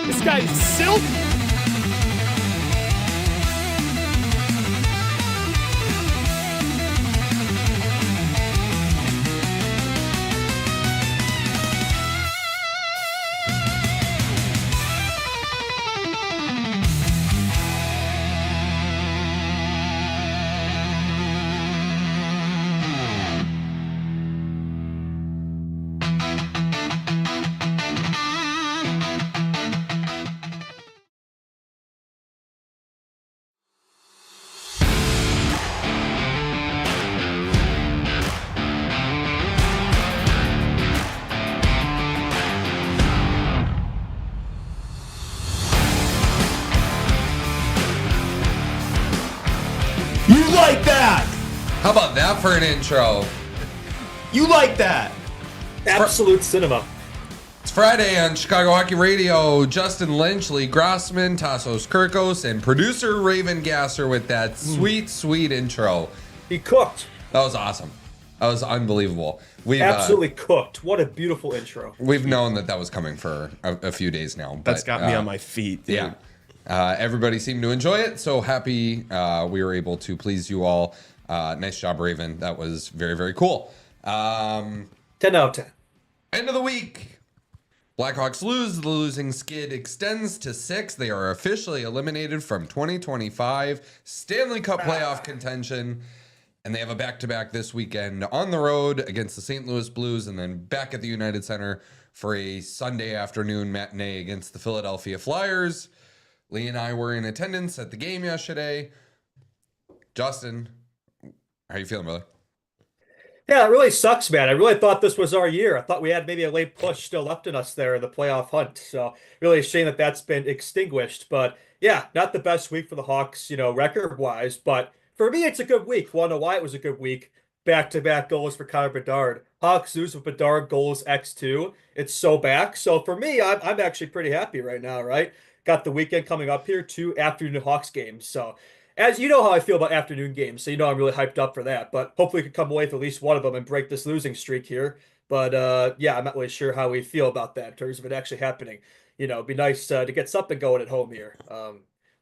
This guy's silky. You like that? How about that for an intro? You like that? Absolute cinema. It's Friday on Chicago Hockey Radio. Justin Lynch, Lee Grossman, Tassos Kirkos, and producer Raven Gasser with that sweet, sweet intro. He cooked. That was awesome. That was unbelievable. We've Absolutely cooked. What a beautiful intro. we've known that was coming for a few days now. But, That's got me on my feet, dude. Yeah. Everybody seemed to enjoy it, so happy we were able to please you all. Nice job, Raven. That was very, very cool. 10 out of 10. End of the week. Blackhawks lose. The losing skid extends to 6. They are officially eliminated from 2025 Stanley Cup playoff contention. And they have a back-to-back this weekend on the road against the St. Louis Blues and then back at the United Center for a Sunday afternoon matinee against the Philadelphia Flyers. Lee and I were in attendance at the game yesterday. Justin, how you feeling, brother? Yeah, it really sucks, man. I really thought this was our year. I thought we had maybe a late push still left in us there in the playoff hunt. So really a shame that that's been extinguished. But yeah, not the best week for the Hawks, record-wise. But for me, it's a good week. Want to know why it was a good week? Back-to-back goals for Connor Bedard. Hawks lose with Bedard goals X2. It's so back. So for me, I'm actually pretty happy right now, right? Got the weekend coming up here, 2 afternoon Hawks games. So, as you know how I feel about afternoon games, so I'm really hyped up for that. But hopefully we can come away with at least one of them and break this losing streak here. But yeah, I'm not really sure how we feel about that in terms of it actually happening. It'd be nice to get something going at home here.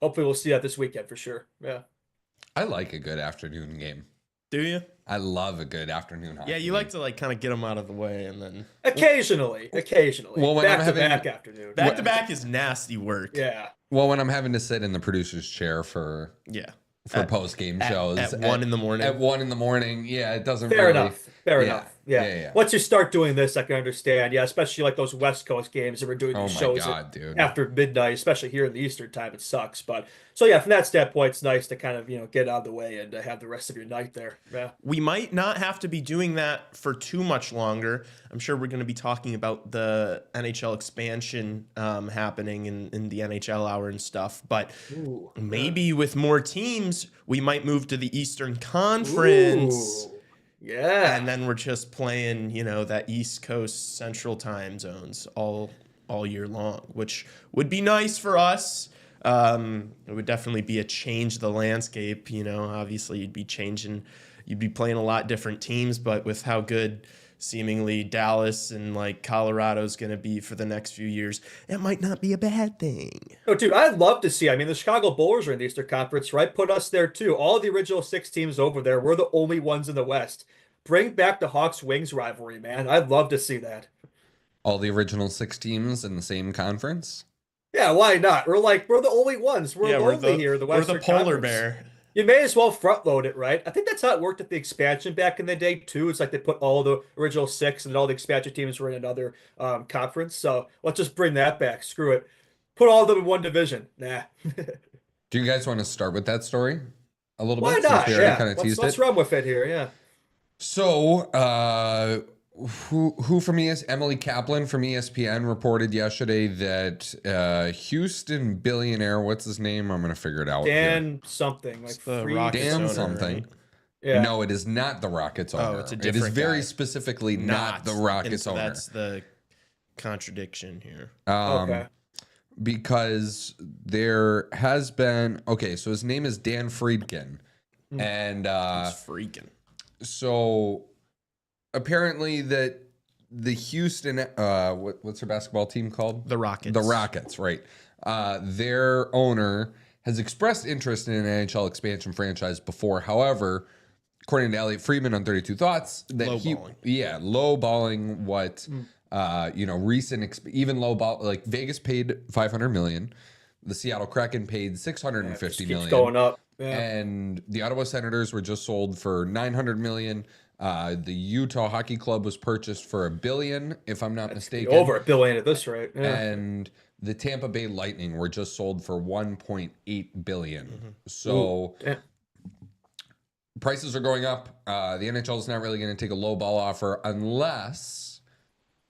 Hopefully we'll see that this weekend for sure. Yeah. I like a good afternoon game. Do you? I love a good afternoon hockey. Yeah, you like to kind of get them out of the way and then Occasionally. Well, when back I'm to having- back afternoon. back to back is nasty work. Yeah. Well, when I'm having to sit in the producer's chair for Yeah. post-game shows. At 1 in the morning. At 1 in the morning, yeah, it doesn't Fair really... enough. Fair Yeah. enough. Yeah. Yeah. Once you start doing this, I can understand. Yeah, especially like those West Coast games that we're doing Oh these my shows God, dude. after midnight, especially here in the Eastern time. It sucks. But so yeah, from that standpoint, it's nice to kind of get out of the way and have the rest of your night there. Yeah. We might not have to be doing that for too much longer. I'm sure we're going to be talking about the NHL expansion happening in the NHL hour and stuff. But maybe with more teams, we might move to the Eastern Conference. Ooh. Yeah. And then we're just playing, that East Coast Central time zones all year long, which would be nice for us. It would definitely be a change of the landscape. Obviously you'd be playing a lot different teams, but with how good seemingly Dallas and Colorado's going to be for the next few years, it might not be a bad thing. Oh, dude, I'd love to see. I mean, the Chicago Bulls are in the Eastern Conference, right? Put us there too. All the original 6 teams over there. We're the only ones in the West. Bring back the Hawks-Wings rivalry, man. I'd love to see that. All the original 6 teams in the same conference? Yeah, why not? We're the only ones. We're lonely here. The Western We're the polar Conference. bear. You may as well front load it, right? I think that's how it worked at the expansion back in the day too. It's like they put all the original 6 and all the expansion teams were in another conference. So let's just bring that back. Screw it. Put all of them in one division. Nah. Do you guys want to start with that story a little Why bit? not? Since we already Yeah. kind of teased Let's it. run with it here. Yeah. So, who from Emily Kaplan from ESPN reported yesterday that Houston billionaire, what's his name? I'm going to figure it out. Dan something like the free- Rockets Dan owner, something. right? Yeah. No, it is not the Rockets owner. it's a It is different very guy. specifically not the And Rockets so owner. that's the contradiction here. Okay. Because there has been so his name is Dan Friedkin, and It's freaking. so apparently that the Houston, what's their basketball team called? The Rockets. The Rockets, right. Their owner has expressed interest in an NHL expansion franchise before. However, according to Elliot Friedman on 32 Thoughts, that lowballing what, recent, even lowball, like Vegas paid $500 million. The Seattle Kraken paid $650 million. Keeps going up. Yeah. And the Ottawa Senators were just sold for $900 million. The Utah Hockey Club was purchased for $1 billion, if I'm not mistaken. Over $1 billion at this rate. Yeah. And the Tampa Bay Lightning were just sold for $1.8 billion. Mm-hmm. So prices are going up. The NHL is not really going to take a low ball offer unless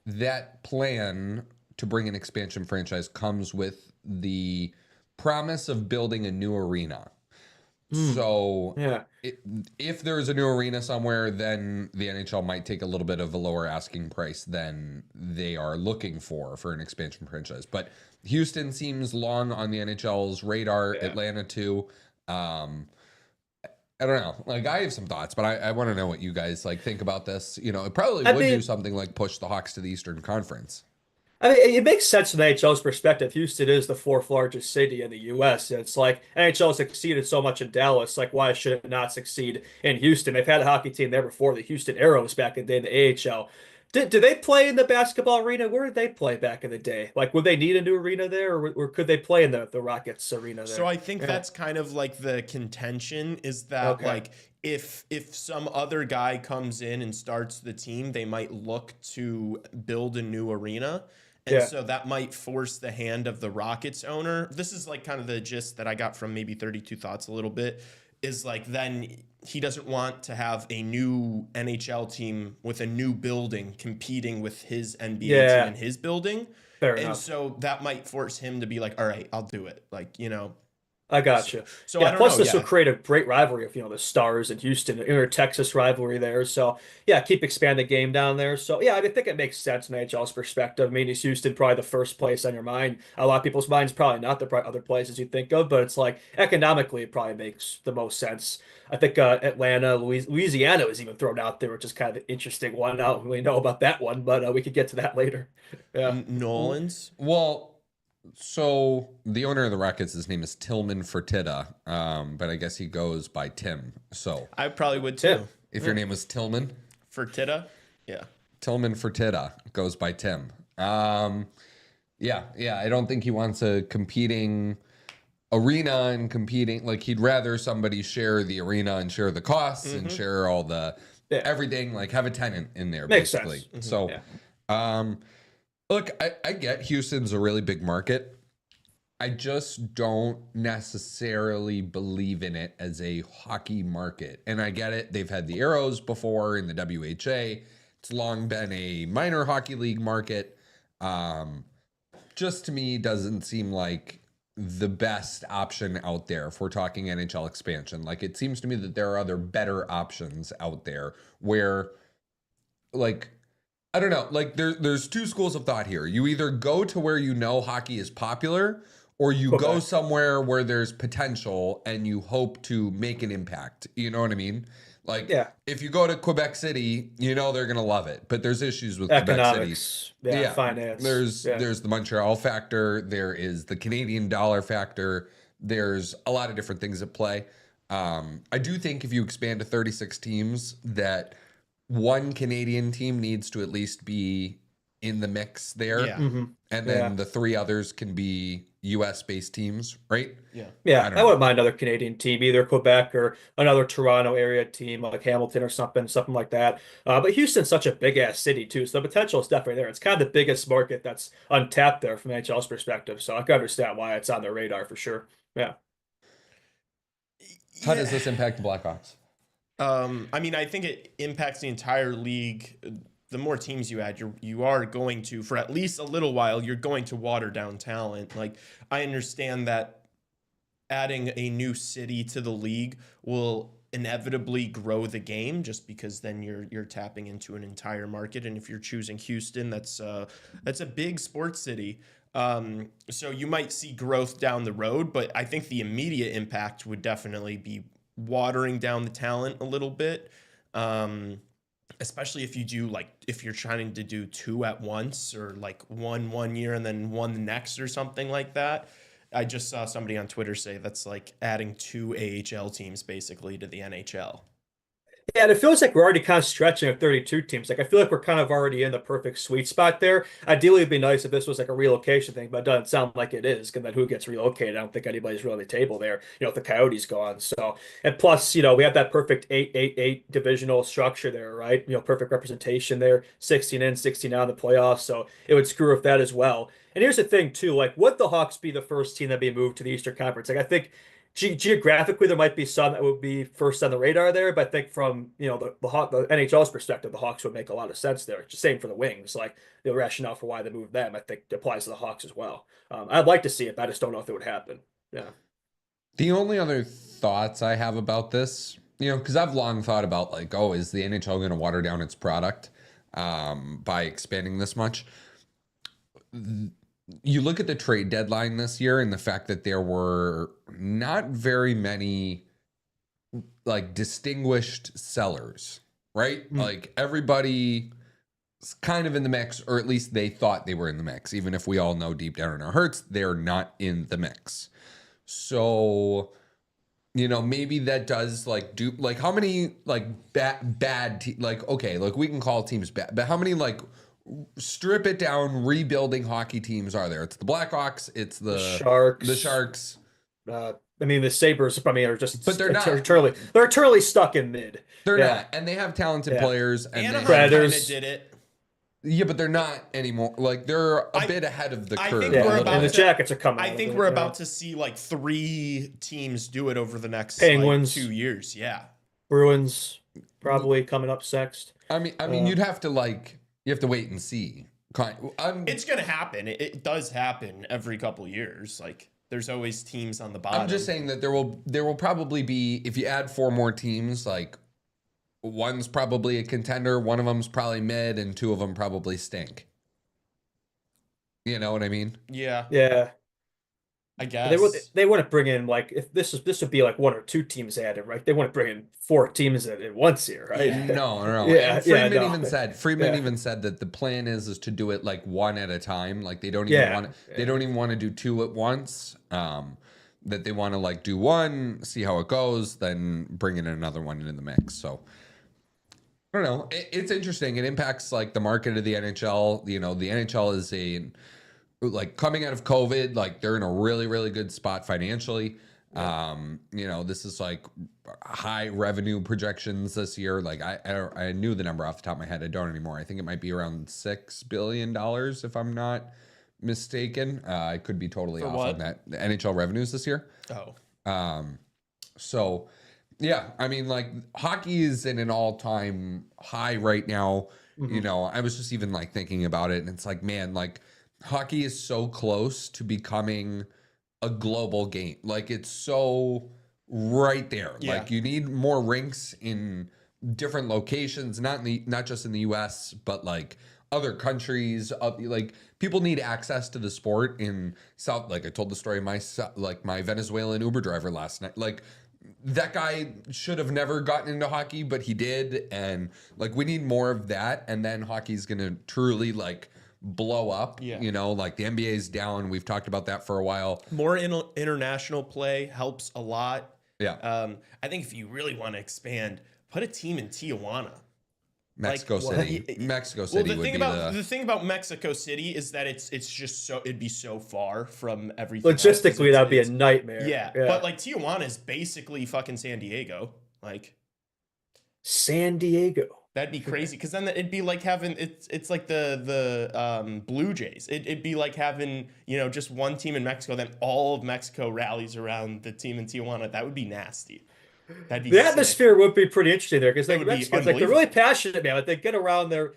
that plan to bring an expansion franchise comes with the promise of building a new arena. So if there is a new arena somewhere, then the NHL might take a little bit of a lower asking price than they are looking for an expansion franchise. But Houston seems long on the NHL's radar. Yeah. Atlanta too. I don't know. Like, I have some thoughts, but I want to know what you guys think about this. It probably would do something like push the Hawks to the Eastern Conference. I mean, it makes sense from the NHL's perspective. Houston is the fourth largest city in the U.S. It's like NHL succeeded so much in Dallas. Like, why should it not succeed in Houston? They've had a hockey team there before, the Houston Aeros back in the day in the AHL. Did they play in the basketball arena? Where did they play back in the day? Like, would they need a new arena there, or could they play in the Rockets arena there? So I think that's kind of like the contention is that like if some other guy comes in and starts the team, they might look to build a new arena. And so that might force the hand of the Rockets owner. This is like kind of the gist that I got from maybe 32 Thoughts a little bit, is like then he doesn't want to have a new NHL team with a new building competing with his NBA team in his building. Fair enough. So that might force him to be like, all right, I'll do it. Like, I got you. So I don't plus know, this will create a great rivalry of, the Stars and Houston, the inter-Texas rivalry there. So, keep expanding the game down there. So, I think it makes sense from NHL's perspective. I mean, is Houston probably the first place on your mind? A lot of people's minds probably not the other places you think of, but it's like economically it probably makes the most sense. I think Atlanta, Louisiana was even thrown out there, which is kind of an interesting one. I don't really know about that one, but we could get to that later. Yeah. Nolans? Well, so the owner of the Rockets, his name is Tillman Fertitta, but I guess he goes by Tim. So I probably would too. If your name was Tillman Fertitta, Tillman Fertitta goes by Tim. I don't think he wants a competing arena and competing. Like, he'd rather somebody share the arena and share the costs and share all the everything. Like, have a tenant in there. Makes basically. sense. So, look, I get Houston's a really big market. I just don't necessarily believe in it as a hockey market. And I get it. They've had the Arrows before in the WHA. It's long been a minor hockey league market. Just to me doesn't seem like the best option out there if we're talking NHL expansion. Like, it seems to me that there are other better options out there where, like, I don't know. Like, there's two schools of thought here. You either go to where hockey is popular, or you go somewhere where there's potential and you hope to make an impact. You know what I mean? Like, if you go to Quebec City, they're going to love it. But there's issues with economics, Quebec City. Finance. There's the Montreal factor. There is the Canadian dollar factor. There's a lot of different things at play. I do think if you expand to 36 teams that one Canadian team needs to at least be in the mix there. Yeah. Mm-hmm. And then the three others can be US-based teams, right? Yeah. I wouldn't mind another Canadian team, either Quebec or another Toronto area team like Hamilton or something like that. But Houston's such a big-ass city, too, so the potential is definitely there. It's kind of the biggest market that's untapped there from NHL's perspective, so I can understand why it's on their radar for sure. Yeah. How does this impact the Blackhawks? I mean, I think it impacts the entire league. The more teams you add, you are going to, for at least a little while, you're going to water down talent. Like, I understand that adding a new city to the league will inevitably grow the game, just because then you're tapping into an entire market. And if you're choosing Houston, that's a big sports city. So you might see growth down the road, but I think the immediate impact would definitely be watering down the talent a little bit. especially if you do like if you're trying to do two at once or like one year and then one the next or something like that. I just saw somebody on Twitter say that's like adding two AHL teams basically to the NHL. Yeah, and it feels like we're already kind of stretching at 32 teams. Like I feel like we're kind of already in the perfect sweet spot there. Ideally, it'd be nice if this was like a relocation thing, but it doesn't sound like it is. Because then who gets relocated? I don't think anybody's really on the table there. If the Coyotes gone. So and plus, we have that perfect 8-8-8 divisional structure there, right? Perfect representation there. 16 in, 16 out in the playoffs. So it would screw with that as well. And here's the thing too, like would the Hawks be the first team that be moved to the Eastern Conference? Like I think geographically, there might be some that would be first on the radar there, but I think from the NHL's perspective, the Hawks would make a lot of sense there. Just same for the Wings, like the rationale for why they moved them, I think applies to the Hawks as well. I'd like to see it, but I just don't know if it would happen. Yeah. The only other thoughts I have about this, because I've long thought about like, oh, is the NHL going to water down its product by expanding this much? You look at the trade deadline this year and the fact that there were not very many like distinguished sellers, right? Like everybody is kind of in the mix, or at least they thought they were in the mix, even if we all know deep down in our hearts, they're not in the mix. So, maybe that does like do like how many like bad like, okay, like we can call teams bad, but how many like strip it down rebuilding hockey teams are there? It's the Blackhawks, it's the Sharks. The Sharks. The Sabres, are just but they're not eternally stuck in mid. They're not, and they have talented players. And Anaheim Predators did it. Yeah, but they're not anymore. Like they're a bit ahead of the curve. think we're about and the Jackets are coming. I think we're about to see like 3 teams do it over the next Penguins, 2 years. Yeah, Bruins probably coming up next. I mean, you have to wait and see. It's gonna happen. It does happen every couple years. Like there's always teams on the bottom. I'm just saying that there will probably be, if you add 4 more teams, like one's probably a contender, one of them's probably mid, and 2 of them probably stink. You know what I mean? Yeah. Yeah. I guess they wouldn't bring in like if this would be like 1 or 2 teams added, right? They wouldn't bring in 4 teams at once here, right? Yeah. No. Yeah, And Friedman even said that the plan is to do it like 1 at a time. Like they don't even want to do 2 at once. That they want to like do 1, see how it goes, then bring in another one into the mix. So I don't know. It's interesting. It impacts like the market of the NHL. The NHL is like coming out of COVID, like they're in a really, really good spot financially. This is like high revenue projections this year. Like I knew the number off the top of my head. I don't anymore. I think it might be around $6 billion if I'm not mistaken. I could be totally off on that. The NHL revenues this year. So yeah, I mean like hockey is in an all-time high right now. I was just even like thinking about it and it's like, man, like hockey is so close to becoming a global game. Like it's so right there. Yeah. Like you need more rinks in different locations, not just in the US, but like other countries. Like people need access to the sport in South. Like I told the story of my Venezuelan Uber driver last night. Like that guy should have never gotten into hockey, but he did. And like we need more of that. And then hockey's gonna truly like blow up. Like the NBA's down. We've talked about that for a while. More international play helps a lot. Yeah. I think if you really want to expand, put a team in Tijuana. Mexico City. The thing about Mexico City is that it'd be so far from everything. Logistically, that'd be a nightmare. Yeah, but like Tijuana is basically fucking San Diego. Like San Diego. That'd be crazy because then it'd be like having it's like the Blue Jays. It'd be like having just one team in Mexico, then all of Mexico rallies around the team in Tijuana. That would be nasty. That'd be the sick. Atmosphere would be pretty interesting there because Mexicans they're really passionate, man. Like they get around their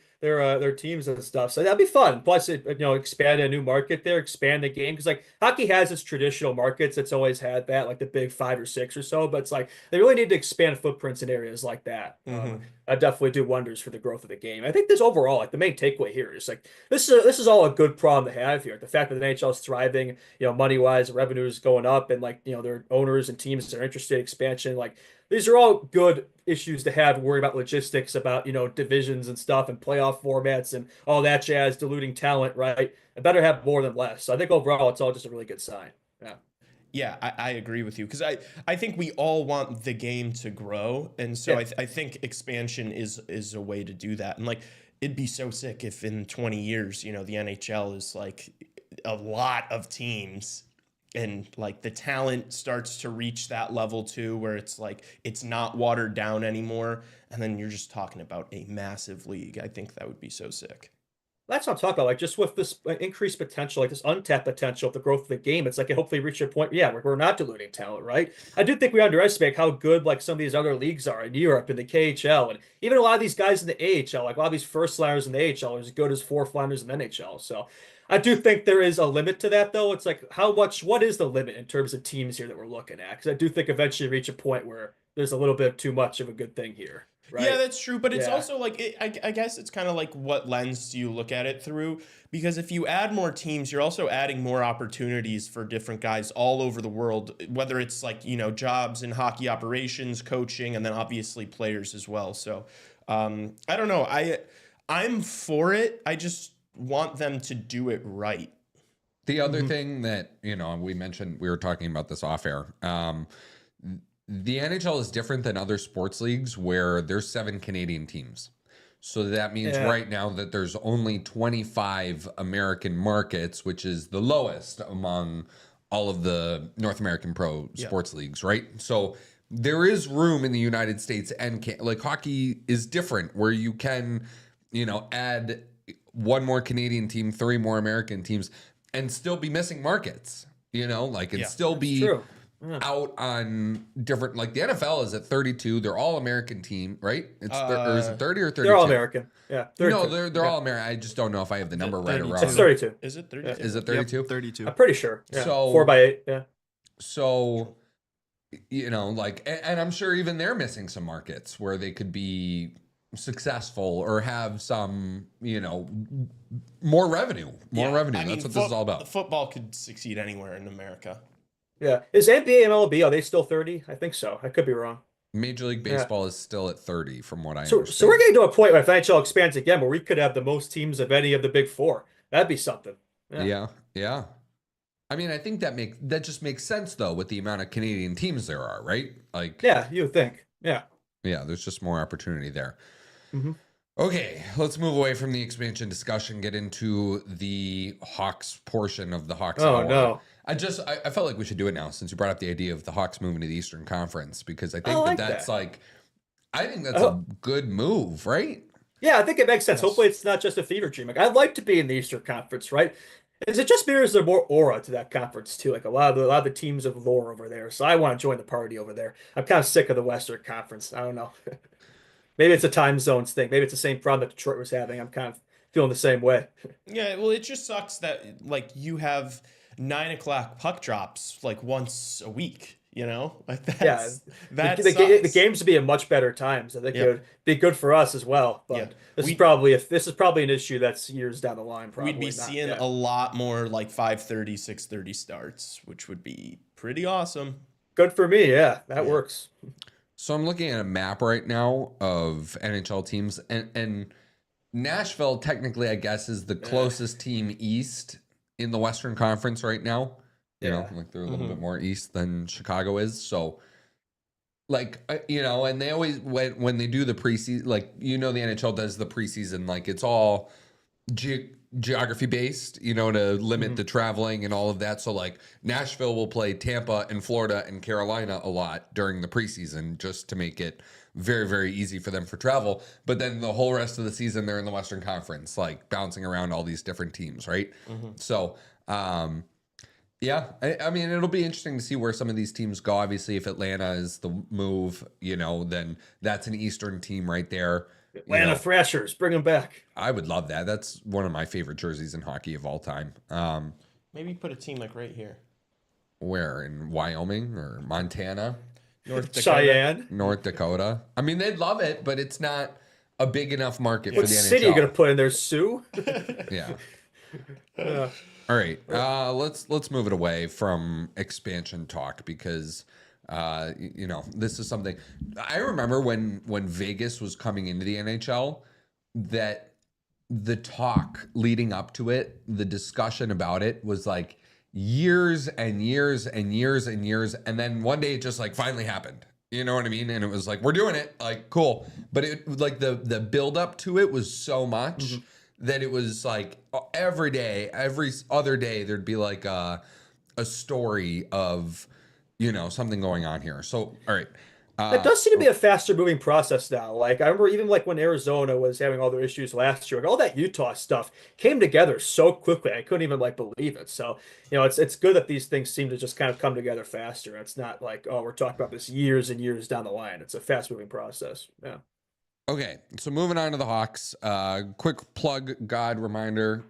teams and stuff, so that'd be fun. Plus, expand a new market there, expand the game because like hockey has its traditional markets. It's always had that, like the big 5 or 6 or so. But it's like they really need to expand footprints in areas like that. I definitely do wonders for the growth of the game. I think this overall, like the main takeaway here is like this is all a good problem to have here. The fact that the NHL is thriving, money wise, revenue is going up, and like their owners and teams are interested in expansion. Like these are all good issues to have, worry about logistics, about, divisions and stuff and playoff formats and all that jazz, diluting talent, right? I better have more than less. So I think overall it's all just a really good sign. Yeah. Yeah, I agree with you because I think we all want the game to grow, and so Yeah. I think expansion is a way to do that. And like, it'd be so sick if in 20 years, the NHL is like a lot of teams, and like the talent starts to reach that level too, where it's like it's not watered down anymore, and then you're just talking about a massive league. I think that would be so sick. That's what I'm talking about. Like just with this increased potential, like this untapped potential of the growth of the game, it's like it hopefully reach a point. Yeah, we're not diluting talent, right? I do think we underestimate how good like some of these other leagues are in Europe in the KHL, and even a lot of these guys in the AHL. Like a lot of these first liners in the AHL are as good as fourth liners in the NHL. So I do think there is a limit to that, though. It's like what is the limit in terms of teams here that we're looking at? Because I do think eventually reach a point where there's a little bit too much of a good thing here. Right? Yeah, that's true, but it's Yeah. also like I guess it's kind of like what lens do you look at it through? Because if you add more teams, you're also adding more opportunities for different guys all over the world, whether it's like, jobs in hockey operations, coaching, and then obviously players as well. So I don't know. I'm for it. I just want them to do it right. The other thing that, we mentioned, we were talking about this off air. The NHL is different than other sports leagues where there's 7 Canadian teams. So that means right now that there's only 25 American markets, which is the lowest among all of the North American pro sports leagues, right? So there is room in the United States, and like hockey is different where you can, add 1 more Canadian team, 3 more American teams, and still be missing markets, and still be True. out on different, like the NFL is at 32. They're all American team, right? Or is it 30 or 32? They're all American. Yeah. 32. No, they're all American. I just don't know if I have the number right or 32. wrong. It's 32. Is it 32? Is it 32? Yep, 32. I'm pretty sure. Yeah. So- 4x8. Yeah. So, and I'm sure even they're missing some markets where they could be successful or have some, more revenue. I mean, That's what this is all about. Football could succeed anywhere in America. Yeah. Is NBA and MLB, are they still 30? I think so. I could be wrong. Major League Baseball is still at 30 from what I So understand. we're getting to a point where if NHL expands again, where we could have the most teams of any of the big 4. That'd be something. Yeah. I mean, I think that just makes sense though with the amount of Canadian teams there are, right? Like, Yeah, you would think. Yeah. there's just more opportunity there. Mhm. Okay, let's move away from the expansion discussion, get into the Hawks portion of the Hawks Oh, hour. no. I felt like we should do it now since you brought up the idea of the Hawks moving to the Eastern Conference, because I think like that's that. like, I think that's a good move, right? Yeah, I think it makes sense. Yes. Hopefully it's not just a fever dream. Like I'd like to be in the Eastern Conference, right? Is it just me, or is there more aura to that conference too? Like a lot of the teams have lore over there. So I want to join the party over there. I'm kind of sick of the Western Conference. I don't know. Maybe it's a time zones thing. Maybe it's the same problem that Detroit was having. I'm kind of feeling the same way. Yeah, well, it just sucks that like you have 9 o'clock puck drops like once a week. Like that's that the sucks. games would be at much better times. I think it would be good for us as well. But Yeah. this is probably an issue that's years down the line. Probably We'd be not. seeing Yeah. a lot more like 5:30, 6:30 starts, which would be pretty awesome. Good for me. Yeah, that works. So I'm looking at a map right now of NHL teams, and Nashville technically, I guess, is the closest team east in the Western Conference right now. Like they're a little bit more east than Chicago is. So, like, and they always, when they do the preseason, like, the NHL does the preseason, like it's all geography based, to limit the traveling and all of that. So like Nashville will play Tampa and Florida and Carolina a lot during the preseason just to make it very, very easy for them for travel. But then the whole rest of the season, they're in the Western Conference, like bouncing around all these different teams, right? So, I mean, it'll be interesting to see where some of these teams go. Obviously, if Atlanta is the move, then that's an Eastern team right there. Atlanta Thrashers, bring them back. I would love that. That's one of my favorite jerseys in hockey of all time. Maybe put a team like right here. Where, in Wyoming or Montana? North Dakota. Cheyenne. North Dakota. I mean, they'd love it, but it's not a big enough market What for the city NHL. are you gonna put in there, Sioux? Yeah. Uh, All right. Let's move it away from expansion talk because This is something I remember when Vegas was coming into the NHL, that the talk leading up to it, the discussion about it was like years and years and years and years. And then one day it just like finally happened. You know what I mean? And it was like, we're doing it, like, cool. But it like the build up to it was so much that it was like every day, every other day, there'd be like a story of, something going on here. So, all right. It does seem to be a faster moving process now. Like I remember even like when Arizona was having all their issues last year, like all that Utah stuff came together so quickly. I couldn't even like believe it. So, it's good that these things seem to just kind of come together faster. It's not like, oh, we're talking about this years and years down the line. It's a fast moving process. Yeah. Okay, so moving on to the Hawks. Quick plug, God reminder.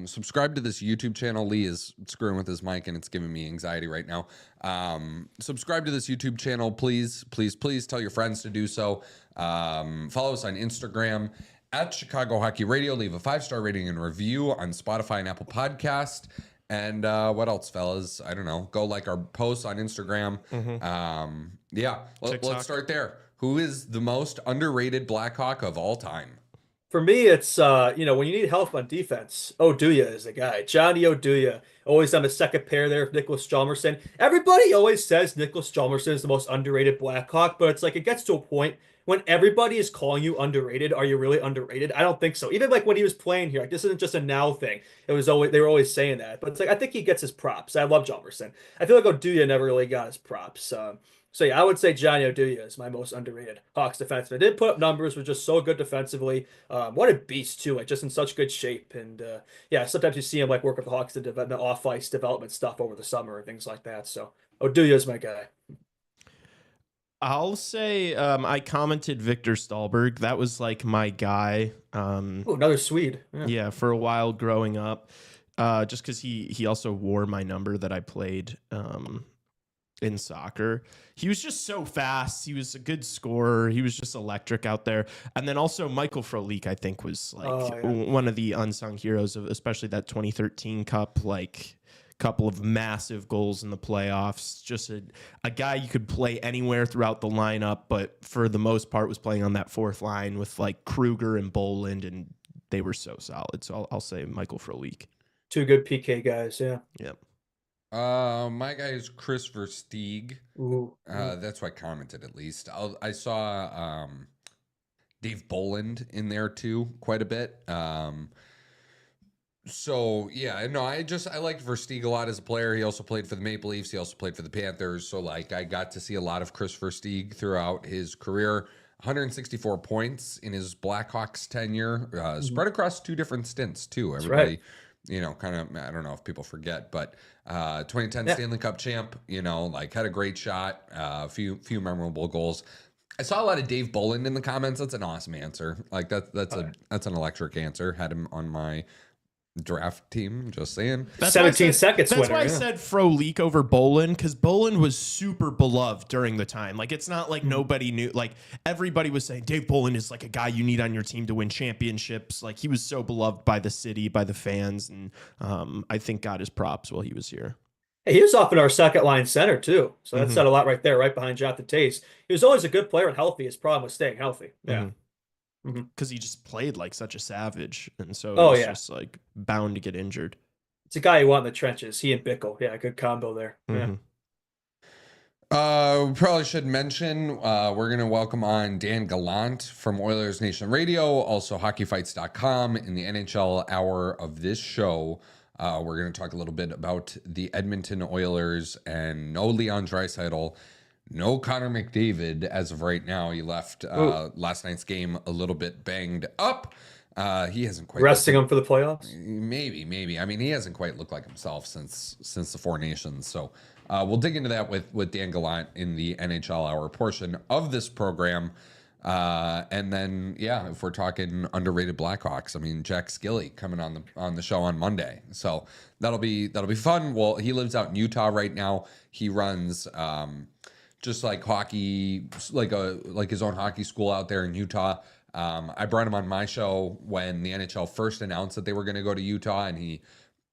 Subscribe to this YouTube channel. Lee is screwing with his mic and it's giving me anxiety right now. Subscribe to this YouTube channel, please. Please, please tell your friends to do so. Follow us on Instagram at Chicago Hockey Radio. Leave a 5-star rating and review on Spotify and Apple Podcast. And what else, fellas? I don't know. Go like our posts on Instagram. Let's start there. Who is the most underrated Blackhawk of all time? For me, it's when you need help on defense, Oduya is the guy. Johnny Oduya, always on the second pair there with Nicholas Hjalmarsson. Everybody always says Nicholas Hjalmarsson is the most underrated Blackhawk, but it's like it gets to a point when everybody is calling you underrated. Are you really underrated? I don't think so. Even like when he was playing here, like this isn't just a now thing. It was always they were always saying that, but it's like I think he gets his props. I love Hjalmarsson. I feel like Oduya never really got his props. So yeah, I would say Johnny Oduya is my most underrated Hawks defenseman. Didn't put up numbers, was just so good defensively. What a beast too, like just in such good shape. And sometimes you see him like work with the Hawks to develop the off-ice development stuff over the summer and things like that. So Oduya is my guy. I'll say I commented Victor Stahlberg. That was like my guy. Another Swede. Yeah, for a while growing up, just because he also wore my number that I played in soccer. He was just so fast. He was a good scorer. He was just electric out there. And then also Michael Frolik, I think, was like one of the unsung heroes of especially that 2013 Cup, like couple of massive goals in the playoffs. Just a guy you could play anywhere throughout the lineup, but for the most part was playing on that fourth line with like Kruger and Boland, and they were so solid. So I'll say Michael Frolik. Two good PK guys, yeah. Yep. My guy is Chris Versteeg. Ooh. That's what I commented at least. I saw Dave Boland in there too, quite a bit. So yeah, no, I liked Versteeg a lot as a player. He also played for the Maple Leafs. He also played for the Panthers. So like, I got to see a lot of Chris Versteeg throughout his career. 164 points in his Blackhawks tenure, spread across 2 different stints too. Everybody. Right. Kind of, I don't know if people forget, but 2010 Stanley Cup champ, like had a great shot, a few memorable goals. I saw a lot of Dave Boland in the comments. That's an awesome answer. Like that's an electric answer. Had him on my draft team, just saying. That's 17 seconds That's winner, why I said Frolik over Boland, because Boland was super beloved during the time. Like, it's not like nobody knew. Like, everybody was saying Dave Boland is like a guy you need on your team to win championships. Like, he was so beloved by the city, by the fans, and I think got his props while he was here. Hey, he was often our second line center too, so that said a lot right there, right behind Jonathan Tays. He was always a good player and healthy. His problem was staying healthy. Yeah. Because he just played like such a savage, and so it was just like bound to get injured. It's a guy you want in the trenches. He and Bickle, yeah, good combo there. Yeah. We probably should mention we're gonna welcome on Dan Gallant from Oilers Nation Radio, also hockeyfights.com. In the NHL hour of this show, we're gonna talk a little bit about the Edmonton Oilers and no Leon Draisaitl. No Connor McDavid as of right now. He left last night's game a little bit banged up. He hasn't quite resting him for the playoffs. Maybe. I mean, he hasn't quite looked like himself since the Four Nations. So we'll dig into that with Dan Gallant in the NHL hour portion of this program. And then if we're talking underrated Blackhawks, I mean Jack Skilly coming on the show on Monday. So that'll be fun. Well, he lives out in Utah right now. He runs just like hockey, like his own hockey school out there in Utah. I brought him on my show when the NHL first announced that they were going to go to Utah, and he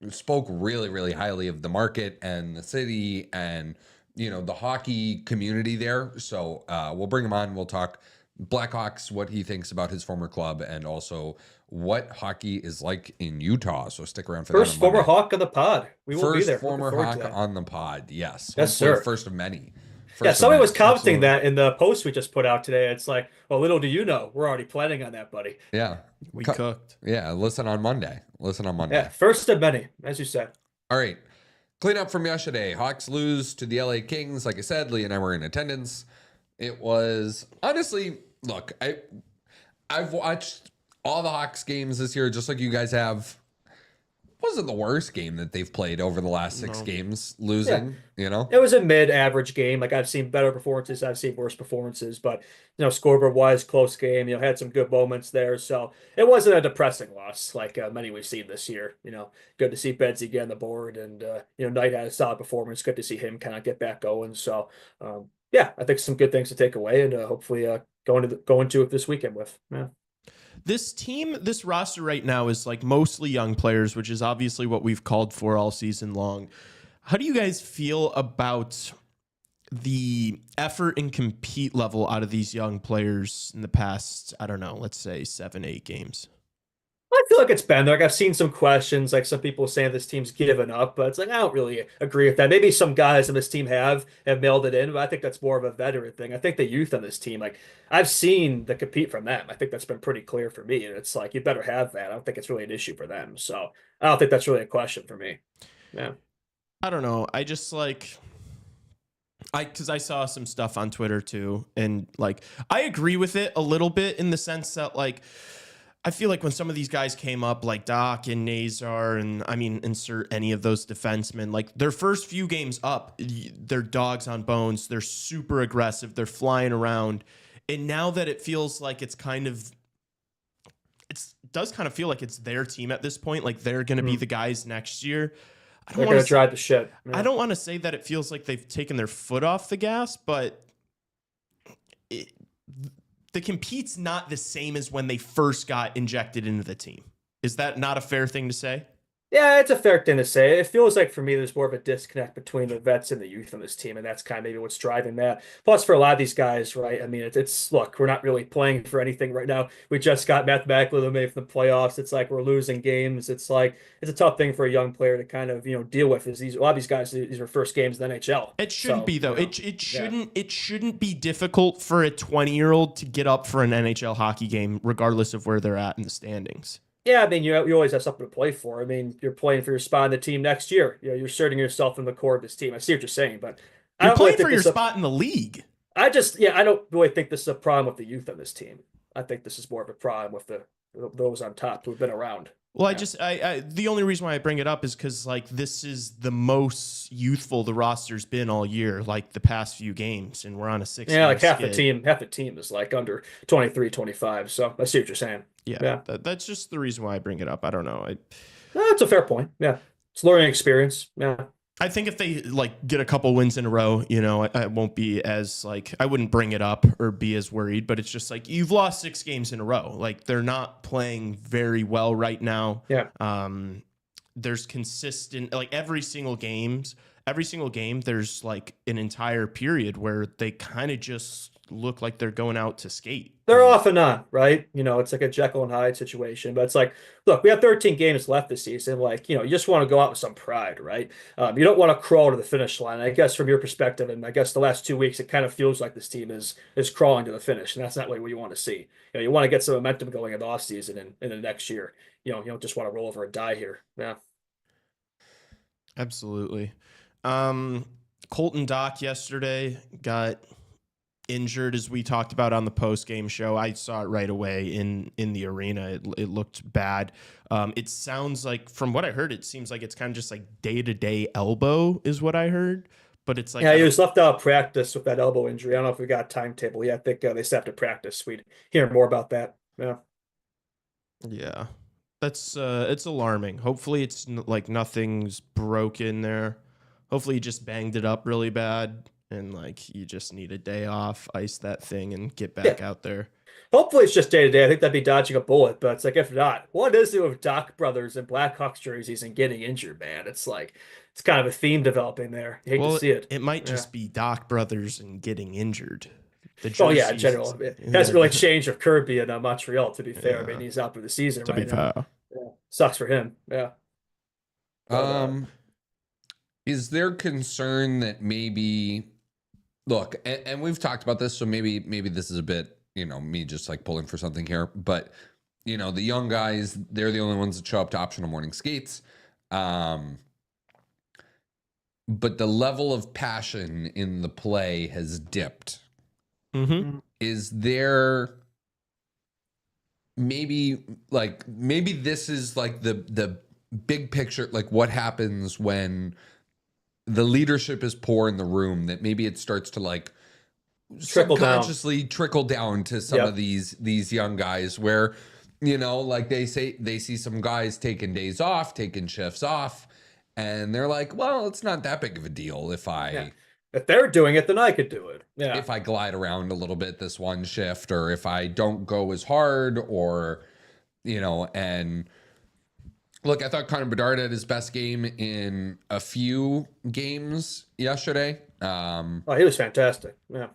spoke really, really highly of the market and the city and the hockey community there. So we'll bring him on. We'll talk Blackhawks, what he thinks about his former club, and also what hockey is like in Utah. So stick around for that. First former Hawk on the pod. We will be First there. former Looking forward to Hawk that. on the pod. Yes. Yes, Hopefully sir. first of many. Yeah, First of somebody many. was commenting Absolutely. that in the post we just put out today. It's like, well, little do you know, we're already planning on that, buddy. Yeah. We cooked. Yeah. Listen on Monday. Yeah, first of many, as you said. All right. Clean up from yesterday. Hawks lose to the LA Kings. Like I said, Lee and I were in attendance. It was honestly, look, I've watched all the Hawks games this year, just like you guys have. Wasn't the worst game that they've played over the last 6 games, losing, It was a mid-average game. Like I've seen better performances, I've seen worse performances, but scoreboard-wise, close game. Had some good moments there, so it wasn't a depressing loss like many we've seen this year. Good to see Bedsy get on the board, and Knight had a solid performance. Good to see him kind of get back going. So yeah, I think some good things to take away, and hopefully go into it this weekend with. Yeah. This team, this roster right now is like mostly young players, which is obviously what we've called for all season long. How do you guys feel about the effort and compete level out of these young players in the past, I don't know, let's say 7-8 games? I feel like it's been there. Like I've seen some questions, like some people saying this team's given up, but it's like I don't really agree with that. Maybe some guys on this team have mailed it in, but I think that's more of a veteran thing. I think the youth on this team, like I've seen the compete from them. I think that's been pretty clear for me. And it's like you better have that. I don't think it's really an issue for them. So I don't think that's really a question for me. Yeah. I don't know. I just like because I saw some stuff on Twitter too, and like I agree with it a little bit in the sense that like I feel like when some of these guys came up, like Doc and Nazar, and I mean, insert any of those defensemen, like their first few games up, they're dogs on bones. They're super aggressive. They're flying around. And now that it feels like it does kind of feel like it's their team at this point. Like they're going to be the guys next year. They're going to drive the ship. Yeah. I don't want to say that it feels like they've taken their foot off the gas, but the compete's not the same as when they first got injected into the team. Is that not a fair thing to say? Yeah, it's a fair thing to say. It feels like for me, there's more of a disconnect between the vets and the youth on this team, and that's kind of maybe what's driving that. Plus, for a lot of these guys, right? I mean, it's look, we're not really playing for anything right now. We just got mathematically eliminated from the playoffs. It's like we're losing games. It's like it's a tough thing for a young player to kind of deal with. Is a lot of these guys, these are first games in the NHL. It shouldn't be though. It shouldn't be difficult for a 20-year-old to get up for an NHL hockey game, regardless of where they're at in the standings. Yeah, I mean, you always have something to play for. I mean, you're playing for your spot in the team next year. You're asserting yourself in the core of this team. I see what you're saying, but you're playing for your spot in the league. I don't really think this is a problem with the youth on this team. I think this is more of a problem with those on top who've been around. Well, I the only reason why I bring it up is because like this is the most youthful the roster's been all year, like the past few games, and we're on a 6. Yeah, like half the team is like under 23, 25. So I see what you're saying. Yeah. That's just the reason why I bring it up. I don't know. That's a fair point. Yeah, it's learning experience. Yeah. I think if they like get a couple wins in a row, I won't be as like I wouldn't bring it up or be as worried. But it's just like you've lost 6 games in a row. Like they're not playing very well right now. Yeah. There's consistent like every single game. There's like an entire period where they kind of just look like they're going out to skate. They're off and on, right? It's like a Jekyll and Hyde situation. But it's like, look, we have 13 games left this season. Like, you just want to go out with some pride, right? You don't want to crawl to the finish line. I guess from your perspective, and I guess the last 2 weeks, it kind of feels like this team is crawling to the finish, and that's not really what you want to see. You want to get some momentum going in the off season and in the next year. You don't just want to roll over and die here. Yeah. Absolutely. Colton Dock yesterday got injured, as we talked about on the post-game show. I saw it right away in the arena. It looked bad. It sounds like, from what I heard, it seems like it's kind of just like day-to-day elbow is what I heard. But it's like, yeah, he was left out of practice with that elbow injury. I don't know if we got a timetable yet. I think they still have to practice. We'd hear more about that. Yeah, that's it's alarming. Hopefully it's like nothing's broken there. Hopefully you just banged it up really bad and like you just need a day off, ice that thing, and get back out there. Hopefully it's just day to day. I think that'd be dodging a bullet, but it's like if not, what is it with Doc brothers and Blackhawks jerseys and getting injured, man? It's like it's kind of a theme developing there. You hate to Well, see it. it might Yeah. just be Doc brothers and getting injured. The Oh yeah, in jerseys, general, it hasn't really changed with Kirby in Montreal. To be fair, I mean Yeah. he's out for the season To be right now. fair. Yeah. Sucks for him. Yeah. But, Is there concern that maybe look, and we've talked about this, so maybe this is a bit, me just like pulling for something here, but the young guys, they're the only ones that show up to optional morning skates. But the level of passion in the play has dipped. Mm-hmm. Is there maybe this is like the big picture, like what happens when the leadership is poor in the room, that maybe it starts to like Trickle down. subconsciously trickle down to some Yep. of these young guys where like they see some guys taking days off, taking shifts off, and they're like, well, it's not that big of a deal if Yeah. If they're doing it, then I could do it. Yeah. if I glide around a little bit this one shift, or if I don't go as hard, or and look, I thought Connor Bedard had his best game in a few games yesterday. Oh, he was fantastic. Yeah.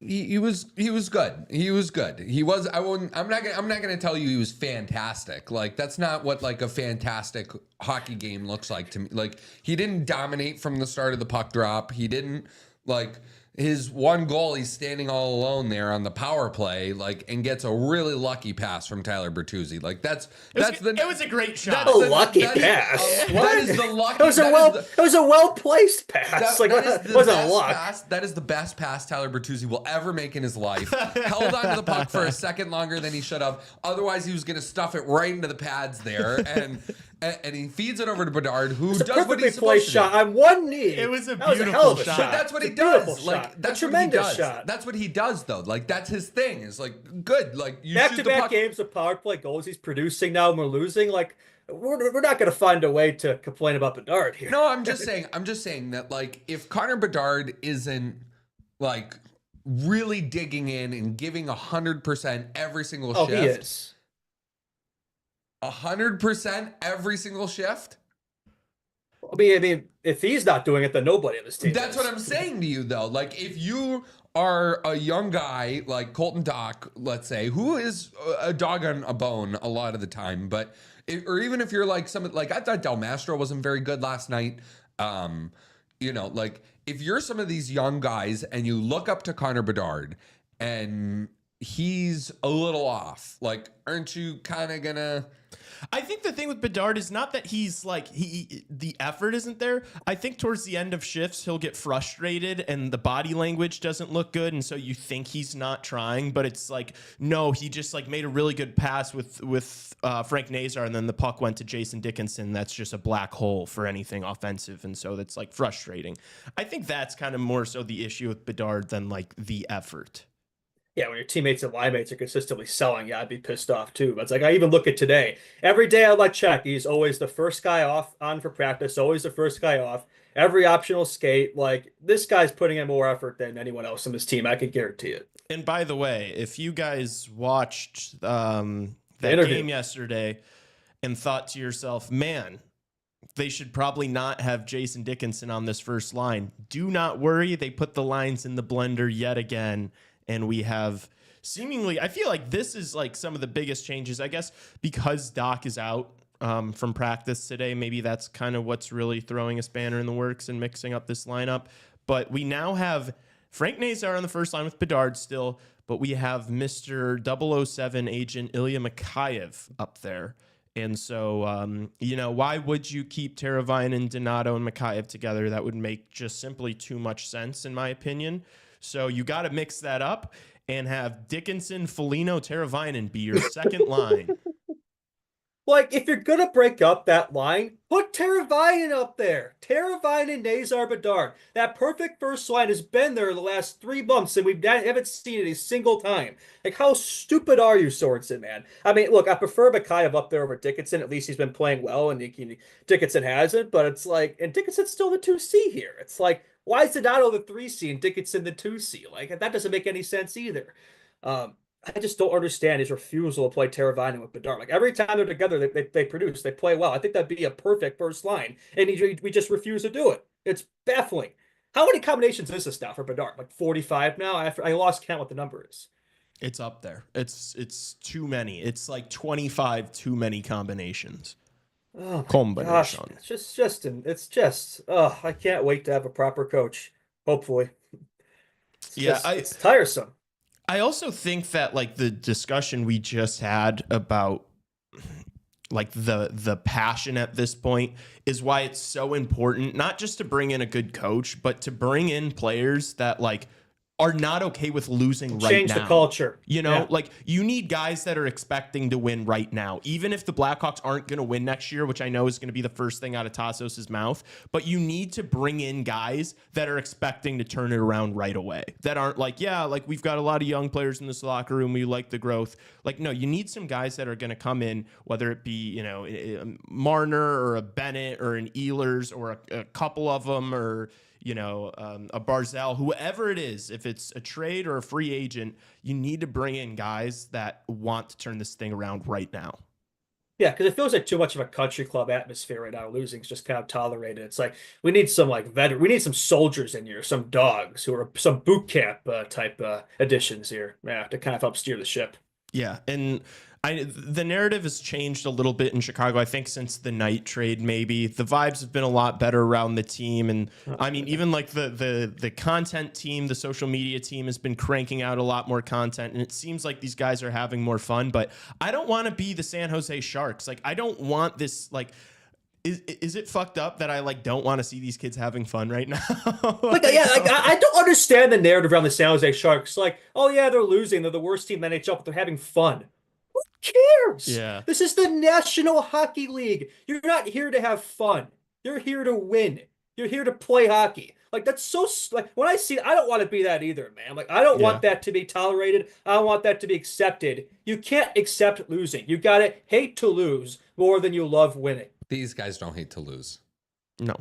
He was good. He was good. He was. I'm not gonna tell you he was fantastic. Like that's not what like a fantastic hockey game looks like to me. Like he didn't dominate from the start of the puck drop. He didn't like his one goal. He's standing all alone there on the power play, like, and gets a really lucky pass from Tyler Bertuzzi. Like It was a great shot. A lucky pass. That is the lucky. It was a well placed pass. It wasn't a luck. That is the best pass Tyler Bertuzzi will ever make in his life. Held onto the puck for a second longer than he should have. Otherwise, he was going to stuff it right into the pads there, and he feeds it over to Bedard, who does what he's supposed to do. shot on one knee. It was a That was beautiful hell of a shot. But that's what he It's a beautiful does. shot. Like A that's tremendous what he does. shot. That's what he does, though. Like that's his thing. Is like good. Like you shoot the Back-to-back puck. games of power play goals he's producing now and we're losing. Like we're not going to find a way to complain about Bedard here. No, I'm just saying that like if Connor Bedard isn't like really digging in and giving 100% every single Oh, shift, he is. 100% every single shift. I mean, if he's not doing it, then nobody on this team That's is. what I'm saying to you, though. Like, if you are a young guy like Colton Dock, let's say, who is a dog on a bone a lot of the time, but or even if you're like I thought Del Mastro wasn't very good last night. Like if you're some of these young guys and you look up to Connor Bedard and he's a little off, like, aren't you kind of gonna? I think the thing with Bedard is not that he's like the effort isn't there. I think towards the end of shifts he'll get frustrated and the body language doesn't look good, and so you think he's not trying, but it's like no, he just like made a really good pass with Frank Nazar, and then the puck went to Jason Dickinson. That's just a black hole for anything offensive, and so that's like frustrating. I think that's kind of more so the issue with Bedard than like the effort. Yeah, when your teammates and line mates are consistently selling, yeah, I'd be pissed off too. But it's like I even look at today. Every day I let check. He's always the first guy on for practice, always the first guy off. Every optional skate. Like this guy's putting in more effort than anyone else on this team. I can guarantee it. And by the way, if you guys watched that interview. game yesterday and thought to yourself, man, they should probably not have Jason Dickinson on this first line, do not worry. They put the lines in the blender yet again. And we have seemingly, I feel like this is like some of the biggest changes, I guess, because Doc is out from practice today. Maybe that's kind of what's really throwing a spanner in the works and mixing up this lineup. But we now have Frank Nazar on the first line with Bedard still, but we have Mr. 007 agent Ilya Mikheyev up there. And so, why would you keep Teravainen, Donato, and Mikheyev together? That would make just simply too much sense, in my opinion. So you got to mix that up and have Dickinson, Foligno, Teravainen be your second line. Like, if you're gonna break up that line, put Teravainen up there. Teravainen, Nazar, Bedard. That perfect first line has been there the last 3 months, and we haven't seen it a single time. Like, how stupid are you, Sorensen, man? I mean, look, I prefer Mikheyev up there over Dickinson. At least he's been playing well, and Dickinson hasn't. But it's like, and Dickinson's still the 2C here. It's like, why is Donato the 3C and Dickinson the 2C? Like, that doesn't make any sense either. I just don't understand his refusal to play Teravainen with Bedard. Like every time they're together, they produce, they play well. I think that'd be a perfect first line, and we just refuse to do it. It's baffling. How many combinations is this now for Bedard? Like 45 now? I lost count what the number is. It's up there. It's too many. It's like 25 too many combinations. Oh my gosh, Combination. it's just oh, I can't wait to have a proper coach. Hopefully. Yeah, It's tiresome. I also think that like the discussion we just had about like the passion at this point is why it's so important not just to bring in a good coach, but to bring in players that like are not okay with losing right now. Change the culture. You know, Yeah. like you need guys that are expecting to win right now, even if the Blackhawks aren't going to win next year, which I know is going to be the first thing out of Tassos' mouth. But you need to bring in guys that are expecting to turn it around right away, that aren't like, yeah, like we've got a lot of young players in this locker room. We like the growth. Like, no, you need some guys that are going to come in, whether it be, you know, a Marner or a Bennett or an Ehlers or a couple of them or, you know, a Barzell, whoever it is, if it's a trade or a free agent, you need to bring in guys that want to turn this thing around right now. Yeah, because it feels like too much of a country club atmosphere right now. Losing's just kind of tolerated. It's like we need some like we need some soldiers in here, some dogs who are some boot camp type additions here, yeah, to kind of help steer the ship. Yeah, and the narrative has changed a little bit in Chicago, I think, since the Knight trade. Maybe the vibes have been a lot better around the team, and I mean, even like the content team, the social media team has been cranking out a lot more content, and it seems like these guys are having more fun. But I don't want to be the San Jose Sharks. Like, I don't want this. Like, is it fucked up that I like don't want to see these kids having fun right now? Like, yeah, like I don't understand the narrative around the San Jose Sharks. Like, oh yeah, they're losing, they're the worst team in the NHL, but they're having fun. Cares? Yeah. This is the National Hockey League. You're not here to have fun. You're here to win. You're here to play hockey. Like that's so like when I see I don't want to be that either, man. Like I don't want that to be tolerated. I don't want that to be accepted. You can't accept losing. You got to hate to lose more than you love winning. These guys don't hate to lose. No.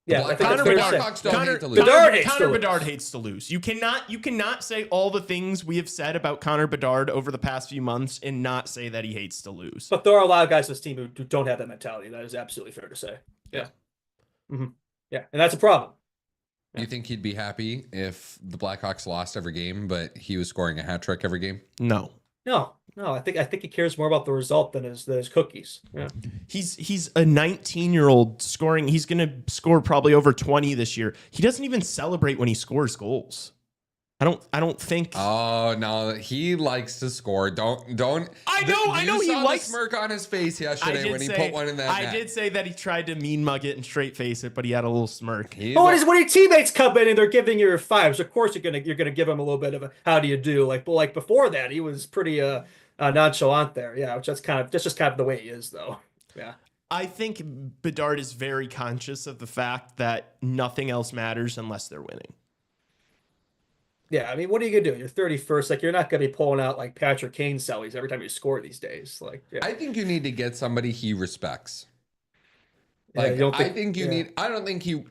Yeah, I think that's fair to say. Blackhawks don't hate to lose. Connor Bedard hates to lose. You cannot say all the things we have said about Connor Bedard over the past few months and not say that he hates to lose. But there are a lot of guys on this team who don't have that mentality. That is absolutely fair to say. Yeah. Mm-hmm. Yeah, and that's a problem. Do you think he'd be happy if the Blackhawks lost every game, but he was scoring a hat trick every game? No. No, I think he cares more about the result than his cookies. Yeah. He's a 19-year-old scoring. He's going to score probably over 20 this year. He doesn't even celebrate when he scores goals. I don't think. Oh no, he likes to score. Don't. I know he likes the smirk on his face yesterday when he put one in that net. I did say that he tried to mean mug it and straight face it, but he had a little smirk. When your teammates come in and they're giving you your fives, of course you're gonna give him a little bit of a how do you do. But before that, he was pretty nonchalant there. Yeah, which that's just kind of the way he is though. Yeah. I think Bedard is very conscious of the fact that nothing else matters unless they're winning. Yeah, I mean, what are you gonna do? You're 31st. Like, you're not gonna be pulling out like Patrick Kane sellies every time you score these days. Like, yeah. I think you need to get somebody he respects. Yeah, Like, I think you need. I don't think he,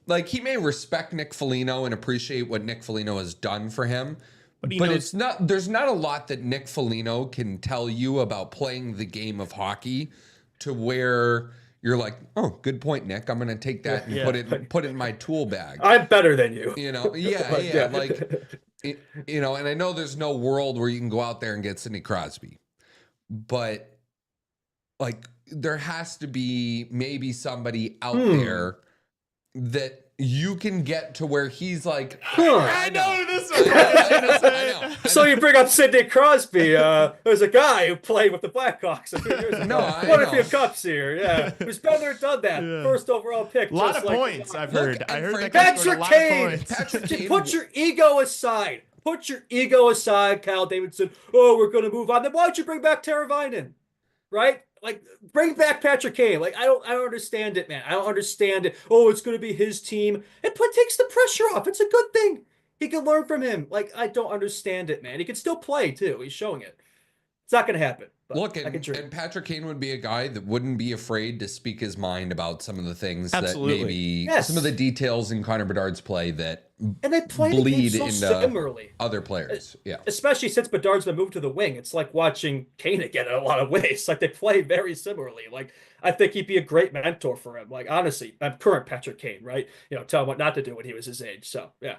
like, he may respect Nick Foligno and appreciate what Nick Foligno has done for him, but it's not. There's not a lot that Nick Foligno can tell you about playing the game of hockey, to where you're like, oh, good point, Nick. I'm gonna take that and put it in my tool bag. I'm better than you. You know, yeah. Like, you know, and I know there's no world where you can go out there and get Sidney Crosby, but like there has to be maybe somebody out there that you can get to where he's like, I know this one. I know. So you bring up Sidney Crosby. There's a guy who played with the Blackhawks a few years ago. No, I won a know. few cups here. Yeah, who's been there, done that. First overall pick. A lot of points, I've heard. I heard that Patrick Kane. Patrick Kane. Put your ego aside. Put your ego aside, Kyle Davidson. Oh, we're going to move on. Then why don't you bring back Teravainen? Right? Like, bring back Patrick Kane. Like, I don't understand it, man. I don't understand it. Oh, it's going to be his team. It takes the pressure off. It's a good thing. He can learn from him. Like, I don't understand it, man. He can still play, too. He's showing it. It's not going to happen. But Look, I can dream. and Patrick Kane would be a guy that wouldn't be afraid to speak his mind about some of the things Absolutely. that maybe Yes. some of the details in Connor Bedard's play that And they play the game bleed so into similarly. other players. Yeah. Especially since Bedard's been moved to the wing. It's like watching Kane again in a lot of ways. Like they play very similarly. Like I think he'd be a great mentor for him. Like honestly, I'm current Patrick Kane, right? Tell him what not to do when he was his age. So yeah.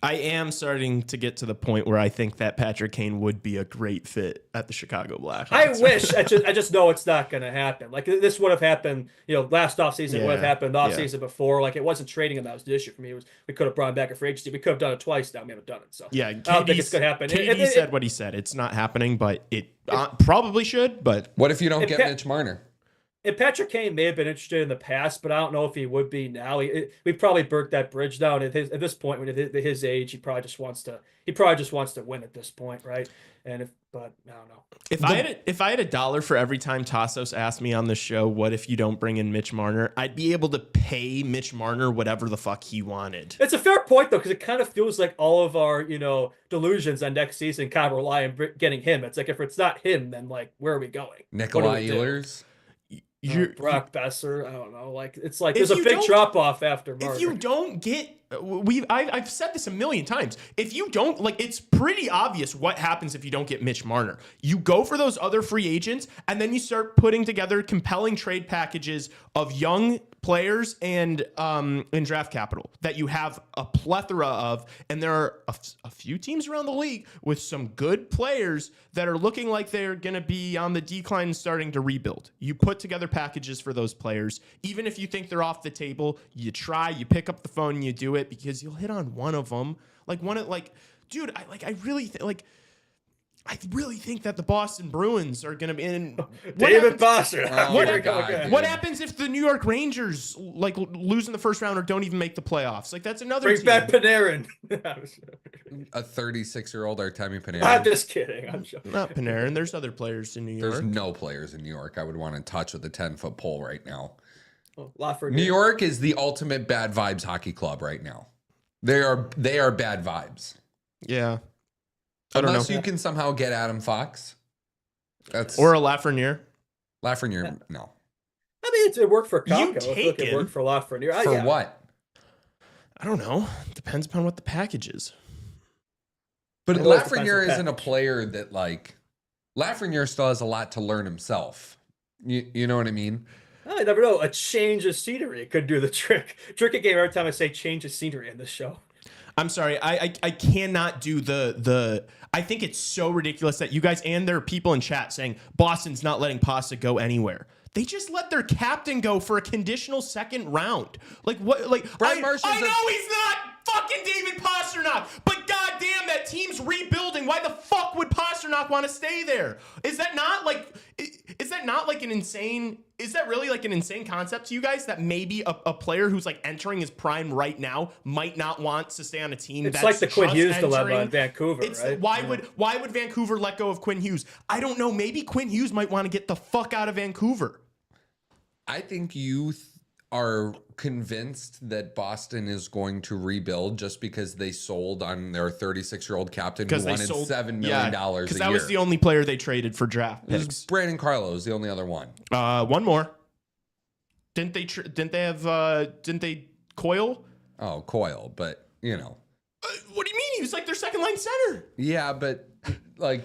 I am starting to get to the point where I think that Patrick Kane would be a great fit at the Chicago Blackhawks. I wish. I just know it's not going to happen. Like this would have happened, last offseason. It would have happened the offseason before. Like it wasn't trading him that was the issue for me. We could have brought him back for agency. We could have done it twice now. We haven't done it. So yeah, I don't think it's going to happen. KD said what he said. It's not happening, but it probably should. But what if you don't get Mitch Marner? And Patrick Kane may have been interested in the past, but I don't know if he would be now. We probably burnt that bridge down at this point. When at his age, he probably just wants to win at this point, right? And but I don't know. If I had $1 for every time Tassos asked me on the show, what if you don't bring in Mitch Marner, I'd be able to pay Mitch Marner whatever the fuck he wanted. It's a fair point though, because it kind of feels like all of our delusions on next season kind of rely on getting him. It's like if it's not him, then like where are we going? Nikolai Ehlers? Brock Besser, I don't know. Like it's like there's a big drop off after Marner. If you don't get, I've said this a million times. If you don't, like, it's pretty obvious what happens if you don't get Mitch Marner. You go for those other free agents, and then you start putting together compelling trade packages of young players and draft capital that you have a plethora of, and there are a few teams around the league with some good players that are looking like they're going to be on the decline and starting to rebuild. You put together packages for those players. Even if you think they're off the table, you try, you pick up the phone and you do it because you'll hit on one of them. Dude, I really think that the Boston Bruins are going to be in. David Boston. What happens if the New York Rangers lose in the first round or don't even make the playoffs? Like that's another. Bring team. back Panarin. A 36-year-old Artemi Panarin. I'm just kidding. I'm joking. Not Panarin. There's other players in New York. There's no players in New York I would want to touch with a 10-foot pole right now. Lafreniere. New York is the ultimate bad vibes hockey club right now. They are bad vibes. Yeah. Unless you can somehow get Adam Fox. Or a Lafreniere. Lafreniere, no. I mean, it worked for You Kakko. take It worked for Lafreniere. For what? I don't know. Depends upon what the package is. But It always depends Lafreniere on the isn't a package. player that Lafreniere still has a lot to learn himself. You know what I mean? I never know. A change of scenery could do the trick. Trick a game every time I say change of scenery in this show. I'm sorry. I cannot do the. I think it's so ridiculous that you guys and there are people in chat saying Boston's not letting Pasta go anywhere. They just let their captain go for a conditional second round. Like what? Like Brad Marchand's I know he's not fucking David Pastrnak, but goddamn, that team's rebuilding. Why the fuck would Pastrnak want to stay there? Is that not like? Is that not like an insane? Is that really like an insane concept to you guys that maybe a player who's like entering his prime right now might not want to stay on a team? It's that's like the Quinn just Hughes dilemma entering? in Vancouver, right? Why would Vancouver let go of Quinn Hughes? I don't know. Maybe Quinn Hughes might want to get the fuck out of Vancouver. I think you are convinced that Boston is going to rebuild just because they sold on their 36-year-old captain who wanted $7 million a year. Because that was the only player they traded for draft picks. Brandon Carlo is the only other one. One more. Didn't they Coyle? Oh, Coyle, but you know. What do you mean? He was like their second line center. Yeah, but like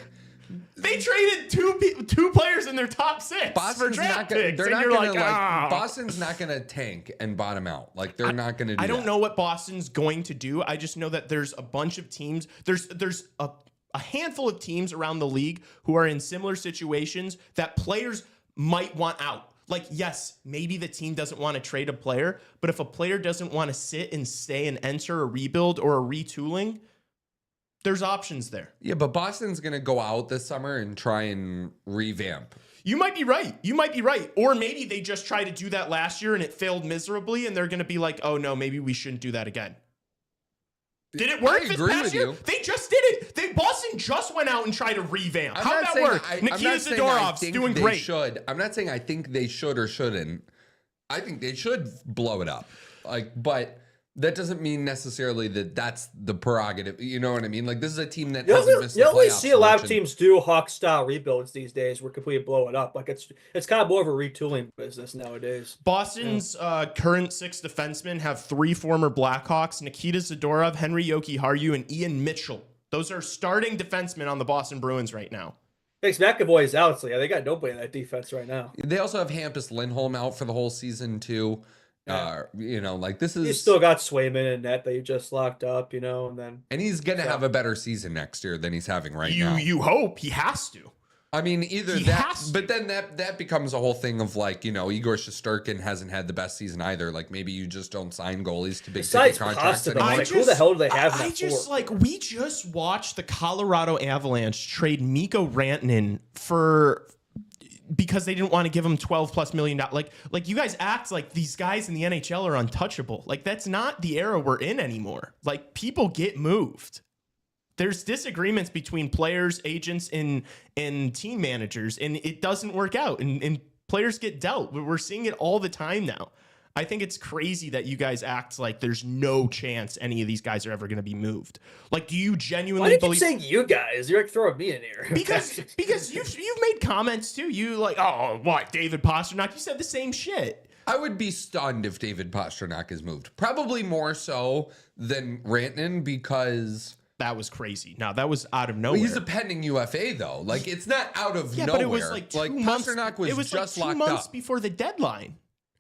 they traded two players in their top six for draft picks. Boston's not gonna tank and bottom out. Like they're not gonna do I don't that. know what Boston's going to do. I just know that there's a bunch of teams. There's a handful of teams around the league who are in similar situations that players might want out. Like, yes, maybe the team doesn't want to trade a player, but if a player doesn't want to sit and stay and enter a rebuild or a retooling, there's options there. Yeah, but Boston's going to go out this summer and try and revamp. You might be right. Or maybe they just tried to do that last year and it failed miserably and they're going to be like, oh no, maybe we shouldn't do that again. Did it work this past year? They just did it. Boston just went out and tried to revamp. How'd that work? Nikita Zadorov's doing great. I'm not saying I think they should or shouldn't. I think they should blow it up. But that doesn't mean necessarily that that's the prerogative. You know what I mean? Like, this is a team that You hasn't only, missed you the only playoffs see a lot of much, and- teams do Hawk style rebuilds these days where completely blow it up. Like it's kind of more of a retooling business nowadays. Boston's current 6 defensemen have 3 former Blackhawks: Nikita Zadorov, Henry Jokiharju, and Ian Mitchell. Those are starting defensemen on the Boston Bruins right now. Thanks, McAvoy's out, so yeah, they got nobody in that defense right now. They also have Hampus Lindholm out for the whole season too. You know, like this is You still got Swayman in net that you just locked up, you know, and then and he's gonna have a better season next year than he's having right now. You hope he has to. I mean, either He that, has to. but then that becomes a whole thing of like, you know, Igor Shesterkin hasn't had the best season either. Like maybe you just don't sign goalies to big besides ticket contracts Pasta, though, anymore. like, who the hell do they have in I that just for? like we just watched the Colorado Avalanche trade Mikko Rantanen because they didn't want to give him $12+ million. Like you guys act like these guys in the NHL are untouchable. Like that's not the era we're in anymore. Like people get moved. There's disagreements between players, agents, and team managers, and it doesn't work out. And players get dealt. We're seeing it all the time now. I think it's crazy that you guys act like there's no chance any of these guys are ever going to be moved. Like, do you Why genuinely do you keep believe? saying you guys? You're like throwing me in here. Because you've made comments too. You like, oh, what, David Pastrnak? You said the same shit. I would be stunned if David Pastrnak is moved. Probably more so than Rantanen because That was crazy. No, that was out of nowhere. he's a pending UFA though. Like it's not out of yeah, nowhere. but it was like 2 months. Pastrnak was it was just like 2 locked months up. before the deadline.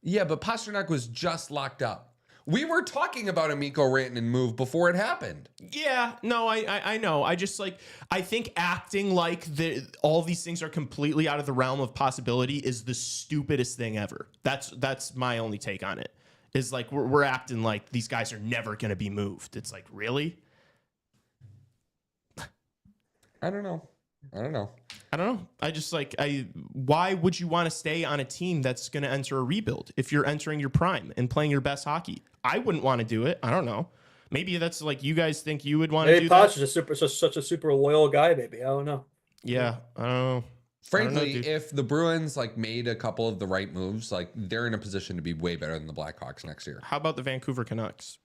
Yeah, but Pastrnak was just locked up. We were talking about a Mikko Rantanen move before it happened. Yeah, no, I know. I just like I think acting like all these things are completely out of the realm of possibility is the stupidest thing ever. That's my only take on it. Is like we're acting like these guys are never going to be moved. It's like, really? I don't know. I don't know. I just like why would you want to stay on a team that's going to enter a rebuild if you're entering your prime and playing your best hockey? I wouldn't want to do it. I don't know. Maybe that's like you guys think you would want to Maybe do that. Posh is such a super loyal guy. Maybe I don't know. Yeah, I don't know. Frankly, dude. if the Bruins like made a couple of the right moves, like they're in a position to be way better than the Blackhawks next year. How about the Vancouver Canucks?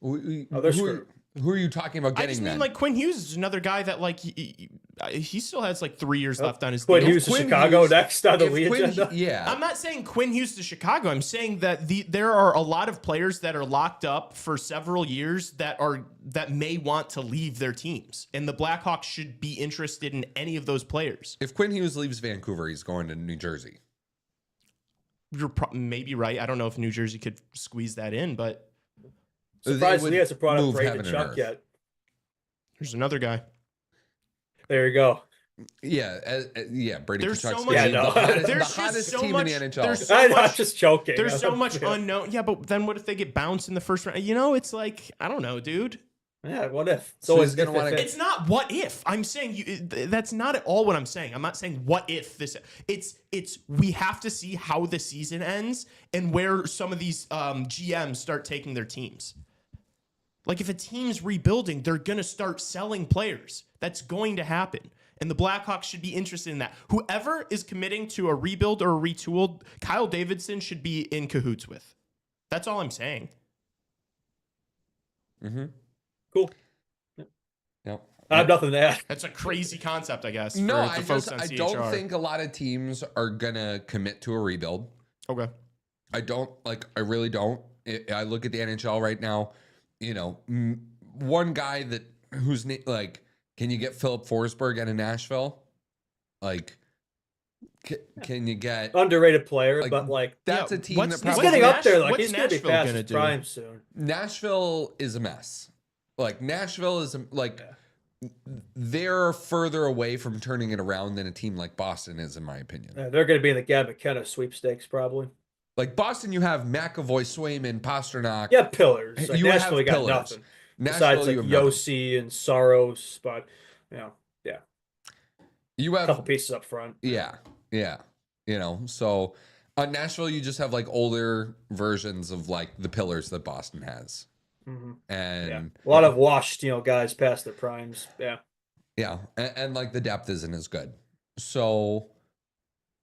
They're screwed. Who are you talking about I getting just mean then? like Quinn Hughes is another guy that like he still has like 3 years left on his Quinn deal. Hughes to Quinn Chicago Hughes- next on the if lead Quinn- agenda. Yeah. I'm not saying Quinn Hughes to Chicago. I'm saying that there are a lot of players that are locked up for several years that may want to leave their teams, and the Blackhawks should be interested in any of those players. If Quinn Hughes leaves Vancouver, he's going to New Jersey. You're maybe right. I don't know if New Jersey could squeeze that in, but Surprisingly, he hasn't brought up move Brandon heaven and Chuck earth. yet. there's another guy. There you go. Yeah, Brady There's Tkachuk's so much- gonna be Yeah, no. the There's hottest just so team much- in the NHL. there's so I know, I'm much- just joking. There's so much Yeah. unknown. Yeah, but then what if they get bounced in the first round? You know, it's like I don't know, dude. Yeah, what if? It's So always he's gonna wanna- It's not what if. I'm saying that's not at all what I'm saying. I'm not saying what if this. It's we have to see how the season ends and where some of these GMs start taking their teams. Like if a team's rebuilding, they're gonna start selling players. That's going to happen. And the Blackhawks should be interested in that. Whoever is committing to a rebuild or a retool, Kyle Davidson should be in cahoots with. That's all I'm saying. Mm-hmm. cool. Yep. I have nothing to add. That's a crazy concept, I guess. No, for the folks on I CHR. don't think a lot of teams are gonna commit to a rebuild. Okay. I really don't. I look at the NHL right now. You know, one guy who's like, can you get Philip Forsberg out of Nashville? Like, can you get? Underrated player, Like, but like That's Yeah, a team what's- that he's probably getting up there. Like what's he's gonna be Nashville past gonna his do? prime soon. Nashville is a mess. Like Nashville is they're further away from turning it around than a team like Boston is, in my opinion. They're going to be in the Gab McKenna sweepstakes probably. Like Boston, you have McAvoy, Swayman, Pasternak. Yeah, pillars. Like You have Nashville, got pillars. nothing. Nashville, Besides like you have nothing. Yossi and Saros, but yeah, You a couple have pieces up front. yeah. You know, so on Nashville, you just have like older versions of like the pillars that Boston has, Mhm. and Yeah, a lot of washed, guys past their primes. Yeah, and like the depth isn't as good. So,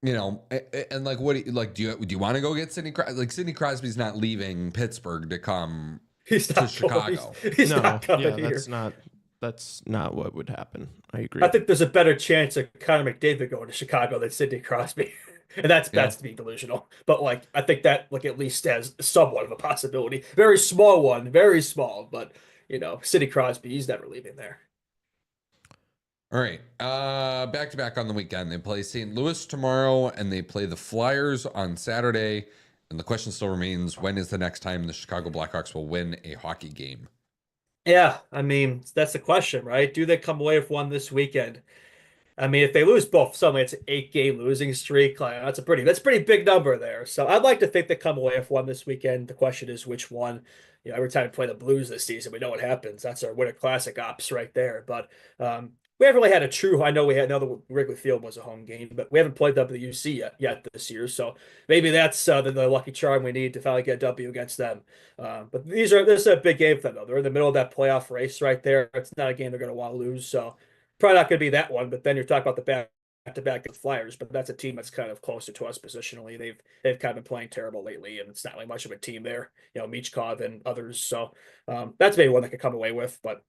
and like what do you like? Do you want to go get Sidney Crosby? Like Sidney Crosby's not leaving Pittsburgh to come He's to not going. Chicago. He's No, not coming yeah, here. that's not what would happen. I agree. I think there's a better chance of Connor McDavid going to Chicago than Sidney Crosby. And that's Yeah. to be delusional. But like I think that like at least has somewhat of a possibility. Very small one, very small, but Sidney Crosby, he's never leaving there. All right. Back to back on the weekend. They play St. Louis tomorrow and they play the Flyers on Saturday. And the question still remains, when is the next time the Chicago Blackhawks will win a hockey game? Yeah, I mean, that's the question, right? Do they come away with one this weekend? I mean, if they lose both, suddenly it's an 8-game losing streak. Like, that's a pretty big number there. So I'd like to think they come away with one this weekend. The question is which one. Every time we play the Blues this season, we know what happens. That's our Winter Classic ops right there. But we haven't really had a true. I know we had another Wrigley Field was a home game, but we haven't played WC yet this year. So maybe that's the lucky charm we need to finally get a W against them. But this is a big game for them though. They're in the middle of that playoff race right there. It's not a game they're going to want to lose. So probably not going to be that one. But then you're talking about the back-to-back Flyers, but that's a team that's kind of closer to us positionally. They've kind of been playing terrible lately, and it's not really much of a team there. Michkov and others. So that's maybe one that could come away with, but.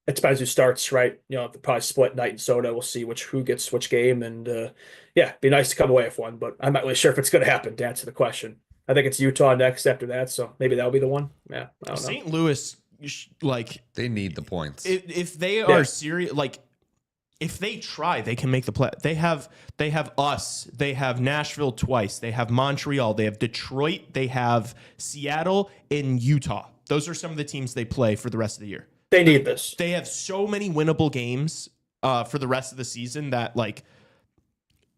It depends who starts, right? Probably split night and soda. We'll see who gets which game, and it'd be nice to come away with one. But I'm not really sure if it's going to happen. To answer the question, I think it's Utah next after that, so maybe that'll be the one. Yeah, I don't know. St. Louis, they need the points. If they are serious, if they try, they can make the play. They have us. They have Nashville twice. They have Montreal. They have Detroit. They have Seattle and Utah. Those are some of the teams they play for the rest of the year. They need this. They have so many winnable games for the rest of the season that,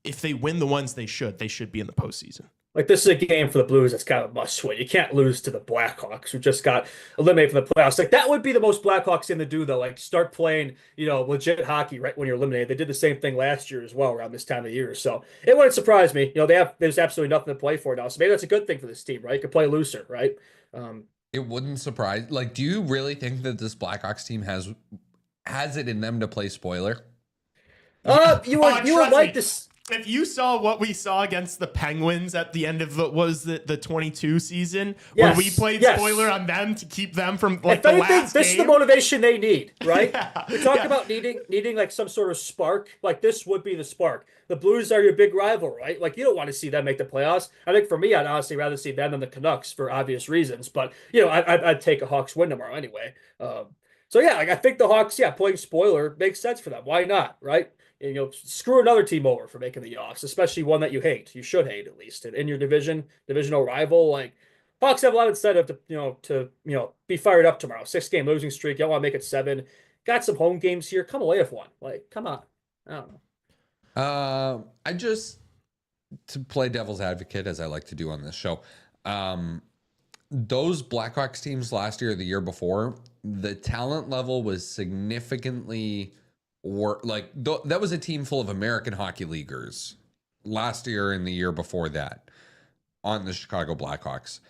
if they win the ones they should be in the postseason. Like, this is a game for the Blues that's kind of a must win. You can't lose to the Blackhawks, who just got eliminated from the playoffs. Like, that would be the most Blackhawks thing to do, though. Like, start playing, legit hockey right when you're eliminated. They did the same thing last year as well around this time of year. So it wouldn't surprise me. There's absolutely nothing to play for now. So maybe that's a good thing for this team, right? You could play looser, right? It wouldn't surprise. Like, do you really think that this Blackhawks team has it in them to play spoiler? You would like this. If you saw what we saw against the Penguins at the end of the 22 season, where we played spoiler on them to keep them from the last game. This is the motivation they need, right? We talk about needing like some sort of spark. Like, this would be the spark. The Blues are your big rival, right? Like, you don't want to see them make the playoffs. I think for me, I'd honestly rather see them than the Canucks for obvious reasons. But I'd take a Hawks win tomorrow anyway. So yeah, I think the Hawks, playing spoiler makes sense for them. Why not, right? Screw another team over for making the offs, especially one that you hate. You should hate, at least in your divisional rival. Like, Hawks have a lot of incentive to be fired up tomorrow. 6-game losing streak. You don't want to make it 7. Got some home games here. Come away with one. Like, come on. I don't know. I just, to play devil's advocate, as I like to do on this show, those Blackhawks teams last year or the year before, the talent level was significantly. That was a team full of American hockey leaguers last year and the year before that on the Chicago Blackhawks.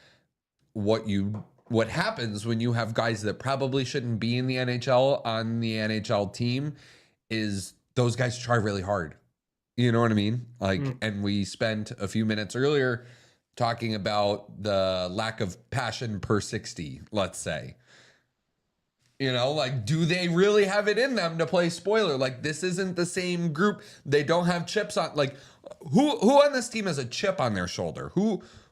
What happens when you have guys that probably shouldn't be in the NHL on the NHL team is those guys try really hard. You know what I mean? And we spent a few minutes earlier talking about the lack of passion per 60, let's say. Do they really have it in them to play spoiler? Like, this isn't the same group. They don't have chips on. Like, who on this team has a chip on their shoulder?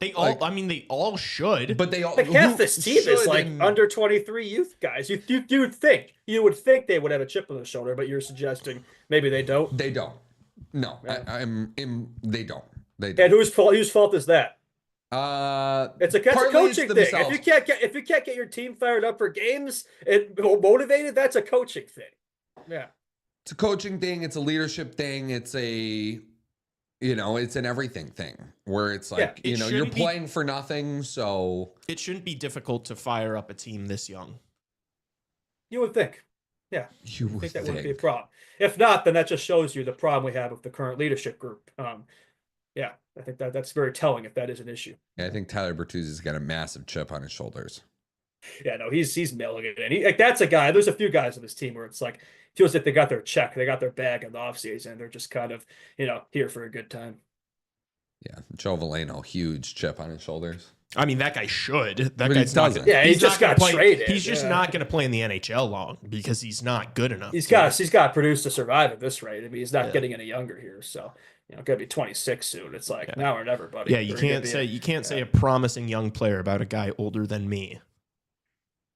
They all should. But they all. Like, half this team is under 23 youth guys. You would think they would have a chip on their shoulder, but you're suggesting maybe they don't. They don't. No, yeah. They don't. And whose fault is that? It's a coaching thing. If you can't get your team fired up for games and motivated, that's a coaching thing. Yeah, it's a coaching thing. It's a leadership thing. It's it's an everything thing where it's like you're playing for nothing. So it shouldn't be difficult to fire up a team this young. You would think. Yeah, you would think that wouldn't be a problem. If not, then that just shows you the problem we have with the current leadership group. Yeah, I think that's very telling if that is an issue. Yeah, I think Tyler Bertuzzi's got a massive chip on his shoulders. Yeah, no, he's mailing it in. That's a guy. There's a few guys on this team where it's like feels like they got their check, they got their bag in the offseason, and they're just kind of here for a good time. Yeah, Joe Veleno, huge chip on his shoulders. I mean, that guy should. That But he guy's not doesn't. gonna, Yeah, he he's just not gonna got play. traded. He's just not going to play in the NHL long because he's not good enough. He's got to produce to survive at this rate. I mean, he's not Yeah. getting any younger here, so gonna be 26 soon. It's like now or never, buddy. Yeah, you can't say a promising young player about a guy older than me.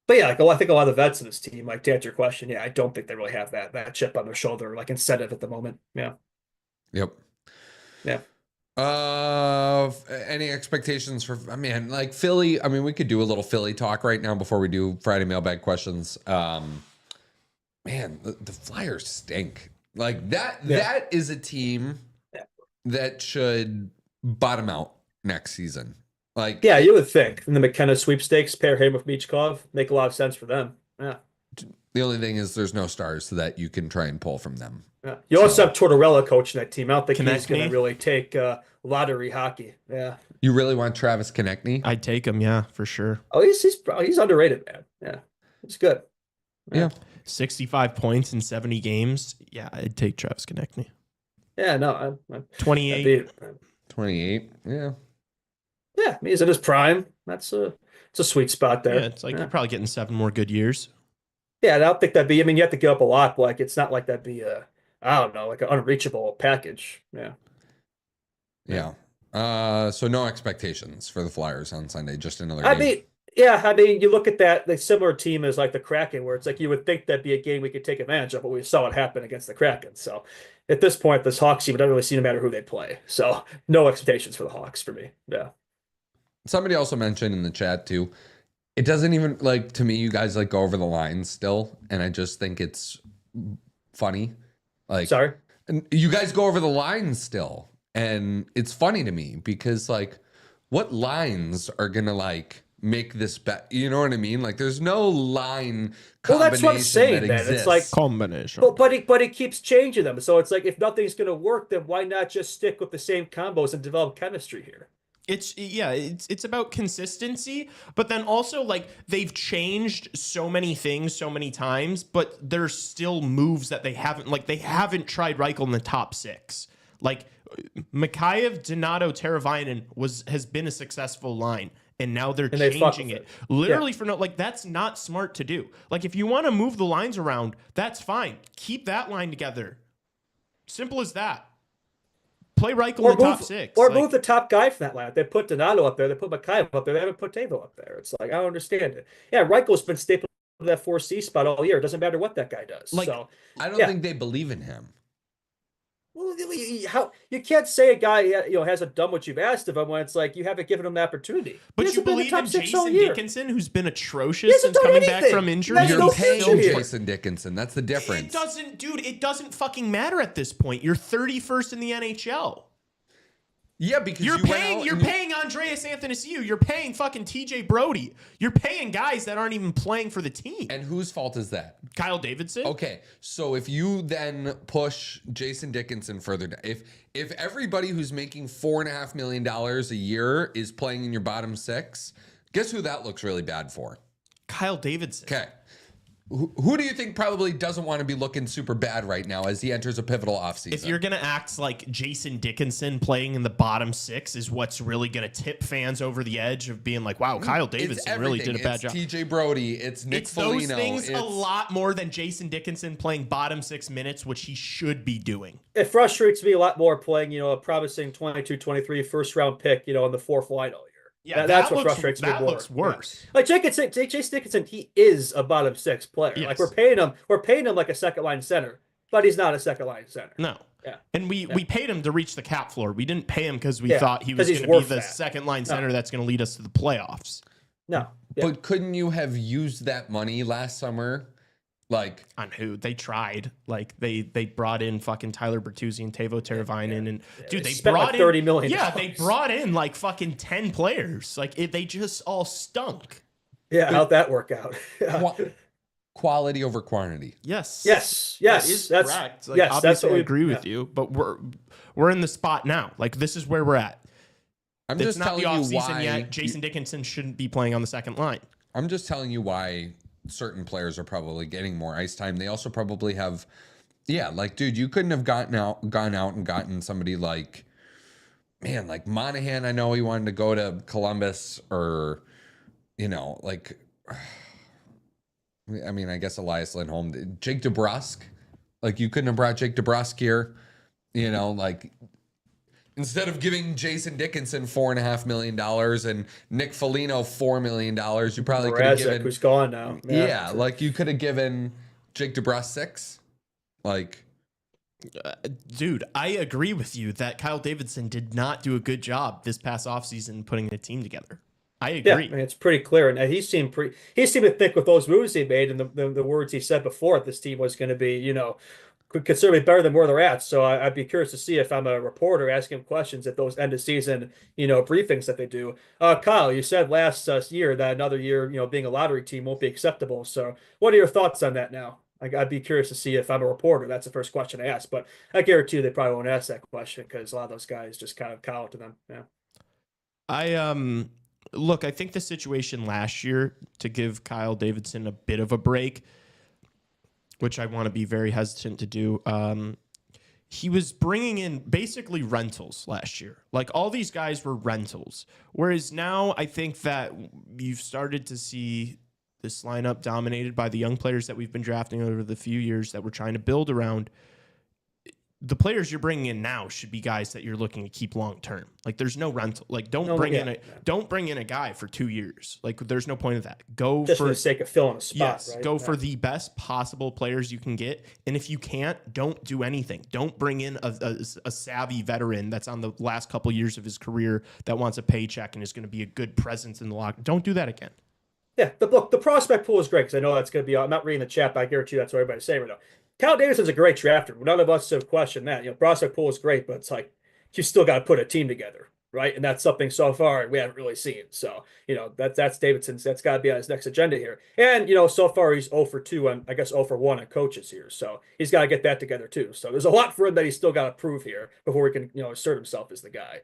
But yeah, like, I think a lot of the vets in this team, like to answer your question, yeah, I don't think they really have that chip on their shoulder, like incentive at the moment. Yeah. Yep. Yeah. Any expectations for, I mean, like Philly? I mean, we could do a little Philly talk right now before we do Friday mailbag questions. Man, the Flyers stink. Like that. Yeah. That is a team that should bottom out next season. Like, Yeah, you would think. And the McKenna sweepstakes, pair him with Michkov, make a lot of sense for them. Yeah. the only thing is there's no stars that you can try and pull from them. Yeah. You also have Tortorella coaching that team. I don't think he's Konechny? going to really take lottery hockey. Yeah. You really want Travis Konechny? I'd take him, yeah, for sure. Oh, he's underrated, man. Yeah. He's good. Yeah. 65 points in 70 games. Yeah, I'd take Travis Konechny. Yeah, no. I'd 28. be- 28. Yeah. yeah, I mean, he's in his prime. It's a sweet spot there. Yeah, it's like you're probably getting 7 more good years. Yeah, I don't think that'd be. I mean, you have to give up a lot, but like it's not like that'd be I don't know, like an unreachable package. Yeah. Yeah. So no expectations for the Flyers on Sunday. Just another I game. mean, yeah, I mean, you look at that, the similar team as like the Kraken, where it's like you would think that'd be a game we could take advantage of, but we saw it happen against the Kraken. So at this point, this Hawks team, it doesn't really seem to matter who they play. So no expectations for the Hawks for me. Yeah. Somebody also mentioned in the chat too, it doesn't even, like, to me, you guys like go over the lines still, and I just think it's funny. Like, Sorry. and you guys go over the lines still, and it's funny to me because, like, what lines are gonna like make this bet? You know what I mean? Like, there's no line Well, combination that's what I'm saying, that man. exists. It's like, Combination. but it keeps changing them. So it's like if nothing's going to work, then why not just stick with the same combos and develop chemistry here? It's about consistency, but then also like they've changed so many things so many times, but there's still moves that they haven't tried Reichel in the top 6. Like Mikheyev, Donato, Teravainen has been a successful line, and now they're they fuck changing with it. it. Literally for no, like that's not smart to do. Like if you want to move the lines around, that's fine. Keep that line together. Simple as that. Play Reichel in the top 6. Or like, move the top guy from that line. They put Donato up there. They put Mikheyev up there. They haven't put Tavo up there. It's like, I don't understand it. Yeah, Reichel's been stapled to that 4C spot all year. It doesn't matter what that guy does. Like, So, I don't yeah. think they believe in him. well, how you can't say a guy hasn't done what you've asked of him when it's like you haven't given him the opportunity. But He you hasn't been in the believe top in 6 all Jason year. Dickinson, who's been He atrocious hasn't since done coming back anything. from injury? That's You're no paying future here. Jason Dickinson. That's the difference. It doesn't fucking matter at this point. You're 31st in the NHL. Yeah, because You're you went paying out you're and you- paying Andreas Athanasiou. You're paying fucking TJ Brody. You're paying guys that aren't even playing for the team. And whose fault is that? Kyle Davidson. Okay, so if you then push Jason Dickinson further down, if everybody who's making $4.5 million a year is playing in your bottom 6, guess who that looks really bad for? Kyle Davidson. Okay. Who do you think probably doesn't want to be looking super bad right now as he enters a pivotal offseason? If you're gonna act like Jason Dickinson playing in the bottom 6 is what's really gonna tip fans over the edge of being like, wow, Kyle Davidson really did a bad job. It's TJ Brody. It's Nick It's Foligno. those things it's, a lot more than Jason Dickinson playing bottom 6 minutes, which he should be doing. It frustrates me a lot more playing, a promising 22-23 first round pick, in the 4th line all year. Yeah, that's that what looks- frustrates me that more. looks worse. Yeah. Like Jason Dickinson, he is a bottom 6 player. Yes. Like we're paying him like a second line center, but he's not a second line center. No. Yeah. And we paid him to reach the cap floor. We didn't pay him because we Yeah, thought he was 'cause he's going to be worth the that. second line center that's going to lead us to the playoffs. No. Yeah. But couldn't you have used that money last summer? Like, On who? They tried. Like they brought in fucking Tyler Bertuzzi and Tavo Teravainen and dude, they they spent brought like in $30 million. Yeah, they brought in like fucking 10 players. Like they just all stunk. Yeah, how'd that work out? quality over quantity. Yes. Yes. That is correct. Like, yes, that's obviously what I we agree with you, but we're in the spot now. Like this is where we're at. I'm It's just not telling the you offseason why. yet. Jason Dickinson shouldn't be playing on the second line. I'm just telling you why certain players are probably getting more ice time. They also probably have, yeah, like, dude, you couldn't have gone out and gotten somebody like, man, like Monahan, I know he wanted to go to Columbus or, like, I mean, I guess Elias Lindholm, Jake DeBrusk, like you couldn't have brought Jake DeBrusk here, like instead of giving Jason Dickinson $4.5 million and Nick Foligno $4 million, you probably could have given, who's gone now. Yeah, like you could have given Jake DeBrusk 6. Like, dude, I agree with you that Kyle Davidson did not do a good job this past offseason putting a team together. I agree. Yeah, I mean, it's pretty clear, and he seemed to think with those moves he made and the words he said before this team was going to be, considerably better than where they're at. So I'd be curious to see if I'm a reporter asking him questions at those end of season, briefings that they do. Kyle, you said last year that another year, being a lottery team won't be acceptable. So what are your thoughts on that now? I'd be curious to see if I'm a reporter. That's the first question I ask, but I guarantee you they probably won't ask that question because a lot of those guys just kind of cow to them. Yeah. Look, I think the situation last year, to give Kyle Davidson a bit of a break, which I want to be very hesitant to do, he was bringing in basically rentals last year. Like all these guys were rentals. Whereas now I think that you've started to see this lineup dominated by the young players that we've been drafting over the few years that we're trying to build around. The players you're bringing in now should be guys that you're looking to keep long term. Like there's no rental. Like don't bring in a guy for 2 years. Like there's no point of that. Go just for the sake of filling a spot. Yes, right? go for the best possible players you can get. And if you can't, don't do anything. Don't bring in a savvy veteran that's on the last couple years of his career that wants a paycheck and is going to be a good presence in the locker. Don't do that again. Yeah, the prospect pool is great because I know that's going to be. I'm not reading the chat, but I guarantee you that's what everybody's saying right now. Kyle Davidson's a great drafter. None of us have questioned that. Prospect pool is great, but it's like you still got to put a team together, right? And that's something so far we haven't really seen. So, that's Davidson's. That's got to be on his next agenda here. And so far he's 0 for 2 and I guess 0 for 1 on coaches here. So he's got to get that together too. So there's a lot for him that he's still got to prove here before he can assert himself as the guy.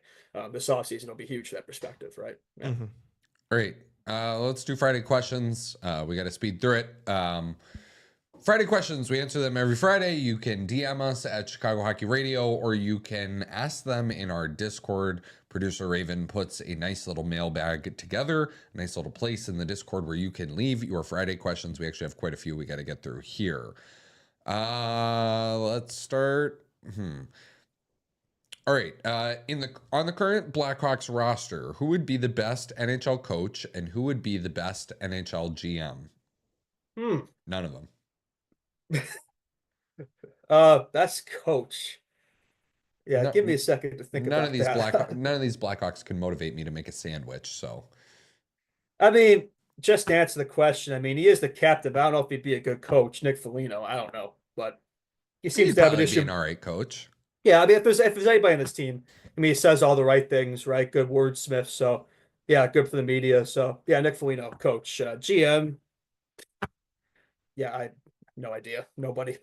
This offseason will be huge from that perspective, right? Yeah. Mm-hmm. All right. Let's do Friday questions. We got to speed through it. Friday questions, we answer them every Friday. You can DM us at Chicago Hockey Radio, or you can ask them in our Discord. Producer Raven puts a nice little mailbag together, a nice little place in the Discord where you can leave your Friday questions. We actually have quite a few we got to get through here. Let's start. All right. On the current Blackhawks roster, who would be the best NHL coach and who would be the best NHL GM? None of them. Best coach. Yeah, give me a second to think about that. None of these Blackhawks can motivate me to make a sandwich. So, I mean, just to answer the question, I mean, he is the captain. But I don't know if he'd be a good coach. Nick Foligno, I don't know, but he seems to have an issue. An all right coach. Yeah, I mean, if there's anybody in this team, I mean, he says all the right things, right? Good wordsmith. So, yeah, good for the media. So, yeah, Nick Foligno, coach, GM. Yeah, I. No idea. Nobody.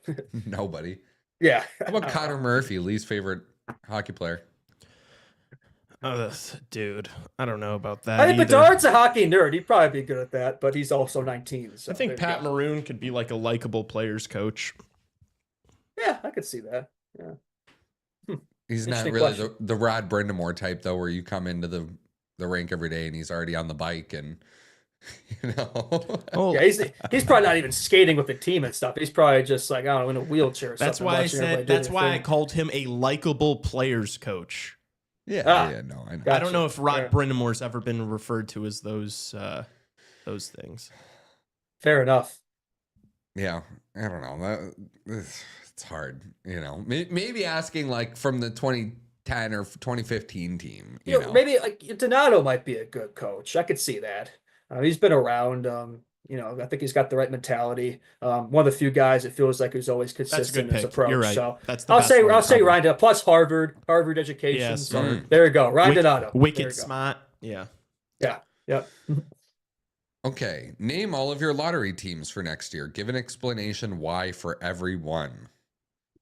Nobody. Yeah. How about Connor Murphy, Lee's favorite hockey player? Dude, I don't know about that. I think Bedard's a hockey nerd. He'd probably be good at that, but he's also 19. So I think Pat Maroon could be like a likable players coach. Yeah, I could see that. Yeah. He's not really the Rod Brindamore type, though, where you come into the rink every day and he's already on the bike and yeah, he's probably not even skating with the team and stuff. He's probably just like, I don't know, in a wheelchair or that's something. Why I said that's why I called him a likable players coach. Yeah, no, I know. Gotcha. I don't know if Rod Brindamore's ever been referred to as those things. Fair enough. Yeah, I don't know. It's hard, Maybe asking like from the 2010 or 2015 team. You know, maybe like Donato might be a good coach. I could see that. He's been around. I think he's got the right mentality. One of the few guys it feels like who's always consistent in his approach. You're right. So that's I'll say Ryan Donato plus Harvard education. Yeah, so there you go. Ryan Donato. Wicked smart. Yeah. Yeah. Yep. Okay. Name all of your lottery teams for next year. Give an explanation why for every one.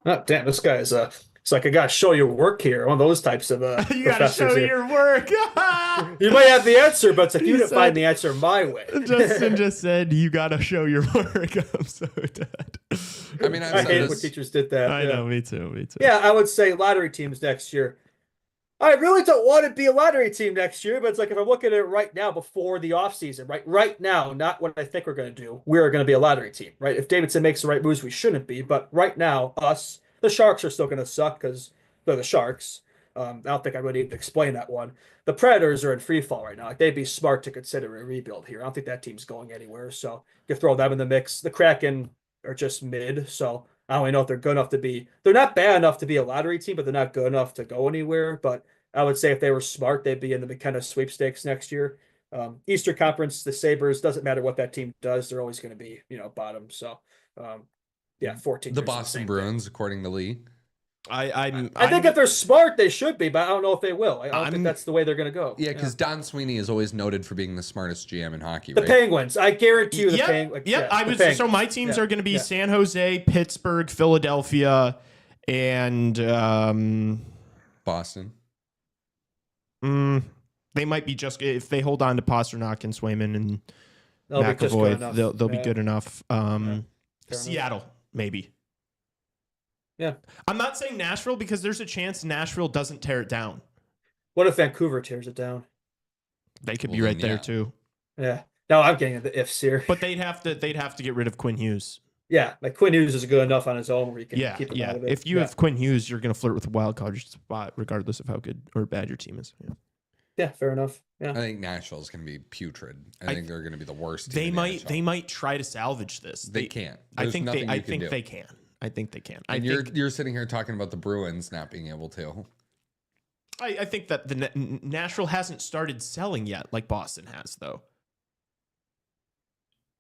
Oh, damn, this guy is it's like I gotta show your work here. One of those types of you gotta show here. your work. You might have the answer, but it's like you didn't find the answer my way. Justin just said you gotta show your work. I'm so dead. I mean, I hate when teachers did that. I know, me too. Yeah, I would say lottery teams next year. I really don't want to be a lottery team next year, but it's like if I'm looking at it right now before the offseason, right now, not what I think we're going to do, we're going to be a lottery team, right? If Davidson makes the right moves, we shouldn't be. But right now, the Sharks are still going to suck because they're the Sharks. I don't think I really need to explain that one. The Predators are in free fall right now. Like they'd be smart to consider a rebuild here. I don't think that team's going anywhere. So you throw them in the mix. The Kraken are just mid. So I don't really know if they're good enough to be. They're not bad enough to be a lottery team, but they're not good enough to go anywhere. But I would say if they were smart, they'd be in the McKenna sweepstakes next year. Eastern Conference, the Sabres, doesn't matter what that team does, they're always going to be, bottom. So, yeah, 14 The years Boston Bruins, according to Lee. I think if they're smart, they should be, but I don't know if they will. I don't think that's the way they're going to go. Yeah, because Don Sweeney is always noted for being the smartest GM in hockey, The right? Penguins, I guarantee you the Penguins. So my teams are going to be San Jose, Pittsburgh, Philadelphia, and Boston. They might be just if they hold on to Pasternak and Swayman and They'll McAvoy, they'll be Yeah. good enough. Fair Seattle, maybe. Yeah. I'm not saying Nashville because there's a chance Nashville doesn't tear it down. What if Vancouver tears it down? They could be right there too. Yeah. No, I'm getting the ifs here. But they'd have to get rid of Quinn Hughes. Yeah, like Quinn Hughes is good enough on his own where you can keep him out of it. If you have Quinn Hughes, you're going to flirt with a wild card spot regardless of how good or bad your team is. Yeah, fair enough. Yeah. I think Nashville's going to be putrid. I think they're going to be the worst. They might try to salvage this. They can't. I think they can. And you're sitting here talking about the Bruins not being able to. I think that the Nashville hasn't started selling yet, like Boston has, though.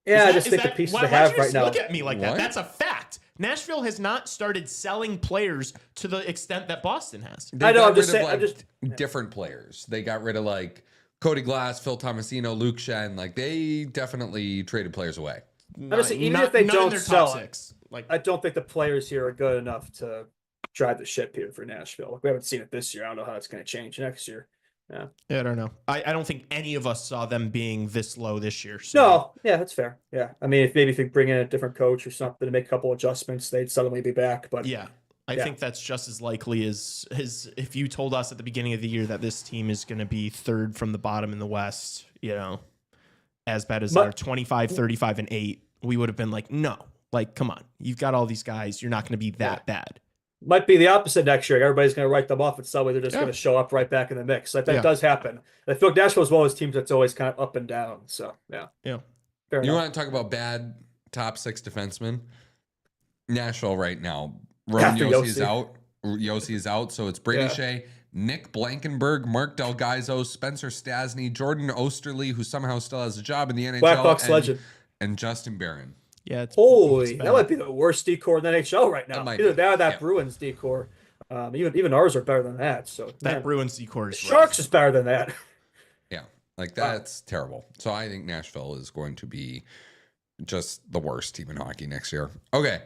Yeah, I just think the pieces they have right now. Look at me like that. What? That's a fact. Nashville has not started selling players to the extent that Boston has. They I know. got I'm just rid of, saying. different players. They got rid of like Cody Glass, Phil Tomasino, Luke Shen. Like they definitely traded players away. I'm just saying, even if they don't sell six, like I don't think the players here are good enough to drive the ship here for Nashville. Like, we haven't seen it this year. I don't know how it's going to change next year. Yeah, I don't know. I don't think any of us saw them being this low this year. So. No, yeah, that's fair. Yeah, I mean, if you bring in a different coach or something to make a couple adjustments, they'd suddenly be back. But yeah, I think that's just as likely as if you told us at the beginning of the year that this team is going to be third from the bottom in the West, as bad as our 25, 35, and 8, we would have been like, no, like, come on, you've got all these guys. You're not going to be that bad. Might be the opposite next year. Everybody's going to write them off, and suddenly they're just going to show up right back in the mix. Like that does happen. I feel like Nashville's one of those teams that's always kind of up and down. So yeah. Fair You enough. want to talk about bad top 6 defensemen? Nashville right now. Roman Yossi is out. Yossi is out, so it's Brady Shea, Nick Blankenberg, Mark Delgaizo, Spencer Stasny, Jordan Osterley, who somehow still has a job in the NHL, Blackhawks legend, and Justin Barron. Yeah, it's that might be the worst decor in the NHL right now. Either that or that Bruins decor. Even ours are better than that. So that Bruins decor is Sharks is better than that. Yeah, like that's terrible. So I think Nashville is going to be just the worst team in hockey next year. Okay.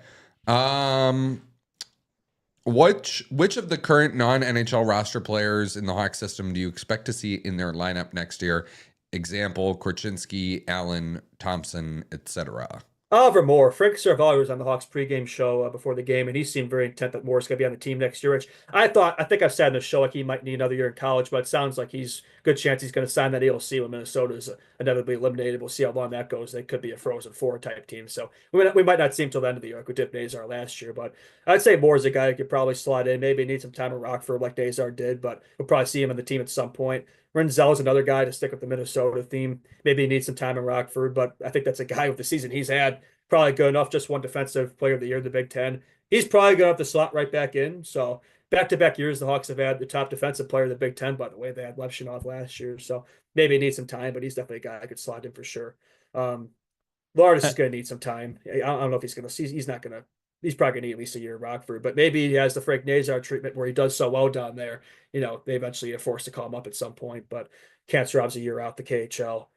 Which of the current non-NHL roster players in the Hawk system do you expect to see in their lineup next year? Example, Korchinski, Allen, Thompson, etc. Oliver Moore. Frank Saravalli was on the Hawks pregame show before the game, and he seemed very intent that Moore's going to be on the team next year, which I think I've said in the show, like he might need another year in college, but it sounds like he's good chance he's going to sign that ELC when Minnesota's inevitably eliminated. We'll see how long that goes. They could be a Frozen Four type team. So we might not see him till the end of the year, like we did Nazar last year, but I'd say Moore's a guy who could probably slot in. Maybe need some time in Rockford like Nazar did, but we'll probably see him on the team at some point. Renzel's another guy to stick with the Minnesota theme. Maybe he needs some time in Rockford, but I think that's a guy with the season he's had. Probably good enough, just one defensive player of the year in the Big Ten. He's probably going to have to slot right back in. So back-to-back years, the Hawks have had the top defensive player of the Big Ten, by the way. They had Levshinov last year. So maybe he needs some time, but he's definitely a guy I could slot in for sure. Lardis is going to need some time. I don't know if he's going to – he's not going to – he's probably going to need at least a year in Rockford. But maybe he has the Frank Nazar treatment where he does so well down there. They eventually are forced to call him up at some point. But Kancerov's a year out the KHL.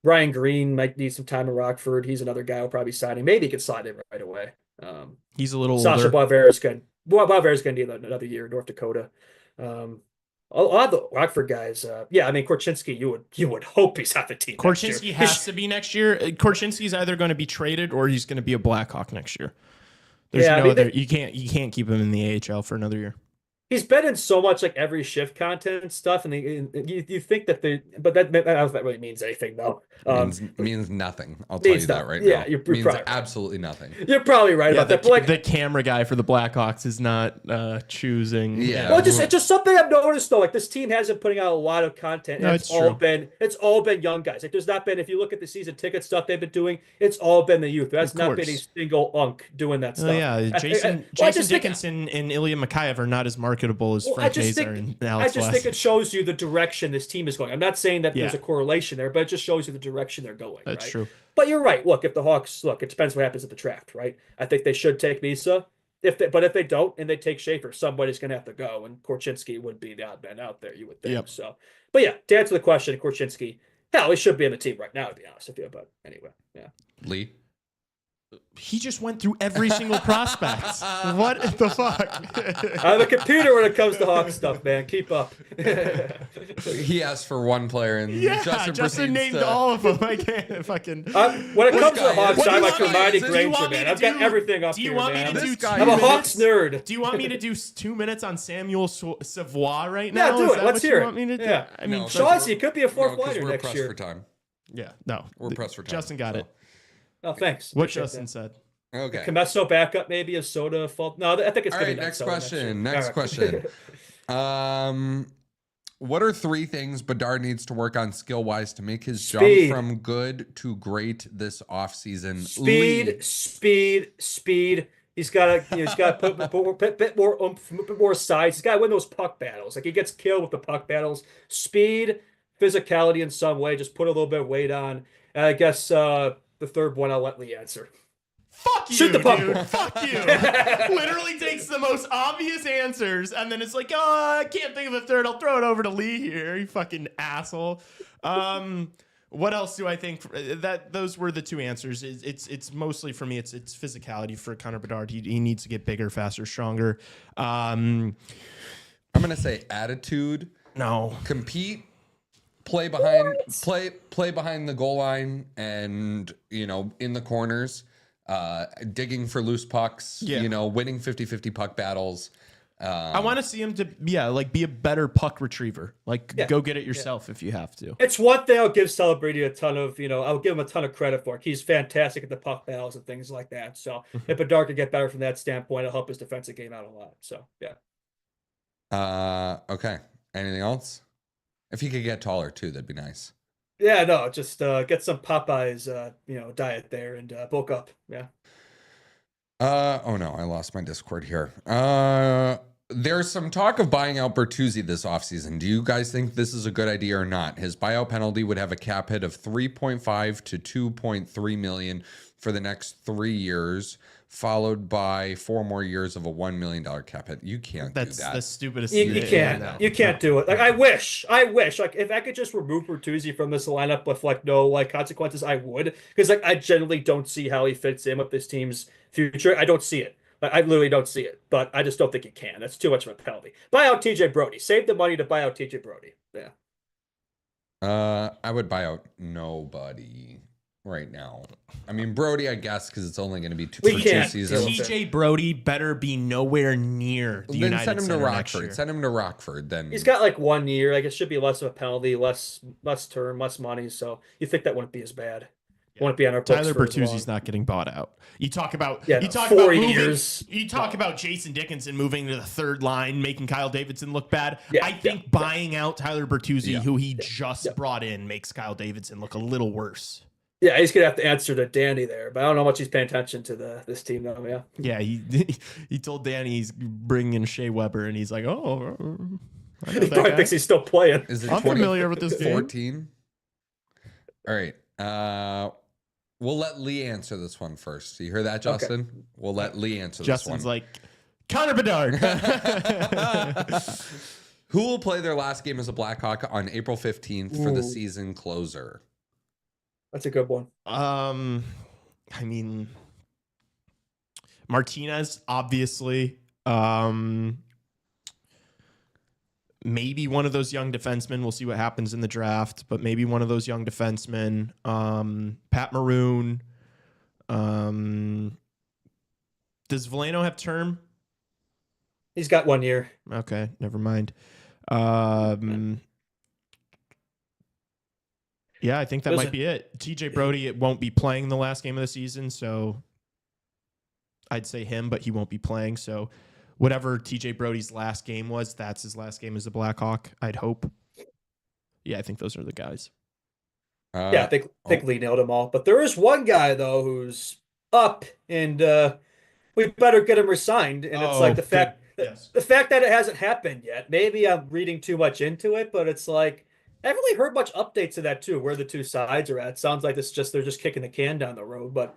Ryan Green might need some time in Rockford. He's another guy who'll probably be signing. Maybe he could slide in right away. He's a little Sasha older. Boisvert going to need another year in North Dakota. A lot of the Rockford guys, Korchinski, you would hope he's on the team. Korchinski has to be next year. Korchinski's either going to be traded or he's going to be a Blackhawk next year. There's you can't keep him in the AHL for another year. He's been in so much like every shift content and stuff, and you think that but that I don't know if that really means anything though. Means nothing. I'll tell you Means that nothing. right Yeah, now. you're Means probably right. absolutely nothing. You're probably right Yeah, about that. But like, the camera guy for the Blackhawks is not choosing. Yeah. well, it's just something I've noticed though. Like this team hasn't putting out a lot of content. No, And it's true. it's all been young guys. Like there's not been, if you look at the season ticket stuff they've been doing, it's all been the youth. There's Of not been a course. single unk doing that Oh stuff. yeah, Jason Well, I just think- Dickinson and Ilya Mikheyev are not as marketable as Well, Frank Nazar and I Alex just West. think it shows you the direction this team is going. I'm not saying that there's Yeah. a correlation there, but it just shows you the direction they're going. That's right? true. But you're right. Look, if the Hawks it depends what happens at the draft, right? I think they should take Misa. But if they don't and they take Schaefer, somebody's going to have to go, and Korchinski would be the odd man out there, you would think. Yep. So, but yeah, to answer the question, Korchinski, hell, he should be on the team right now, to be honest with you. But anyway, yeah. Lee. He just went through every single prospect. What the fuck? I'm a computer when it comes to Hawk stuff, man. Keep up. He asked for one player, and Yeah, Justin proceeds named to, all of them. I can't fucking. When it comes to the Hawks, What I'm do like you a want me mighty to do? Granger, man. I've got everything up Do you here, want man. me to do This two guy- I'm a minutes? Hawks nerd. Do you want me to do 2 minutes on Samuel Savoie right now? Yeah, do Is it. that Let's what hear you it. want me to do? Yeah. I mean, No, Chauncey could be a No, fourth 'cause liner we're next pressed year. for time. yeah, no. We're pressed for time. Justin got so. it. Oh, thanks. What Appreciate Justin that. said. Okay. Comesso backup, maybe a soda fault. No, I think it's All gonna right. be Next Soda question. year. Next All right. question. What are 3 things Bedard needs to work on skill wise to make his Speed. jump from good to great this offseason? Speed. He's got to put a bit more oomph, a bit more size. He's got to win those puck battles. Like he gets killed with the puck battles. Speed, physicality in some way. Just put a little bit of weight on. And I guess the third one I'll let Lee answer. Fuck you, Shoot the puck. dude. Fuck you. Literally takes the most obvious answers and then it's like, oh, I can't think of a third. I'll throw it over to Lee here. You fucking asshole. What else do I think? Those were the 2 answers. It's mostly for me. It's physicality for Connor Bedard. He needs to get bigger, faster, stronger. I'm gonna say attitude. No. Compete. Play behind the goal line, and in the corners, digging for loose pucks. Yeah. Winning 50-50 puck battles. I want to see him to be a better puck retriever. Go get it yourself if you have to. It's one thing I'll give Celebrity a ton of, I'll give him a ton of credit for. He's fantastic at the puck battles and things like that. So if Bedard could get better from that standpoint, it'll help his defensive game out a lot. So yeah. Okay. Anything else? If he could get taller too, that'd be nice. Yeah, no, just get some Popeyes, diet there and bulk up. Yeah. Oh no, I lost my Discord here. There's some talk of buying out Bertuzzi this offseason. Do you guys think this is a good idea or not? His buyout penalty would have a cap hit of 3.5 to 2.3 million for the next 3 years, followed by 4 more years of a $1 million cap hit. You can't do That's that. the stupidest You thing. can't. No. You can't do it. Like I wish. Like if I could just remove Bertuzzi from this lineup with no consequences, I would. Because I generally don't see how he fits in with this team's future. I don't see it. I literally don't see it. But I just don't think he can. That's too much of a penalty. Buy out TJ Brody. Save the money to buy out TJ Brody. Yeah. I would buy out nobody right now. I mean, Brody, I guess, because it's only going to be two seasons. TJ Brody better be nowhere near the United send him to Center next Rockford. year. Send him to Rockford. Then He's got 1 year. It should be less of a penalty, less term, less money. So you think that wouldn't be as bad. Wouldn't be on our books. Tyler for as long. Bertuzzi's not getting bought out. You talk about 4 years. You talk about Jason Dickinson moving to the third line, making Kyle Davidson look bad. Yeah, I think buying out Tyler Bertuzzi, who he just brought in, makes Kyle Davidson look a little worse. Yeah, he's gonna have to answer to Danny there, but I don't know how much he's paying attention to this team though. Yeah. Yeah, he told Danny he's bringing in Shea Weber, and he's like, oh, I know He that probably guy. thinks he's still playing. is it I'm familiar with this game. 14? All right. We'll let Lee answer this one first. You hear that, Justin? Okay. We'll let Lee answer Justin's this one. like, Connor Bedard. Who will play their last game as a Blackhawk on April 15th for the season closer? That's a good one. I mean, Martinez, obviously. Maybe one of those young defensemen. We'll see what happens in the draft, but maybe one of those young defensemen. Pat Maroon. Does Veleno have term? He's got 1 year. Okay, never mind. Yeah, I think that might be it. TJ Brody, it won't be playing the last game of the season, so I'd say him, but he won't be playing. So whatever TJ Brody's last game was, that's his last game as a Blackhawk, I'd hope. Yeah, I think those are the guys. Yeah, I think Lee nailed them all. But there is one guy though who's up, and we better get him resigned. And it's like the fact that it hasn't happened yet. Maybe I'm reading too much into it, but it's like I haven't really heard much updates of that too, where the two sides are at. Sounds like they're just kicking the can down the road, but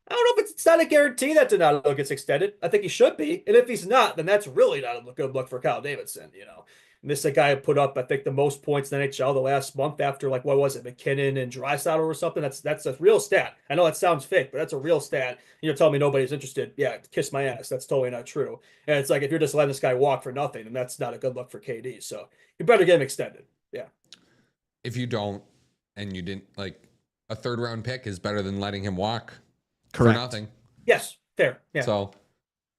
I don't know if it's not a guarantee that Donato gets extended. I think he should be. And if he's not, then that's really not a good look for Kyle Davidson, And this is a guy who put up, I think, the most points in the NHL the last month after, like, what was it, McKinnon and Draisaitl or something? That's a real stat. I know that sounds fake, but that's a real stat. And you're telling me nobody's interested. Yeah, kiss my ass. That's totally not true. And it's like, if you're just letting this guy walk for nothing, then that's not a good look for KD. So you better get him extended. Yeah. If you don't, and you didn't, like, a third-round pick is better than letting him walk for nothing. Yes, fair. Yeah. So,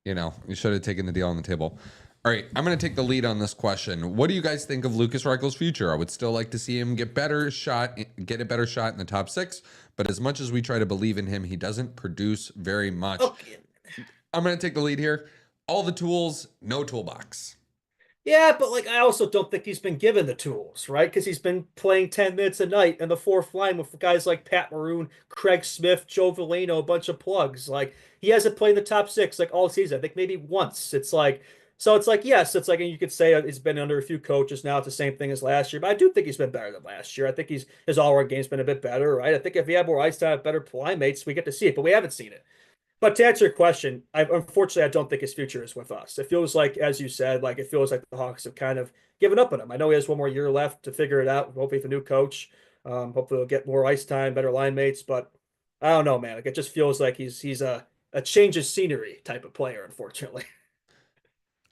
you should have taken the deal on the table. All right, I'm going to take the lead on this question. What do you guys think of Lucas Reichel's future? I would still like to see him get a better shot in the top 6, but as much as we try to believe in him, he doesn't produce very much. Okay. I'm going to take the lead here. All the tools, no toolbox. Yeah, but like I also don't think he's been given the tools, right? Because he's been playing 10 minutes a night in the fourth line with guys like Pat Maroon, Craig Smith, Joe Veleno, a bunch of plugs. Like he hasn't played in the top 6 like all season. I think maybe once. It's like yes, it's like, and you could say he's been under a few coaches now. It's the same thing as last year, but I do think he's been better than last year. I think his all-around game's been a bit better, right? I think if he had more ice time, better line mates, we get to see it, but we haven't seen it. But to answer your question, unfortunately, I don't think his future is with us. It feels like, as you said, like it feels like the Hawks have kind of given up on him. I know he has one more year left to figure it out. Hopefully, with a new coach, hopefully he'll get more ice time, better line mates. But I don't know, man. Like it just feels like he's a change of scenery type of player. Unfortunately.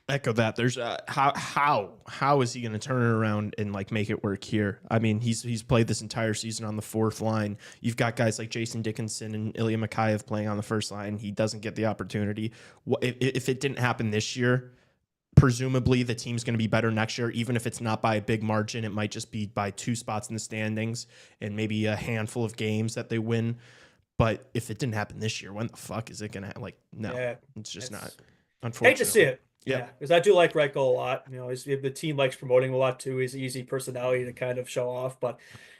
Echo that. There's how is he going to turn it around and like make it work here? I mean, he's played this entire season on the fourth line. You've got guys like Jason Dickinson and Ilya Mikheyev playing on the first line. He doesn't get the opportunity. If it didn't happen this year, presumably the team's going to be better next year. Even if it's not by a big margin, it might just be by 2 spots in the standings and maybe a handful of games that they win. But if it didn't happen this year, when the fuck is it going to no? Yeah, it's just not. Unfortunately, hate to see it. Yeah, because I do like Reichel a lot. The team likes promoting him a lot too. He's an easy personality to kind of show off. But,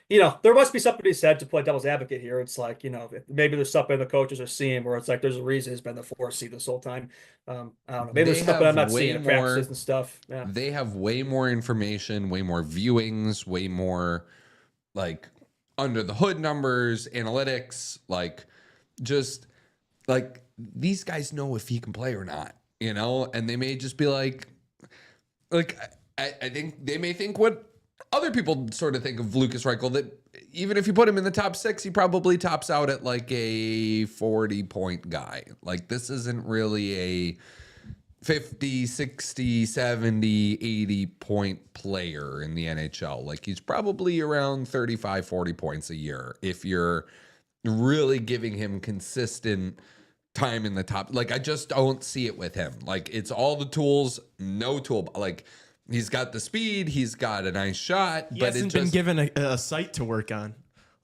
there must be something to be said to play devil's advocate here. It's like, maybe there's something the coaches are seeing where it's like there's a reason he's been the 4th seed this whole time. I don't know. Maybe there's something I'm not seeing in practices and stuff. Yeah. They have way more information, way more viewings, way more like under the hood numbers, analytics, just these guys know if he can play or not. And they may just be like I think they may think what other people sort of think of Lucas Reichel, that even if you put him in the top 6, he probably tops out at like a 40-point guy. Like this isn't really a 50, 60, 70, 80-point player in the NHL. Like he's probably around 35, 40 points a year if you're really giving him consistent time in the top. Like I just don't see it with him. Like it's all the tools, no tool. Like he's got the speed, he's got a nice shot, but hasn't been given a sight to work on.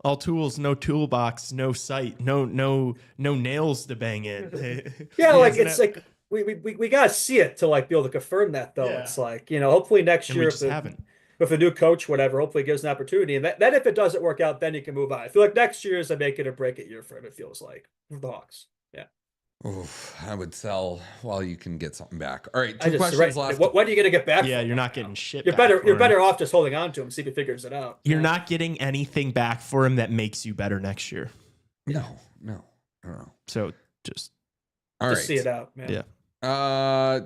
All tools, no toolbox, no sight, no nails to bang in. Yeah, like it's like we gotta see it to like be able to confirm that though. Yeah. It's like hopefully next year with a new coach, whatever, hopefully it gives an opportunity. And then if it doesn't work out, then you can move on. I feel like next year is a make it or break it year for him. It feels like for the Hawks. Yeah. Oof, I would sell while you can get something back. All right, 2 questions left. What are you going to get back? Yeah, you're not getting shit. You're better off just holding on to him, see if he figures it out. You're not getting anything back for him that makes you better next year. No. So just see it out, man. Yeah.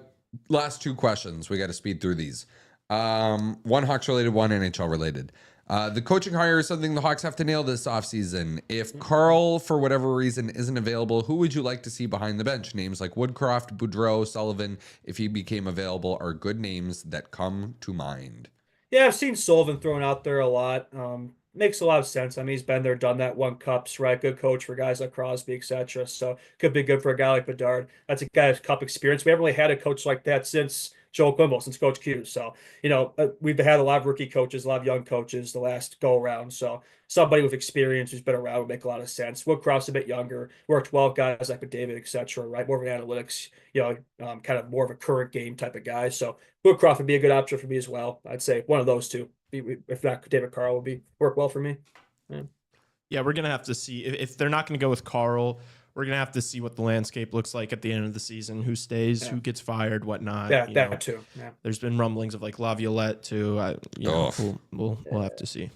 Last 2 questions. We got to speed through these. One Hawks related, one NHL related. The coaching hire is something the Hawks have to nail this offseason. If Carl, for whatever reason, isn't available, who would you like to see behind the bench? Names like Woodcroft, Boudreau, Sullivan, if he became available, are good names that come to mind. Yeah, I've seen Sullivan thrown out there a lot. Makes a lot of sense. I mean, he's been there, done that, won cups, right? Good coach for guys like Crosby, etc. So could be good for a guy like Bedard. That's a guy with cup experience. We haven't really had a coach like that since Joel Quimble, since Coach Q. So, we've had a lot of rookie coaches, a lot of young coaches the last go around. So somebody with experience who's been around would make a lot of sense. Wood Cross a bit younger, worked well with guys like McDavid, etc. Right, more of an analytics, kind of more of a current game type of guy. So Woodcroft would be a good option for me as well. I'd say one of those two, if not David Carl, would be work well for me. Yeah, we're gonna have to see if they're not gonna go with Carl. We're gonna have to see what the landscape looks like at the end of the season. Who stays, who gets fired, whatnot. Yeah, that too. Yeah. There's been rumblings of like Laviolette too. We'll have to see.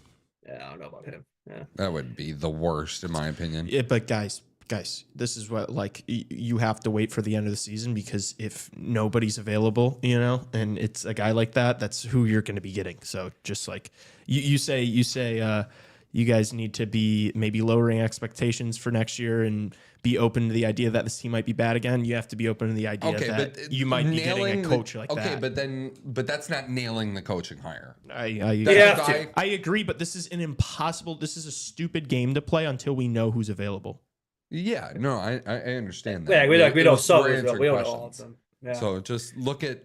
Yeah, I don't know about him. Yeah, That would be the worst, in my opinion. Yeah, but guys, this is what you have to wait for the end of the season, because if nobody's available, and it's a guy like that, that's who you're going to be getting. So just like you say, you guys need to be maybe lowering expectations for next year and be open to the idea that this team might be bad again. You have to be open to the idea that you might be getting a coach like that. Okay, but that's not nailing the coaching hire. I agree, but this is this is a stupid game to play until we know who's available. Yeah, no, I understand that. Yeah, we don't know some. We We're don't know answering all of them. Yeah. So just look at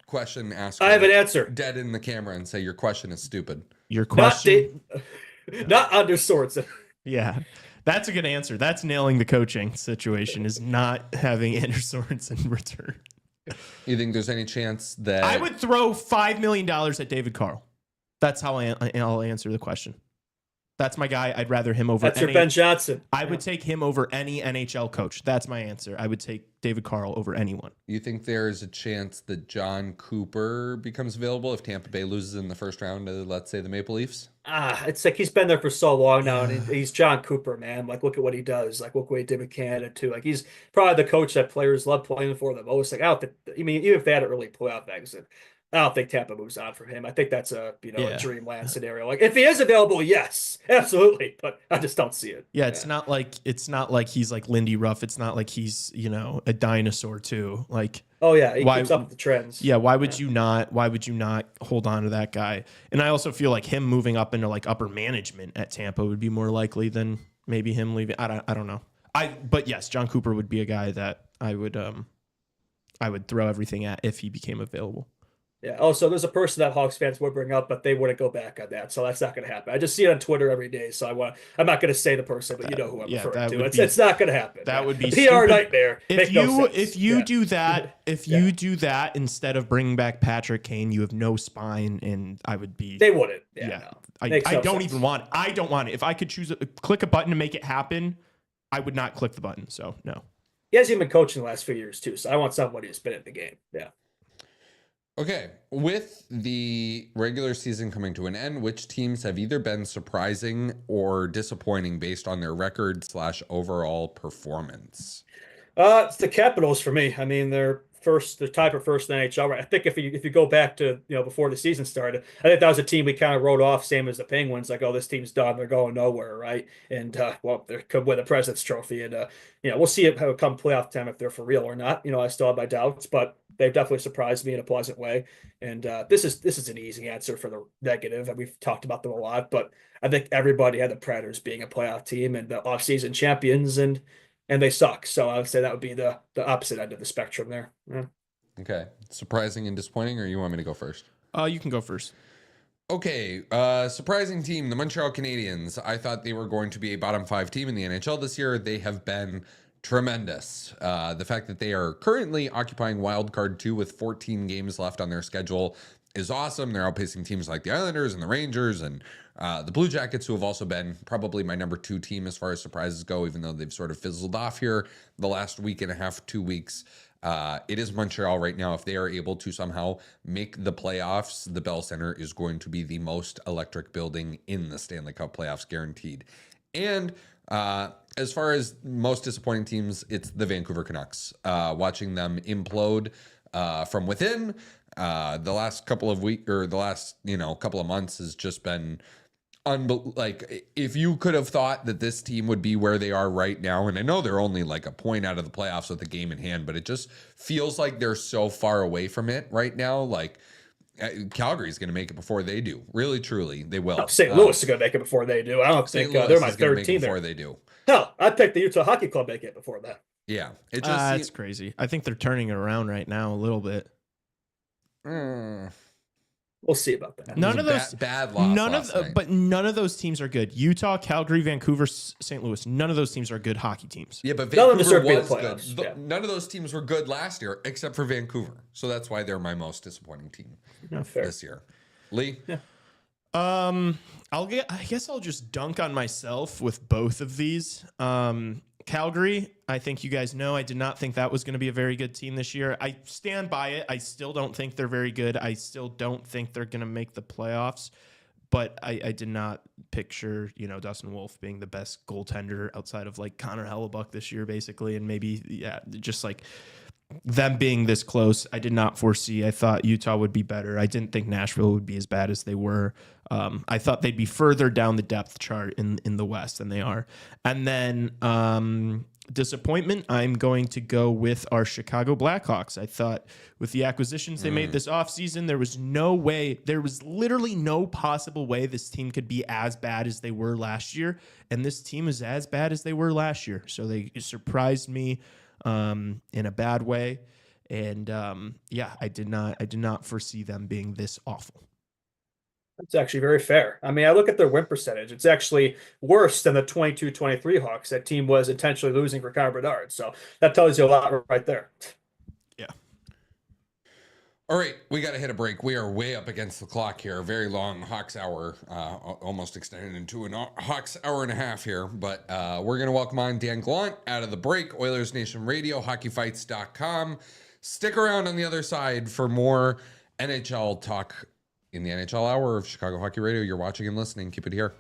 question, ask. I have an answer. Dead in the camera and say your question is stupid. Your question, not under sorts. Yeah, that's a good answer. That's nailing the coaching situation, is not having Andrew Sorensen return. You think there's any chance that I would throw $5 million at David Carl? That's how I'll answer the question. That's my guy. I'd rather him over. That's your Ben Johnson. I would take him over any NHL coach. That's my answer. I would take David Carl over anyone. You think there's a chance that John Cooper becomes available if Tampa Bay loses in the first round to, let's say, the Maple Leafs? It's like he's been there for so long now, and he's John Cooper, man. Like, look at what he does. Like, look what he did with Canada too. Like, he's probably the coach that players love playing for the most. Like, even if they had a really playoff exit, I don't think Tampa moves on from him. I think that's a dreamland scenario. Like, if he is available, yes, absolutely, but I just don't see it. Yeah, it's not like he's like Lindy Ruff. It's not like he's a dinosaur too. Like, oh yeah, he keeps up with the trends. Yeah, why would you not? Why would you not hold on to that guy? And I also feel like him moving up into like upper management at Tampa would be more likely than maybe him leaving. I don't know. But yes, John Cooper would be a guy that I would throw everything at if he became available. Yeah. Oh, so there's a person that Hawks fans would bring up, but they wouldn't go back on that. So that's not going to happen. I just see it on Twitter every day. So I'm not going to say the person, but you know who I'm referring to. It's not going to happen. That would be PR nightmare. If you do that instead of bringing back Patrick Kane, you have no spine, and I would be. They wouldn't. I don't even want it. I don't want it. If I could click a button to make it happen, I would not click the button. So no. He hasn't even been coaching the last few years too. So I want somebody who's been in the game. Yeah. Okay, with the regular season coming to an end, which teams have either been surprising or disappointing based on their record / overall performance? It's the Capitals for me. I mean, they're tied for first in the NHL. Right? I think if you go back to before the season started, I think that was a team we kind of wrote off, same as the Penguins. Like, oh, this team's done; they're going nowhere, right? And they could win the President's Trophy, and we'll see how it come playoff time if they're for real or not. I still have my doubts, but they've definitely surprised me in a pleasant way. And this is an easy answer for the negative. And we've talked about them a lot, but I think everybody had the Predators being a playoff team and the offseason champions, and they suck. So I would say that would be the opposite end of the spectrum there. Yeah. Okay. Surprising and disappointing, or you want me to go first? You can go first. Okay. Surprising team, the Montreal Canadiens. I thought they were going to be a bottom 5 team in the NHL this year. They have been tremendous. The fact that they are currently occupying wild card 2 with 14 games left on their schedule is awesome. They're outpacing teams like the Islanders and the Rangers and the Blue Jackets, who have also been probably my number 2 team as far as surprises go, even though they've sort of fizzled off here the last week and a half, 2 weeks. It is Montreal right now. If they are able to somehow make the playoffs, the Bell Center is going to be the most electric building in the Stanley Cup playoffs, guaranteed. And as far as most disappointing teams, it's the Vancouver Canucks. Watching them implode from within the last couple of weeks, or the last couple of months, has just been like, if you could have thought that this team would be where they are right now, and I know they're only like a point out of the playoffs with the game in hand, but it just feels like they're so far away from it right now. Like, Calgary's going to make it before they do. Really, truly, they will. St. Louis is going to make it before they do. I don't St. think Louis they're my is going to third make team it before there. they do. Hell, I picked the Utah Hockey Club make it before that. Yeah, it just That's crazy. I think they're turning it around right now a little bit. We'll see about that. None of those bad loss. but none of those teams are good. Utah, Calgary, Vancouver, St. Louis. None of those teams are good hockey teams. Yeah, but None of them Vancouver deserve to be in was the good. playoffs, yeah. None of those teams were good last year, except for Vancouver. So that's why they're my most disappointing team this year. Lee, I guess I'll just dunk on myself with both of these. Calgary, I think you guys know I did not think that was going to be a very good team this year. I stand by it. I still don't think they're very good. I still don't think they're going to make the playoffs. But I did not picture, Dustin Wolf being the best goaltender outside of like Connor Hellebuck this year, basically. And maybe, just like them being this close, I did not foresee. I thought Utah would be better. I didn't think Nashville would be as bad as they were. I thought they'd be further down the depth chart in the West than they are. And then disappointment, I'm going to go with our Chicago Blackhawks. I thought with the acquisitions they made this offseason, there was literally no possible way this team could be as bad as they were last year. And this team is as bad as they were last year. So they surprised me in a bad way. And I did not foresee them being this awful. It's actually very fair. I mean, I look at their win percentage. It's actually worse than the 22-23 Hawks. That team was intentionally losing for Connor Bedard. So that tells you a lot right there. Yeah. All right, we got to hit a break. We are way up against the clock here. Very long Hawks hour, almost extended into a Hawks hour and a half here. But we're going to welcome on Dan Gallant out of the break. Oilers Nation Radio, hockeyfights.com. Stick around on the other side for more NHL talk in the NHL hour of Chicago Hockey Radio. You're watching and listening. Keep it here.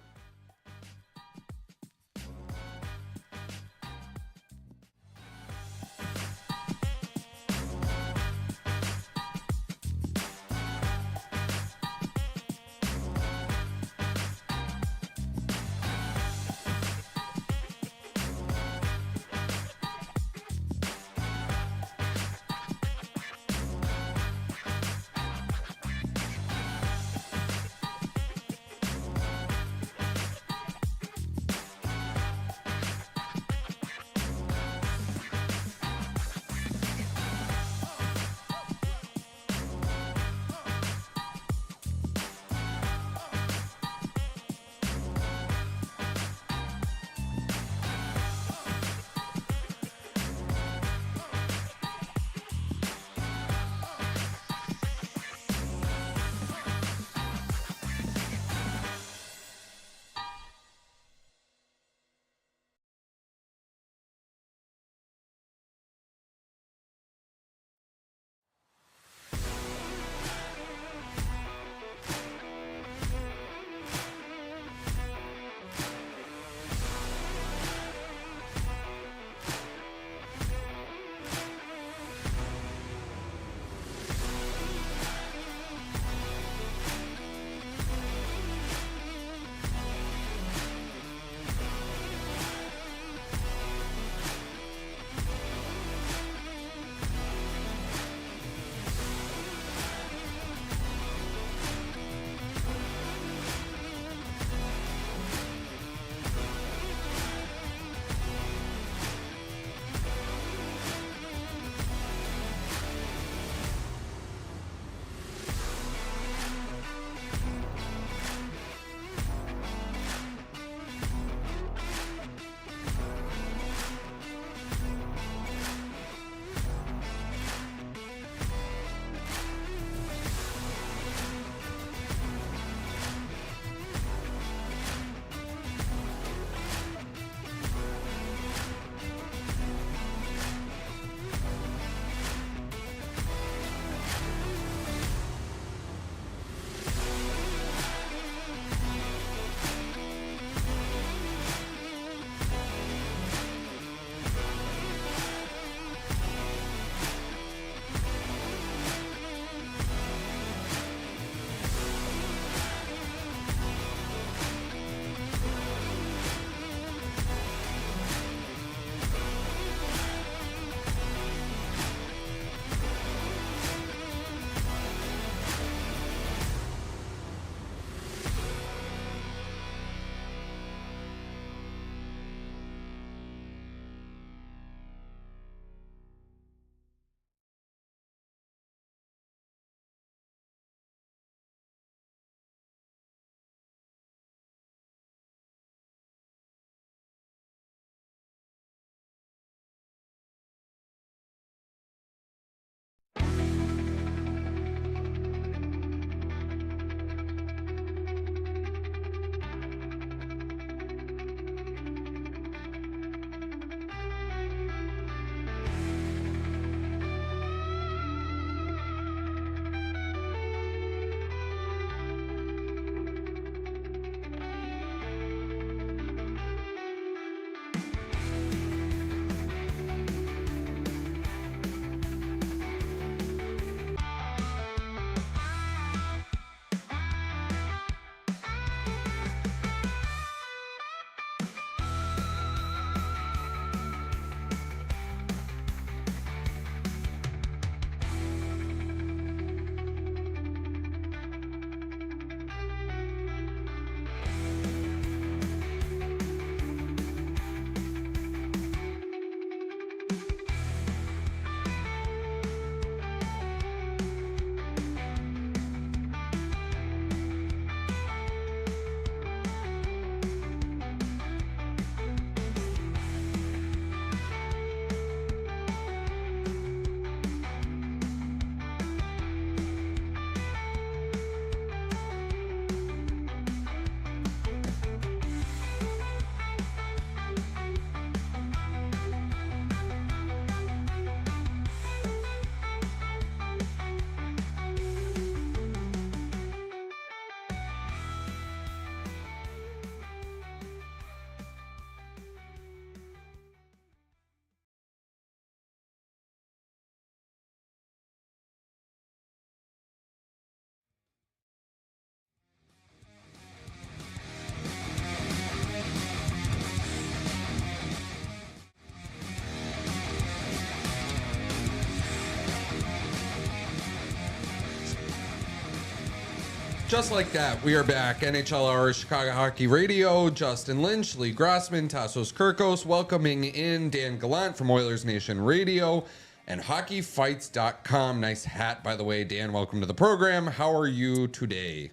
Just like that, we are back. NHL Hour, Chicago Hockey Radio. Justin Lynch, Lee Grossman, Tassos Kirkos, welcoming in Dan Gallant from Oilers Nation Radio and hockeyfights.com. Nice hat, by the way. Dan, welcome to the program. How are you today?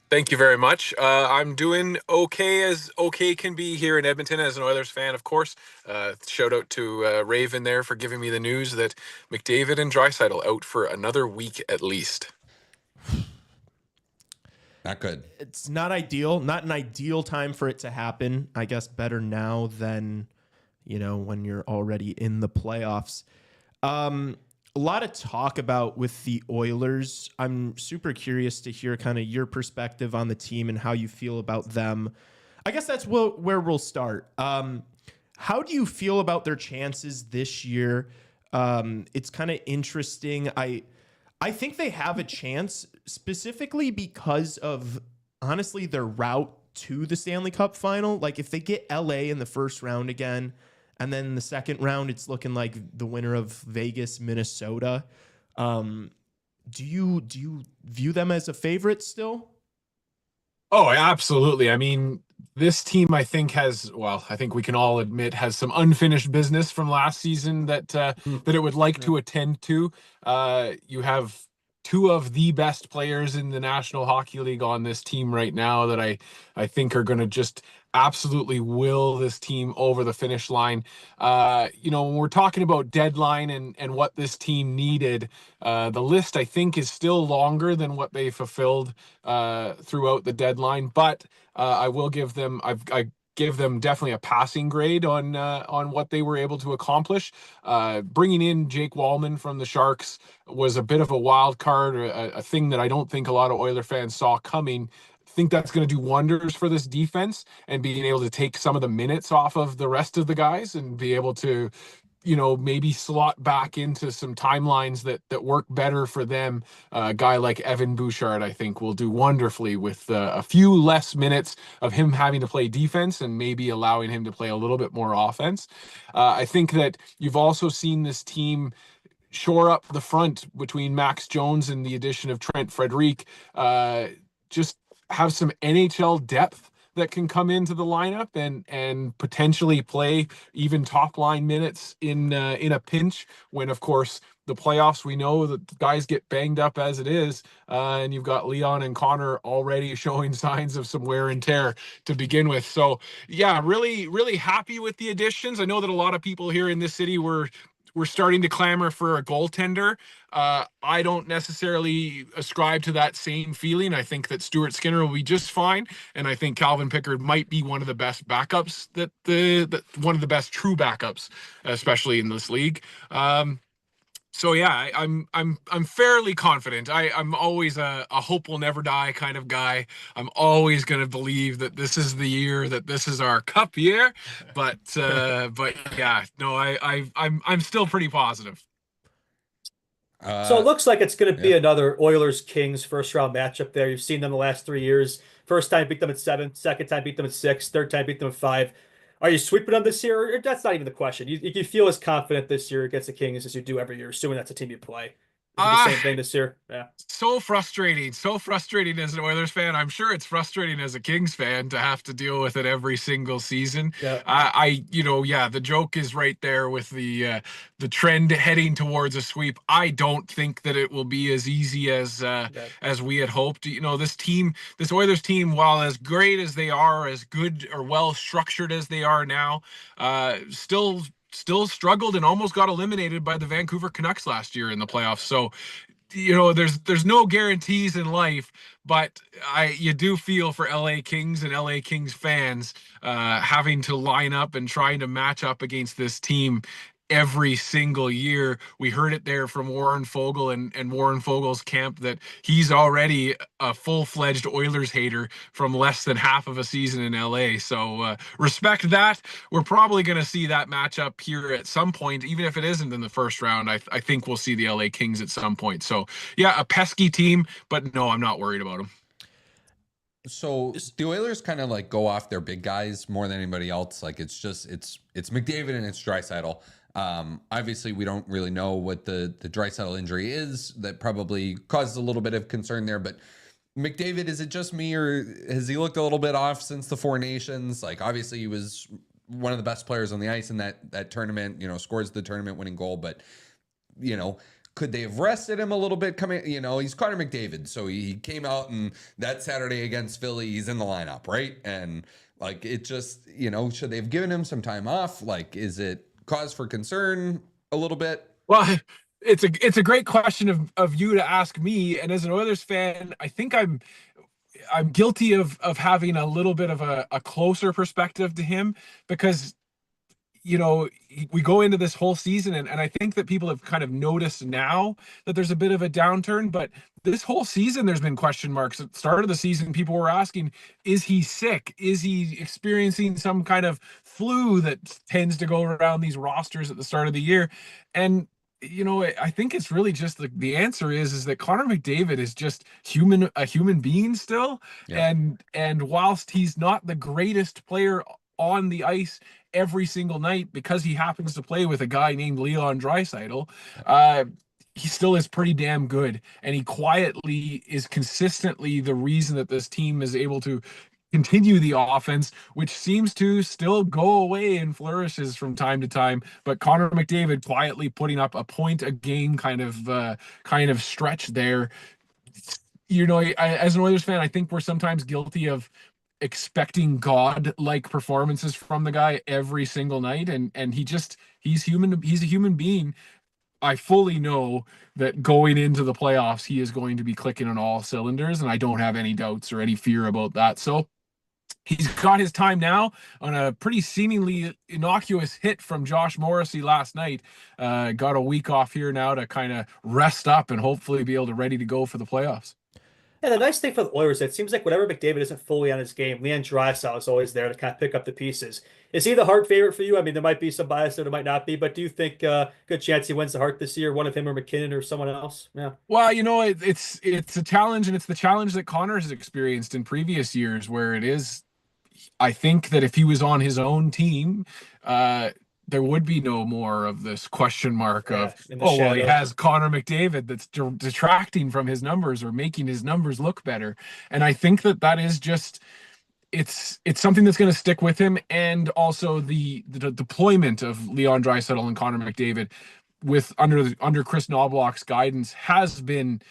Thank you very much. I'm doing okay as okay can be here in Edmonton as an Oilers fan, of course. Shout out to Raven there for giving me the news that McDavid and Draisaitl out for another week at least. Not good. It's not ideal, not an ideal time for it to happen. I guess better now than, when you're already in the playoffs. A lot of talk about with the Oilers. I'm super curious to hear kind of your perspective on the team and how you feel about them. I guess that's where we'll start. How do you feel about their chances this year? It's kind of interesting. I think they have a chance specifically because of, honestly, their route to the Stanley Cup final. Like, if they get LA in the first round again, and then in the second round, it's looking like the winner of Vegas, Minnesota. Do you view them as a favorite still? Oh, absolutely. I mean, this team, I think, I think we can all admit, has some unfinished business from last season that it would like to attend to. You have two of the best players in the National Hockey League on this team right now that I think are going to just absolutely will this team over the finish line. When we're talking about deadline and what this team needed, the list, I think, is still longer than what they fulfilled throughout the deadline. But I will give them, I give them definitely a passing grade on what they were able to accomplish. Bringing in Jake Wallman from the Sharks was a bit of a wild card, a thing that I don't think a lot of Oiler fans saw coming. I think that's going to do wonders for this defense and being able to take some of the minutes off of the rest of the guys and be able to, maybe slot back into some timelines that work better for them. A guy like Evan Bouchard, I think, will do wonderfully with a few less minutes of him having to play defense and maybe allowing him to play a little bit more offense. I think that you've also seen this team shore up the front between Max Jones and the addition of Trent Frederic, just have some NHL depth that can come into the lineup and potentially play even top line minutes in a pinch when, of course, the playoffs, we know that the guys get banged up as it is, and you've got Leon and Connor already showing signs of some wear and tear to begin with. So yeah, really, really happy with the additions. I know that a lot of people here in this city were starting to clamor for a goaltender. I don't necessarily ascribe to that same feeling. I think that Stuart Skinner will be just fine, and I think Calvin Pickard might be one of the best backups one of the best true backups, especially in this league. So yeah, I'm fairly confident. I'm always a hope will never die kind of guy. I'm always going to believe that this is the year, that this is our cup year. But yeah, no, I'm still pretty positive. So it looks like it's going to be another Oilers Kings first round matchup there. You've seen them the last 3 years. First time beat them at 7, second time beat them at 6, third time beat them at 5. Are you sweeping them this year? Or that's not even the question. You feel as confident this year against the Kings as you do every year, assuming that's a team you play. Is it the same thing this year? Yeah. So frustrating as an Oilers fan. I'm sure it's frustrating as a Kings fan to have to deal with it every single season. Yeah. The joke is right there with the trend heading towards a sweep. I don't think that it will be as easy as we had hoped. This Oilers team, while as great as they are, as good or well structured as they are now, still struggled and almost got eliminated by the Vancouver Canucks last year in the playoffs. So, there's no guarantees in life, but you do feel for LA Kings and LA Kings fans having to line up and trying to match up against this team every single year. We heard it there from Warren Fogle and Warren Fogle's camp that he's already a full-fledged Oilers hater from less than half of a season in LA. So respect that. We're probably going to see that matchup here at some point, even if it isn't in the first round. I think we'll see the LA Kings at some point. So yeah, a pesky team, but no, I'm not worried about them. So the Oilers kind of like go off their big guys more than anybody else. Like it's McDavid and it's Draisaitl. Obviously, we don't really know what the Draisaitl injury is. That probably caused a little bit of concern there. But McDavid, is it just me, or has he looked a little bit off since the Four Nations? Like, obviously he was one of the best players on the ice in that tournament, scores the tournament winning goal, but could they have rested him a little bit coming, he's Connor McDavid. So he came out, and that Saturday against Philly, he's in the lineup, right? And like, it just, should they have given him some time off? Like, is it cause for concern a little bit? Well, it's a great question of you to ask me. And as an Oilers fan, I think I'm guilty of having a little bit of a closer perspective to him, because we go into this whole season, and I think that people have kind of noticed now that there's a bit of a downturn, but this whole season there's been question marks. At the start of the season, people were asking, is he sick? Is he experiencing some kind of flu that tends to go around these rosters at the start of the year? And I think it's really just the answer is that Connor McDavid is just a human being still. Yeah. And whilst he's not the greatest player on the ice every single night, because he happens to play with a guy named Leon Draisaitl, he still is pretty damn good. And he quietly is consistently the reason that this team is able to continue the offense, which seems to still go away in flourishes from time to time. But Connor McDavid quietly putting up a point a game kind of stretch there. As an Oilers fan, I think we're sometimes guilty of expecting God-like performances from the guy every single night, and he's human. He's a human being. I fully know that going into the playoffs, he is going to be clicking on all cylinders, and I don't have any doubts or any fear about that. So he's got his time now on a pretty seemingly innocuous hit from Josh Morrissey last night. Got a week off here now to kind of rest up and hopefully be able to ready to go for the playoffs. Yeah, the nice thing for the Oilers, it seems like whenever McDavid isn't fully on his game, Leon Draisaitl is always there to kind of pick up the pieces. Is he the Hart favorite for you? I mean, there might be some bias there, there might not be, but do you think good chance he wins the Hart this year? One of him or McKinnon or someone else? Yeah. Well, it's a challenge, and it's the challenge that Connor has experienced in previous years, where it is. I think that if he was on his own team, there would be no more of this question mark of, well, he has Connor McDavid that's detracting from his numbers or making his numbers look better. And I think that is just, it's something that's going to stick with him. And also the deployment of Leon Draisaitl and Connor McDavid under Chris Knobloch's guidance has been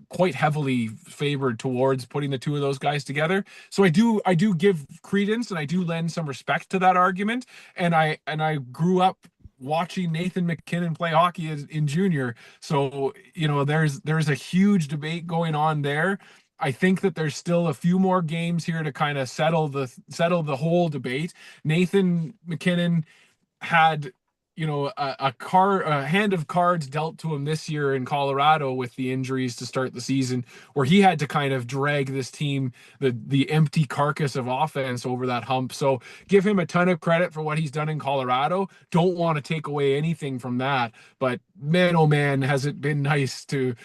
quite heavily favored towards putting the two of those guys together. So I do give credence, and I do lend some respect to that argument. And I grew up watching Nathan McKinnon play hockey in junior. So, there's a huge debate going on there. I think that there's still a few more games here to kind of settle the whole debate. Nathan McKinnon had a hand of cards dealt to him this year in Colorado with the injuries to start the season, where he had to kind of drag this team, the empty carcass of offense, over that hump. So give him a ton of credit for what he's done in Colorado. Don't want to take away anything from that, but man, oh man, has it been nice to,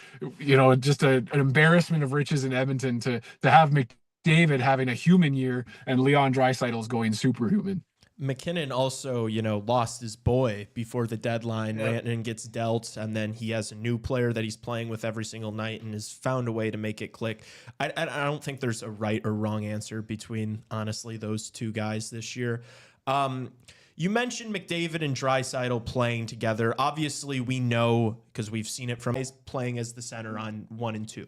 just an embarrassment of riches in Edmonton to have McDavid having a human year and Leon Draisaitl's going superhuman. McKinnon also, lost his boy before the deadline. Yeah. Rantanen gets dealt, and then he has a new player that he's playing with every single night and has found a way to make it click. I don't think there's a right or wrong answer between, honestly, those two guys this year. You mentioned McDavid and Draisaitl playing together. Obviously, we know, because we've seen it from guys playing as the center on 1 and 2.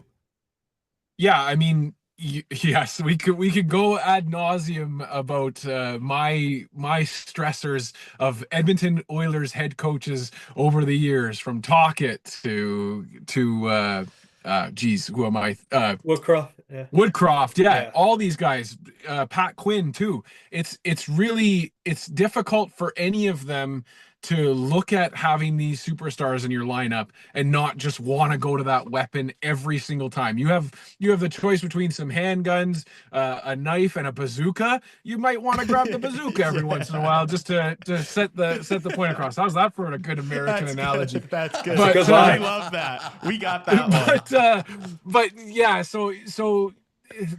Yeah, I mean, yes, we could go ad nauseum about my stressors of Edmonton Oilers head coaches over the years, from Tocchet to who am I? Woodcroft. Yeah. Woodcroft, Yeah. all these guys, Pat Quinn too. It's difficult for any of them to look at having these superstars in your lineup and not just want to go to that weapon every single time. You have the choice between some handguns, a knife, and a bazooka. You might want to grab the bazooka every once in a while just to set the point across. How's that for a good American analogy? That's good. But, I love that. We got that one. But yeah, so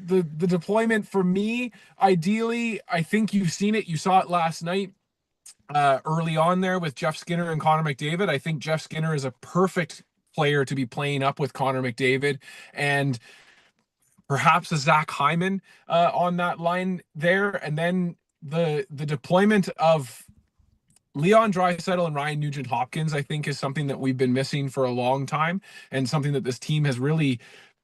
the deployment for me, ideally, I think you've seen it. You saw it last night. Early on there with Jeff Skinner and Connor McDavid. I think Jeff Skinner is a perfect player to be playing up with Connor McDavid. And perhaps a Zach Hyman on that line there, and then the deployment of Leon Draisaitl and Ryan Nugent-Hopkins, I think, is something that we've been missing for a long time, and something that this team has really,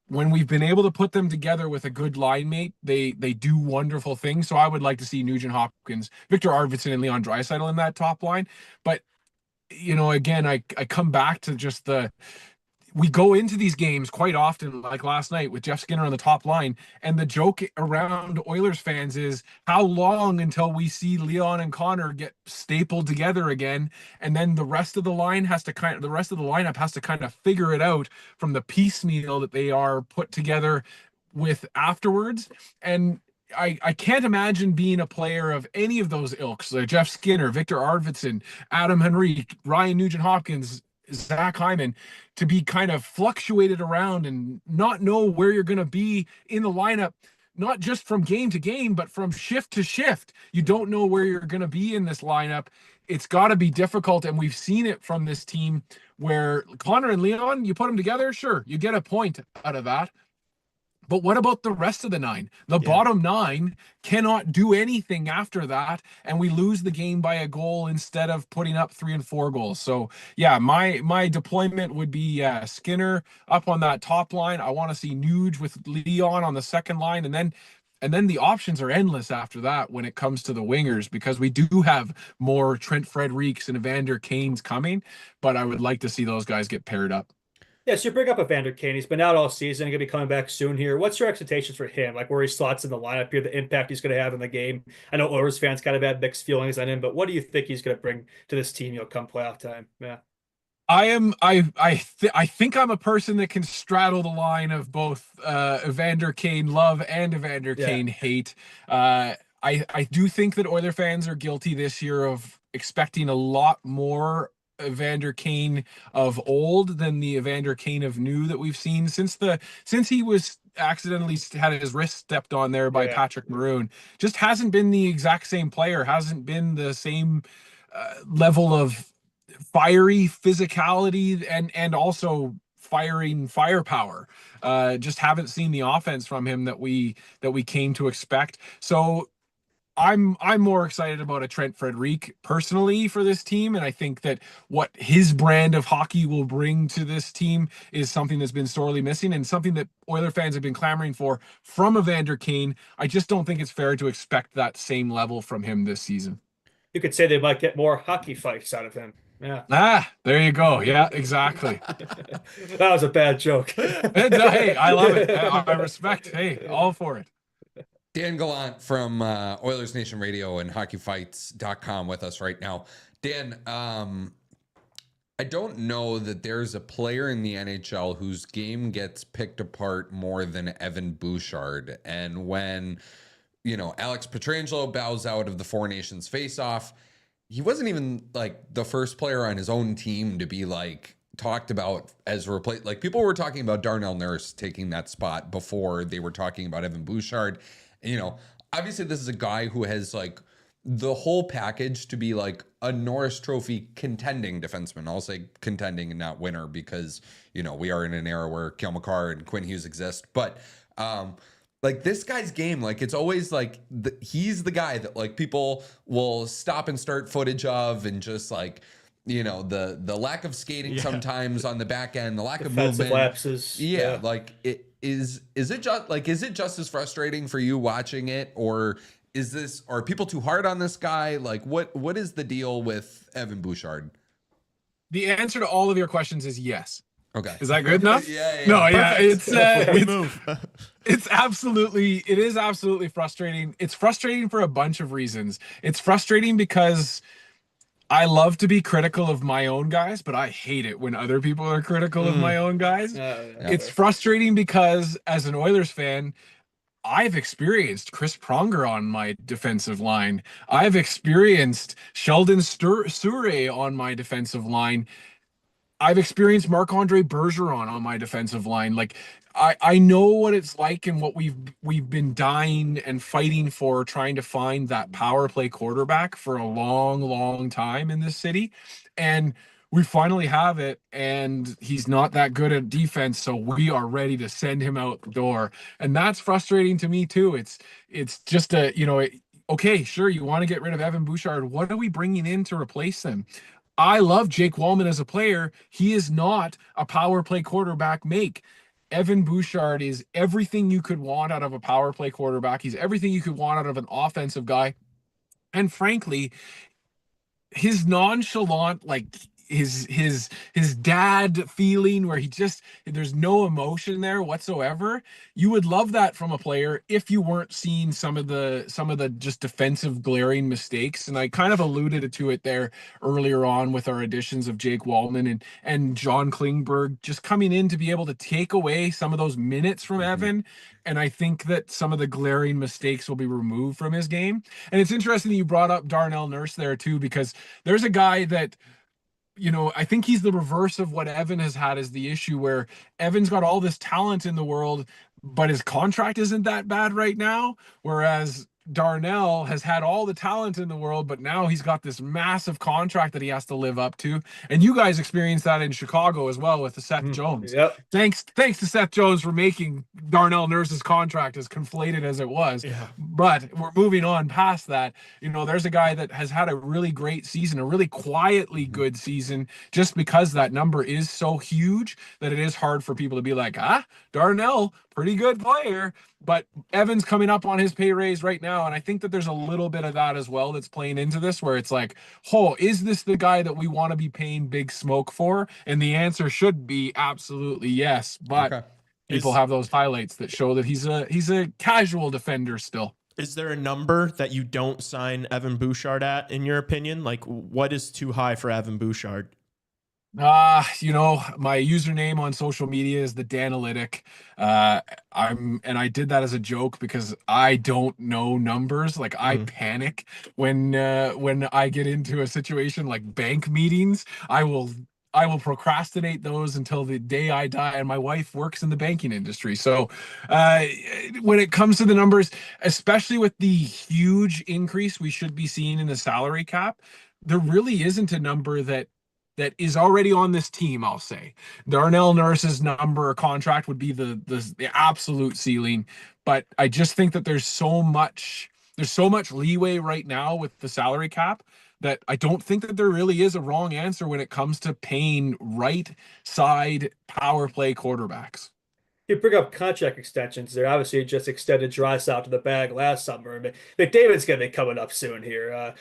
when we've been able to put them together with a good line mate, they do wonderful things. So I would like to see Nugent-Hopkins, Victor Arvidsson, and Leon Draisaitl in that top line. But again, I come back to just we go into these games quite often, like last night with Jeff Skinner on the top line, and the joke around Oilers fans is how long until we see Leon and Connor get stapled together again, and then the rest of the lineup has to kind of figure it out from the piecemeal that they are put together with afterwards. And I can't imagine being a player of any of those ilks, like Jeff Skinner, Victor Arvidsson, Adam Henrique, Ryan Nugent-Hopkins, Zach Hyman, to be kind of fluctuated around and not know where you're going to be in the lineup, not just from game to game, but from shift to shift. You don't know where you're going to be in this lineup. It's got to be difficult, and we've seen it from this team where Connor and Leon, you put them together, sure, you get a point out of that. But what about the rest of the 9? The bottom 9 cannot do anything after that, and we lose the game by a goal instead of putting up 3 and 4 goals. So yeah, my deployment would be Skinner up on that top line. I want to see Nuge with Leon on the second line, and then the options are endless after that when it comes to the wingers, because we do have more Trent Fredericks and Evander Kane's coming, but I would like to see those guys get paired up. Yeah, so you bring up Evander Kane. He's been out all season. He's going to be coming back soon here. What's your expectations for him? Like where he slots in the lineup here, the impact he's going to have in the game. I know Oilers fans kind of had mixed feelings on him, but what do you think he's going to bring to this team, come playoff time? Yeah. I think I'm a person that can straddle the line of both Evander Kane love and Evander Kane hate. I do think that Oiler fans are guilty this year of expecting a lot more Evander Kane of old than the Evander Kane of new that we've seen since he was accidentally had his wrist stepped on there by Patrick Maroon. Just hasn't been the exact same player, hasn't been the same level of fiery physicality and also firepower. Just haven't seen the offense from him that we came to expect. So I'm more excited about a Trent Frederic personally for this team, and I think that what his brand of hockey will bring to this team is something that's been sorely missing and something that Oiler fans have been clamoring for from Evander Kane. I just don't think it's fair to expect that same level from him this season. You could say they might get more hockey fights out of him. Yeah. There you go. Yeah, exactly. That was a bad joke. Hey, I love it. I respect. Hey, all for it. Dan Gallant from Oilers Nation Radio and hockeyfights.com with us right now. Dan, I don't know that there's a player in the NHL whose game gets picked apart more than Evan Bouchard. And when, Alex Pietrangelo bows out of the Four Nations face-off, he wasn't even like the first player on his own team to be like talked about as replaced. Like people were talking about Darnell Nurse taking that spot before they were talking about Evan Bouchard. Obviously this is a guy who has like the whole package to be like a Norris Trophy contending defenseman. I'll say contending and not winner because, we are in an era where Cale Makar and Quinn Hughes exist. But like this guy's game, like it's always like he's the guy that like people will stop and start footage of and just like, the lack of skating sometimes on the back end, the lack defensive of movement. Lapses. Yeah, like it is it just as frustrating for you watching it, or are people too hard on this guy? Like what is the deal with Evan Bouchard? The answer to all of your questions is yes. Okay. Is that good enough? Yeah. No, yeah, it's it is absolutely frustrating. It's frustrating for a bunch of reasons. It's frustrating because I love to be critical of my own guys, but I hate it when other people are critical of my own guys. It's frustrating because as an Oilers fan, I've experienced Chris Pronger on my defensive line. I've experienced Sheldon Souray on my defensive line. I've experienced Marc-Andre Bergeron on my defensive line. Like I know what it's like and what we've been dying and fighting for, trying to find that power play quarterback for a long, long time in this city. And we finally have it, and he's not that good at defense, so we are ready to send him out the door. And that's frustrating to me too. It's just okay, sure, you want to get rid of Evan Bouchard. What are we bringing in to replace him? I love Jake Wallman as a player. He is not a power play quarterback make. Evan Bouchard is everything you could want out of a power play quarterback. He's everything you could want out of an offensive guy. And frankly, his nonchalant, like his dad feeling where there's no emotion there whatsoever. You would love that from a player if you weren't seeing some of the just defensive glaring mistakes. And I kind of alluded to it there earlier on with our additions of Jake Wallman and John Klingberg just coming in to be able to take away some of those minutes from Evan. And I think that some of the glaring mistakes will be removed from his game. And it's interesting that you brought up Darnell Nurse there too, because there's a guy that, I think he's the reverse of what Evan has had as the issue, where Evan's got all this talent in the world, but his contract isn't that bad right now. Whereas Darnell has had all the talent in the world, but now he's got this massive contract that he has to live up to. And you guys experienced that in Chicago as well with the Seth Jones. Yep. Thanks to Seth Jones for making Darnell Nurse's contract as conflated as it was. Yeah. But we're moving on past that. There's a guy that has had a really great season, a really quietly good season, just because that number is so huge that it is hard for people to be like, Darnell, pretty good player. But Evan's coming up on his pay raise right now, and I think that there's a little bit of that as well that's playing into this, where it's like, is this the guy that we want to be paying big smoke for? And the answer should be absolutely yes. But people have those highlights that show that he's a casual defender still. Is there a number that you don't sign Evan Bouchard at, in your opinion? Like, what is too high for Evan Bouchard? My username on social media is the Danalytic. I did that as a joke because I don't know numbers. Like I panic when I get into a situation like bank meetings. I will procrastinate those until the day I die. And my wife works in the banking industry. So when it comes to the numbers, especially with the huge increase we should be seeing in the salary cap, there really isn't a number that is already on this team. I'll say Darnell Nurse's number or contract would be the absolute ceiling, but I just think that there's so much leeway right now with the salary cap that I don't think that there really is a wrong answer when it comes to paying right side power play quarterbacks. You bring up contract extensions there. Obviously, you just extended Drysdale to the bag last summer. McDavid's going to be coming up soon here.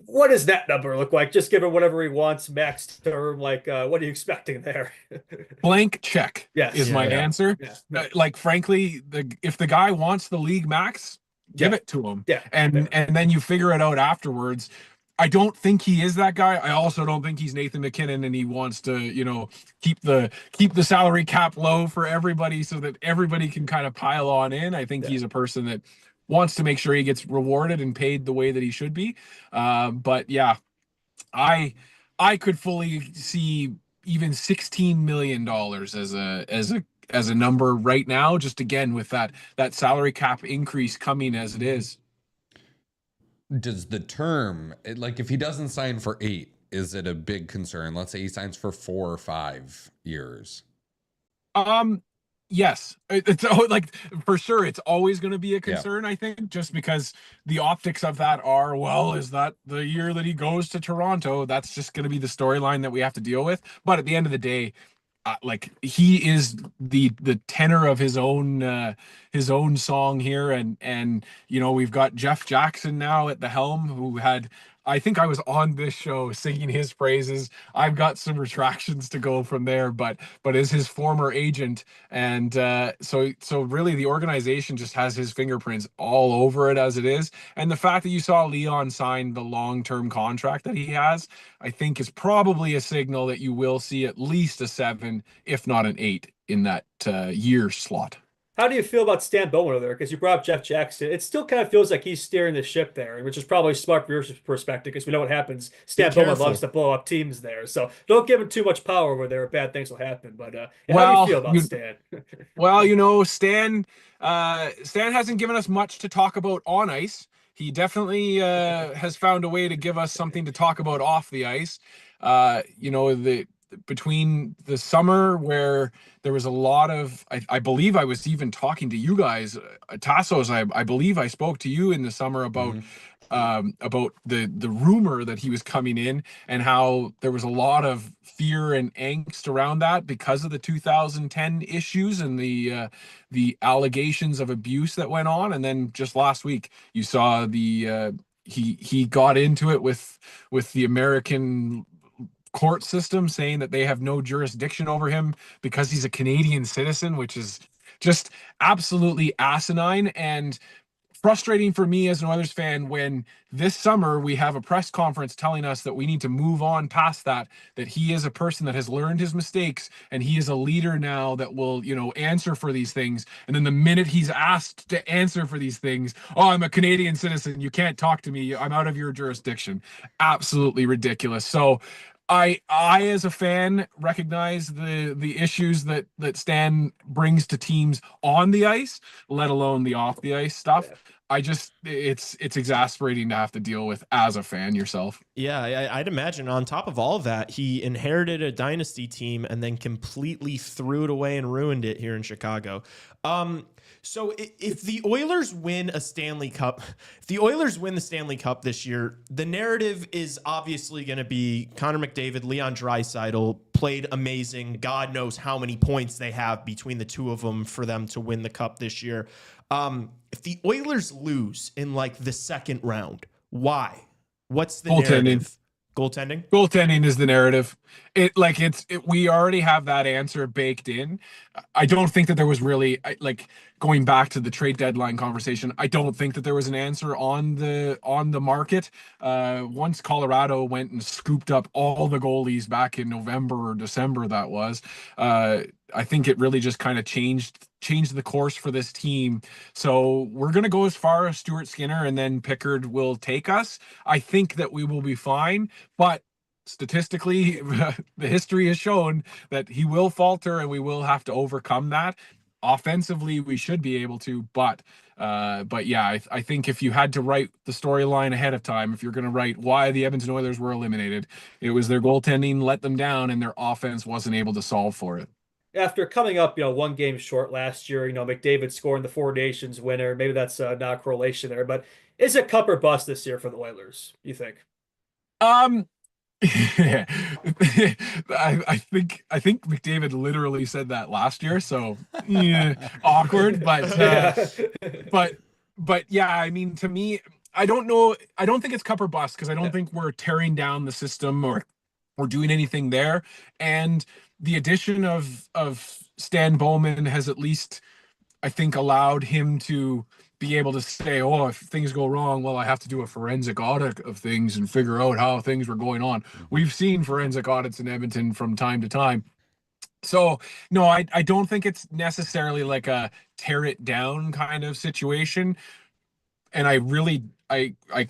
What does that number look like? Just give him whatever he wants, max term. Like, what are you expecting there? Blank check is my answer. Yeah. Frankly, if the guy wants the league max, give it to him. Yeah. And then you figure it out afterwards. I don't think he is that guy. I also don't think he's Nathan McKinnon and he wants to, keep the salary cap low for everybody so that everybody can kind of pile on in. I think he's a person that wants to make sure he gets rewarded and paid the way that he should be. But yeah, I could fully see even $16 million as a number right now, just again with that salary cap increase coming as it is. Does the term, like if he doesn't sign for 8, is it a big concern? Let's say he signs for 4 or 5 years. Yes, it's like for sure it's always going to be a concern. I think just because the optics of that are, well, is that the year that he goes to Toronto? That's just going to be the storyline that we have to deal with. But at the end of the day, like he is the tenor of his own song here, and we've got Jeff Jackson now at the helm, who had, I think I was on this show singing his praises. I've got some retractions to go from there, but is his former agent, and so really the organization just has his fingerprints all over it as it is. And the fact that you saw Leon sign the long-term contract that he has, I think is probably a signal that you will see at least a 7, if not an 8, in that year slot. How do you feel about Stan Bowman over there? Because you brought up Jeff Jackson. It still kind of feels like he's steering the ship there, which is probably smart from your perspective because we know what happens. Stan Bowman loves to blow up teams there. So don't give him too much power over there. Bad things will happen. But how do you feel about Stan? Well, Stan hasn't given us much to talk about on ice. He definitely has found a way to give us something to talk about off the ice. The between the summer where there was a lot of, I believe I was even talking to you guys, Tassos. I believe I spoke to you in the summer about the rumor that he was coming in, and how there was a lot of fear and angst around that because of the 2010 issues and the allegations of abuse that went on. And then just last week you saw he got into it with the American court system, saying that they have no jurisdiction over him because he's a Canadian citizen, which is just absolutely asinine and frustrating for me as an Oilers fan, when this summer we have a press conference telling us that we need to move on past that he is a person that has learned his mistakes and he is a leader now that will, answer for these things. And then the minute he's asked to answer for these things, oh, I'm a Canadian citizen, you can't talk to me, I'm out of your jurisdiction. Absolutely ridiculous. So I as a fan recognize the issues that Stan brings to teams on the ice, let alone the off the ice stuff. It's exasperating to have to deal with as a fan yourself. Yeah, I'd imagine on top of all of that, he inherited a dynasty team and then completely threw it away and ruined it here in Chicago. So if the Oilers win a Stanley Cup, if the Oilers win the Stanley Cup this year, the narrative is obviously going to be Connor McDavid, Leon Draisaitl played amazing. God knows how many points they have between the two of them for them to win the cup this year. If the Oilers lose in like the second round, why? What's the narrative? Goaltending? Goaltending is the narrative. We already have that answer baked in. I don't think that there was really, going back to the trade deadline conversation, I don't think that there was an answer on the market. Once Colorado went and scooped up all the goalies back in November or December, that was, I think it really just kind of changed the course for this team. So we're going to go as far as Stuart Skinner, and then Pickard will take us. I think that we will be fine, but statistically, the history has shown that he will falter and we will have to overcome that. Offensively, we should be able to, but yeah, I think if you had to write the storyline ahead of time, if you're going to write why the Edmonton Oilers were eliminated, it was their goaltending let them down and their offense wasn't able to solve for it. After coming up, one game short last year, McDavid scoring the Four Nations winner, maybe that's not a correlation there, but is it cup or bust this year for the Oilers, you think? Yeah. I think McDavid literally said that last year, so yeah, awkward, but yeah, I mean, to me, I don't know. I don't think it's cup or bust, because I don't think we're tearing down the system or doing anything there. And the addition of Stan Bowman has at least, I think, allowed him to be able to say, oh, if things go wrong, well, I have to do a forensic audit of things and figure out how things were going on. We've seen forensic audits in Edmonton from time to time. So, no, I don't think it's necessarily like a tear it down kind of situation. And I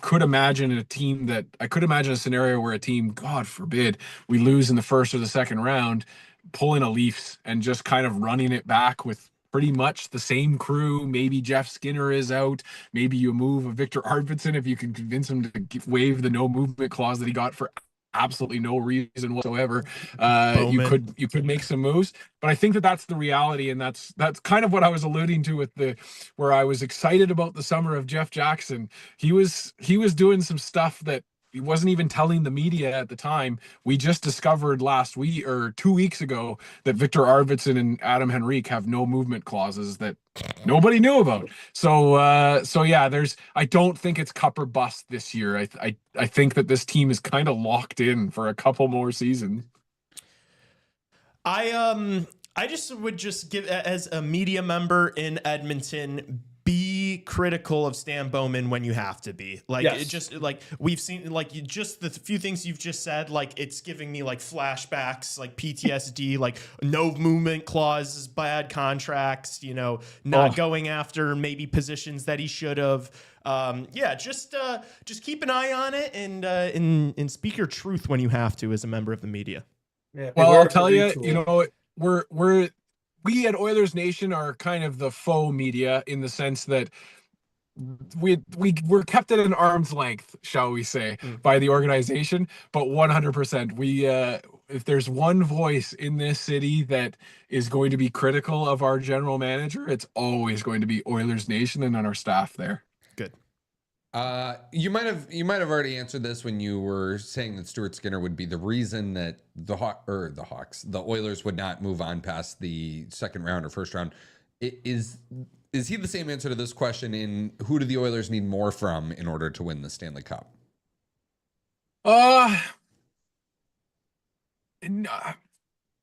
could imagine a scenario where a team, God forbid, we lose in the first or the second round, pulling a Leafs and just kind of running it back with pretty much the same crew. Maybe Jeff Skinner is out. Maybe you move a Victor Arvidsson if you can convince him to waive the no movement clause that he got for absolutely no reason whatsoever. You could make some moves, but I think that that's the reality, and that's kind of what I was alluding to with where I was excited about the summer of Jeff Jackson. He was doing some stuff that he wasn't even telling the media at the time. We just discovered last week or 2 weeks ago that Victor Arvidsson and Adam Henrique have no movement clauses that nobody knew about. So yeah, I don't think it's cup or bust this year. I think that this team is kind of locked in for a couple more seasons. I just would give, as a media member in Edmonton, be critical of Stan Bowman when you have to be. It just, we've seen, just the few things you've just said, it's giving me flashbacks, PTSD, no movement clauses, bad contracts, not going after maybe positions that he should have. Just keep an eye on it and speak your truth when you have to as a member of the media. Yeah, well, I'll tell you, we at Oilers Nation are kind of the faux media, in the sense that we're kept at an arm's length, shall we say, by the organization. But 100%, if there's one voice in this city that is going to be critical of our general manager, it's always going to be Oilers Nation and on our staff there. Good. You might have already answered this when you were saying that Stuart Skinner would be the reason that the Oilers would not move on past the second round or first round. Is he the same answer to this question in who do the Oilers need more from in order to win the Stanley Cup?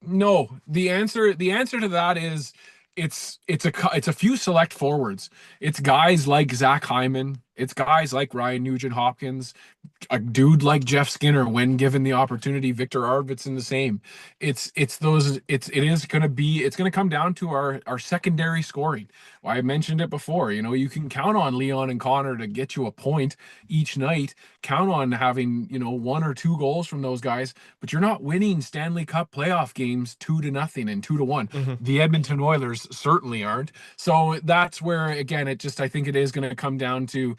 No. The answer to that is it's a few select forwards. It's guys like Zach Hyman. It's guys like Ryan Nugent-Hopkins, a dude like Jeff Skinner when given the opportunity, Victor Arvidsson the same. It's going to come down to our secondary scoring. Well, I mentioned it before, you can count on Leon and Connor to get you a point each night, count on having, 1 or 2 goals from those guys, but you're not winning Stanley Cup playoff games 2-0 and 2-1. The Edmonton Oilers certainly aren't. So that's where, again, I think it is going to come down to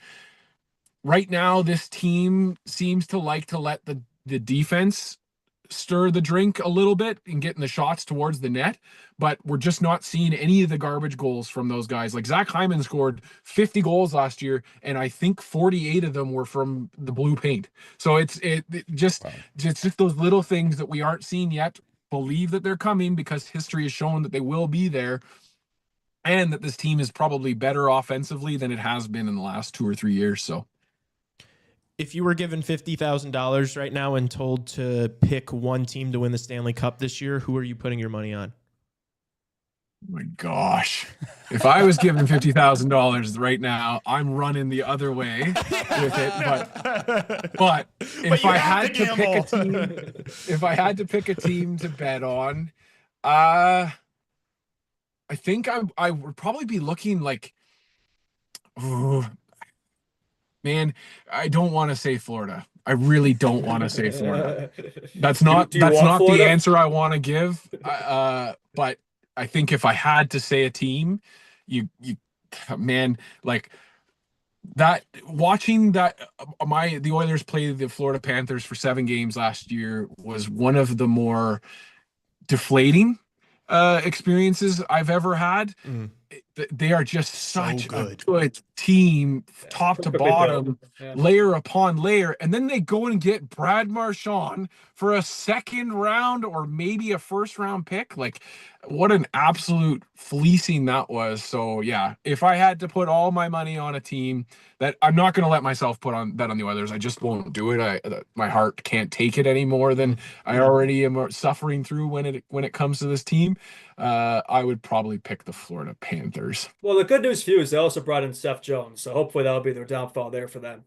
right now, this team seems to like to let the defense stir the drink a little bit and getting the shots towards the net, but we're just not seeing any of the garbage goals from those guys. Like Zach Hyman scored 50 goals last year, and I think 48 of them were from the blue paint. So it's just those little things that we aren't seeing yet. Believe that they're coming because history has shown that they will be there, and that this team is probably better offensively than it has been in the last 2 or 3 years. So if you were given $50,000 right now and told to pick one team to win the Stanley Cup this year, who are you putting your money on? Oh my gosh. If I was given $50,000 right now, I'm running the other way with it. But if I had to pick a team to bet on, I think I would probably be looking like, man, I don't want to say Florida. I really don't want to say Florida. That's not the answer I want to give. But I think if I had to say a team, man, like that, watching that, the Oilers play the Florida Panthers for 7 games last year was one of the more deflating experiences I've ever had. They are just such a good team, top to bottom, layer upon layer. And then they go and get Brad Marchand for a second round or maybe a first round pick. Like, what an absolute fleecing that was. So yeah, if I had to put all my money on a team, that I'm not going to let myself bet on the Oilers. I just won't do it. My heart can't take it any more than I already am suffering through when it comes to this team. I would probably pick the Florida Panthers. Well, the good news for you is they also brought in Seth Jones, so hopefully that'll be their downfall there for them.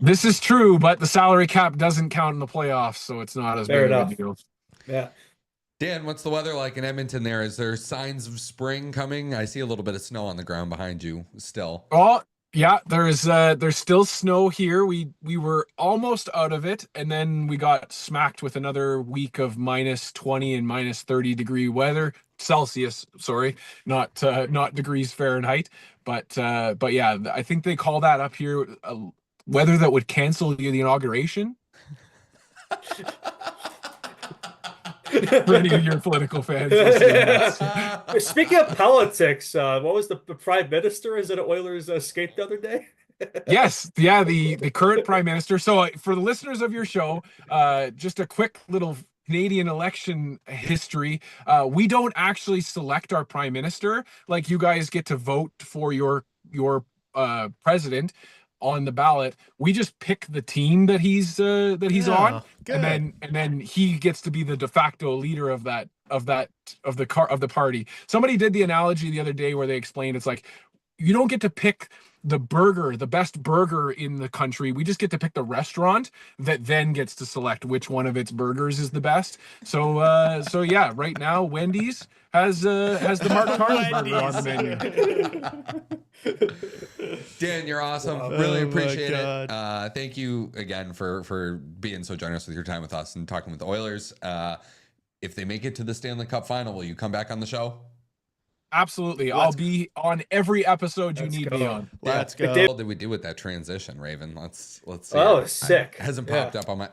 This is true, but the salary cap doesn't count in the playoffs, so it's not as big of a deal. Yeah. Dan, what's the weather like in Edmonton there? Is there signs of spring coming? I see a little bit of snow on the ground behind you still. Oh, yeah, there's still snow here. We were almost out of it, and then we got smacked with another week of -20 and -30 degree weather. Celsius, sorry, not degrees Fahrenheit, but yeah, I think they call that up here weather that would cancel the inauguration. For any of your political fans. Speaking of politics, what was the prime minister? Is it Oilers skate the other day? Yes, yeah, the current prime minister. So for the listeners of your show, just a quick little Canadian election history. We don't actually select our prime minister. Like, you guys get to vote for your president on the ballot. We just pick the team that he's on, good. and then he gets to be the de facto leader of the party. Somebody did the analogy the other day where they explained it's like, you don't get to pick the best burger in the country. We just get to pick the restaurant that then gets to select which one of its burgers is the best. So yeah, right now Wendy's has the Mark Carnes burger on the menu. Dan, you're awesome. Really appreciate it. Thank you again for being so generous with your time with us and talking with the Oilers. If they make it to the Stanley Cup final, will you come back on the show? Absolutely. I'll be on every episode you Let's need go. me on. Let's McDavid- go. What did we do with that transition, Raven? Let's see. Oh, it. sick. It hasn't Yeah. popped up on my.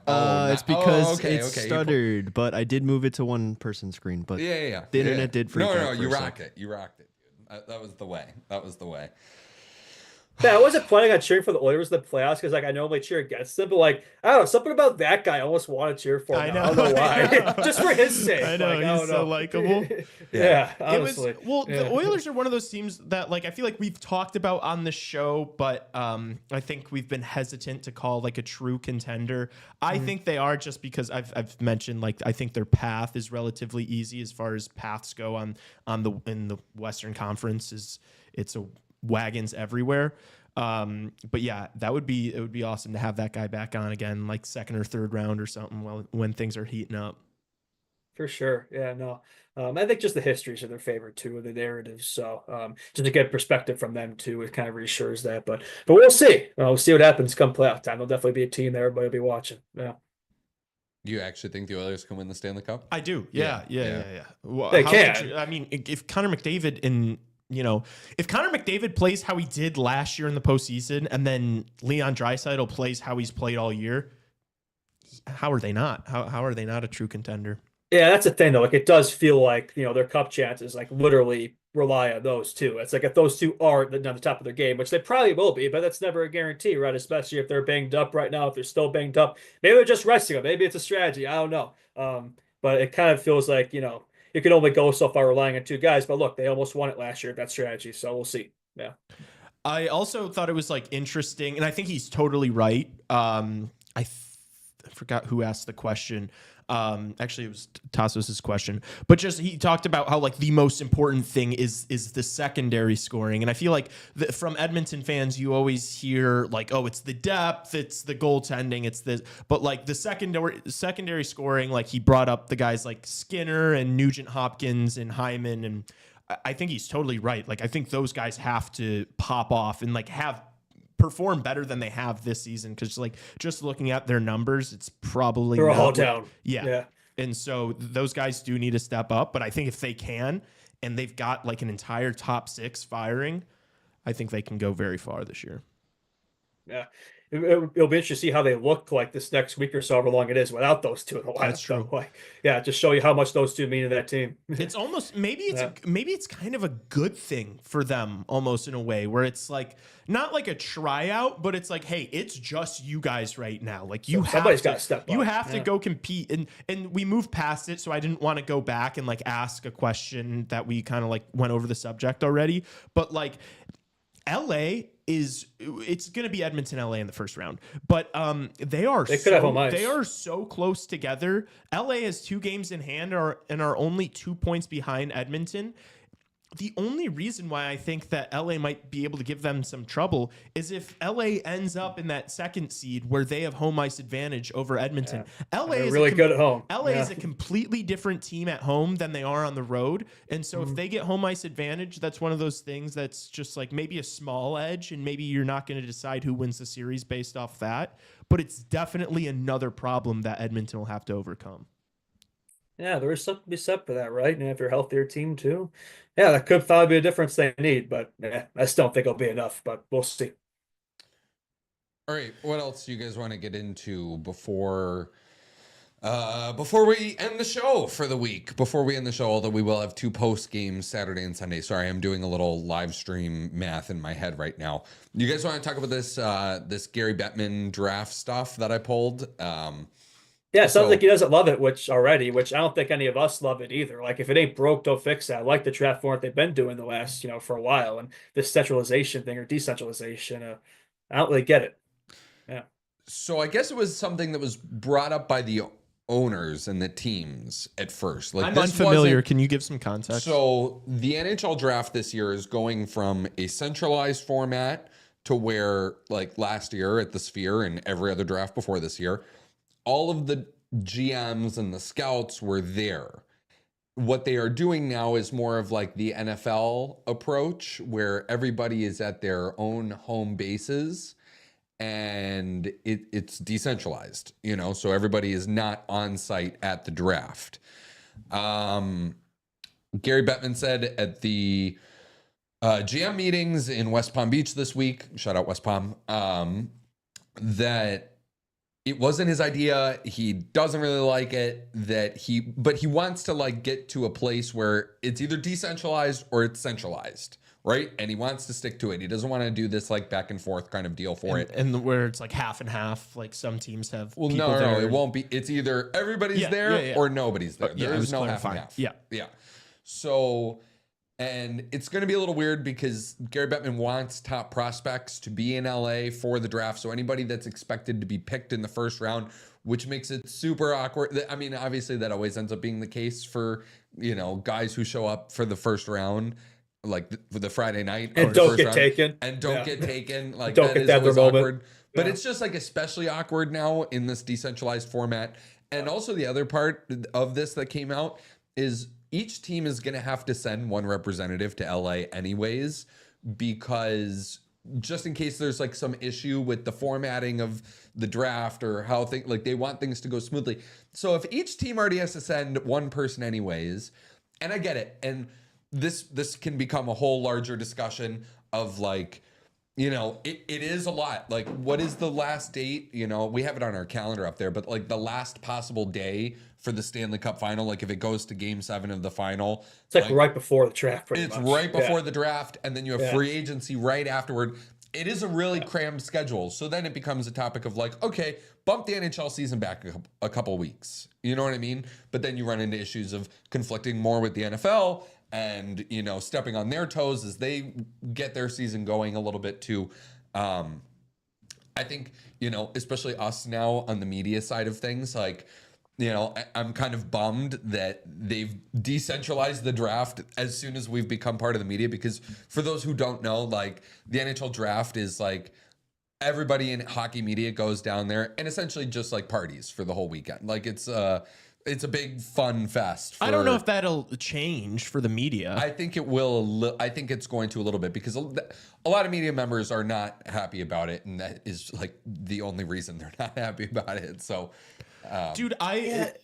It's because okay, it okay. stuttered, but I did move it to one person screen. But Yeah. the internet did freak No, out for you a rocked sec. it. You rocked it, dude. That was the way. That was the way. Yeah, I wasn't planning on cheering for the Oilers in the playoffs because like I normally cheer against them, but like I don't know, something about that guy I almost want to cheer for. I now. know. I don't know I why. know. Just for his sake. I know, Like, he's don't so know. likable. Yeah, It was honestly. the Yeah. Oilers are one of those teams that like I feel like we've talked about on the show, but I think we've been hesitant to call like a true contender. I think they are, just because I've mentioned like I think their path is relatively easy as far as paths go in the Western Conference. It's a wagons everywhere. But yeah, it would be awesome to have that guy back on again, like second or third round or something, when things are heating up. For sure. Yeah, no. I think just the histories are their favorite too, the narratives. So just to get perspective from them too, it kind of reassures that. But we'll see. We'll see what happens come playoff time. There'll definitely be a team there everybody will be watching. Yeah. You actually think the Oilers can win the Stanley Cup? I do. Yeah. Yeah. Well, They how can. could you- I mean, if Connor McDavid if Connor McDavid plays how he did last year in the postseason, and then Leon Draisaitl plays how he's played all year, how are they not? How are they not a true contender? Yeah, that's the thing though. Like it does feel like, their cup chances like literally rely on those two. It's like if those two aren't on the top of their game, which they probably will be, but that's never a guarantee, right? Especially if they're banged up right now, if they're still banged up. Maybe they're just resting them. Maybe it's a strategy. I don't know. But it kind of feels like, you can only go so far relying on two guys. But look, they almost won it last year with that strategy. So we'll see. Yeah. I also thought it was like interesting, and I think he's totally right. I forgot who asked the question. Actually, it was Tassos' question, but just he talked about how like the most important thing is the secondary scoring, and I feel like from Edmonton fans, you always hear like, oh, it's the depth, it's the goaltending, it's this, but like the secondary scoring, like he brought up the guys like Skinner and Nugent Hopkins and Hyman, and I think he's totally right. Like I think those guys have to pop off and like perform better than they have this season, because like just looking at their numbers, it's probably They're all not down. Yeah. And so those guys do need to step up, but I think if they can, and they've got like an entire top six firing, I think they can go very far this year. Yeah. It'll be interesting to see how they look like this next week or so, however long it is, without those two in the lineup. That's true. Like, yeah, just show you how much those two mean to that team. It's almost maybe it's kind of a good thing for them, almost in a way, where it's like not like a tryout, but it's like, hey, it's just you guys right now. Like Somebody's got to step You up. have to go compete, and we moved past it, so I didn't want to go back and like ask a question that we kind of like went over the subject already. But like LA it's going to be Edmonton, LA in the first round, but they could have home ice. They are so close together. LA has 2 games in hand and are only 2 points behind Edmonton. The only reason why I think that LA might be able to give them some trouble is if LA ends up in that second seed where they have home ice advantage over Edmonton. LA They're is really good at home. LA is a completely different team at home than they are on the road. And so if they get home ice advantage, that's one of those things that's just like maybe a small edge, and maybe you're not going to decide who wins the series based off that. But it's definitely another problem that Edmonton will have to overcome. Yeah, there is something to be said for that, right? And if you're a healthier team too, yeah, that could probably be a difference they need. But I still don't think it'll be enough. But we'll see. All right, what else do you guys want to get into before we end the show for the week? Before we end the show, although we will have 2 post games Saturday and Sunday. Sorry, I'm doing a little live stream math in my head right now. You guys want to talk about this Gary Bettman draft stuff that I pulled? Yeah, it sounds like he doesn't love it, which I don't think any of us love it either. Like if it ain't broke, don't fix it. I like the draft format they've been doing the last, for a while, and this centralization thing or decentralization, I don't really get it. Yeah. So I guess it was something that was brought up by the owners and the teams at first. Like I'm this unfamiliar. wasn't- Can you give some context? So the NHL draft this year is going from a centralized format to where, like last year at the Sphere and every other draft before this year, all of the GMs and the scouts were there. What they are doing now is more of like the NFL approach, where everybody is at their own home bases and it's decentralized, so everybody is not on site at the draft. Gary Bettman said at the GM meetings in West Palm Beach this week, shout out West Palm, that it wasn't his idea. He doesn't really like it. But he wants to like get to a place where it's either decentralized or it's centralized, right? And he wants to stick to it. He doesn't want to do this like back and forth kind of deal for it. And where it's like half and half, like some teams have. Well, people no, there. it won't be. It's either everybody's there or nobody's there. Yeah, There I is was no half and clarifying. half. Yeah. Yeah. So, and it's going to be a little weird because Gary Bettman wants top prospects to be in LA for the draft. So anybody that's expected to be picked in the first round, which makes it super awkward. I mean, obviously that always ends up being the case for, guys who show up for the first round, like for the Friday night And don't get taken. and don't get taken. Like Don't that get is that always their moment. awkward. But it's just like especially awkward now in this decentralized format. And also the other part of this that came out is each team is going to have to send one representative to LA anyways, because just in case there's like some issue with the formatting of the draft or how they want things to go smoothly. So if each team already has to send one person anyways, and I get it. And this can become a whole larger discussion of like, it is a lot. Like, what is the last date? We have it on our calendar up there, but like the last possible day for the Stanley Cup final, like if it goes to game 7 of the final, It's like right before the draft, pretty it's much. right before the draft, and then you have Yeah. free agency right afterward. It is a really crammed schedule. So then it becomes a topic of like, okay, bump the NHL season back a couple weeks. You know what I mean? But then you run into issues of conflicting more with the NFL and, stepping on their toes as they get their season going a little bit too. I think, especially us now on the media side of things, like, I'm kind of bummed that they've decentralized the draft as soon as we've become part of the media, because for those who don't know, like the NHL draft is like everybody in hockey media goes down there and essentially just like parties for the whole weekend. Like it's a big fun fest. I don't know if that'll change for the media. I think it will. I think it's going to a little bit because a lot of media members are not happy about it. And that is like the only reason they're not happy about it. So, dude,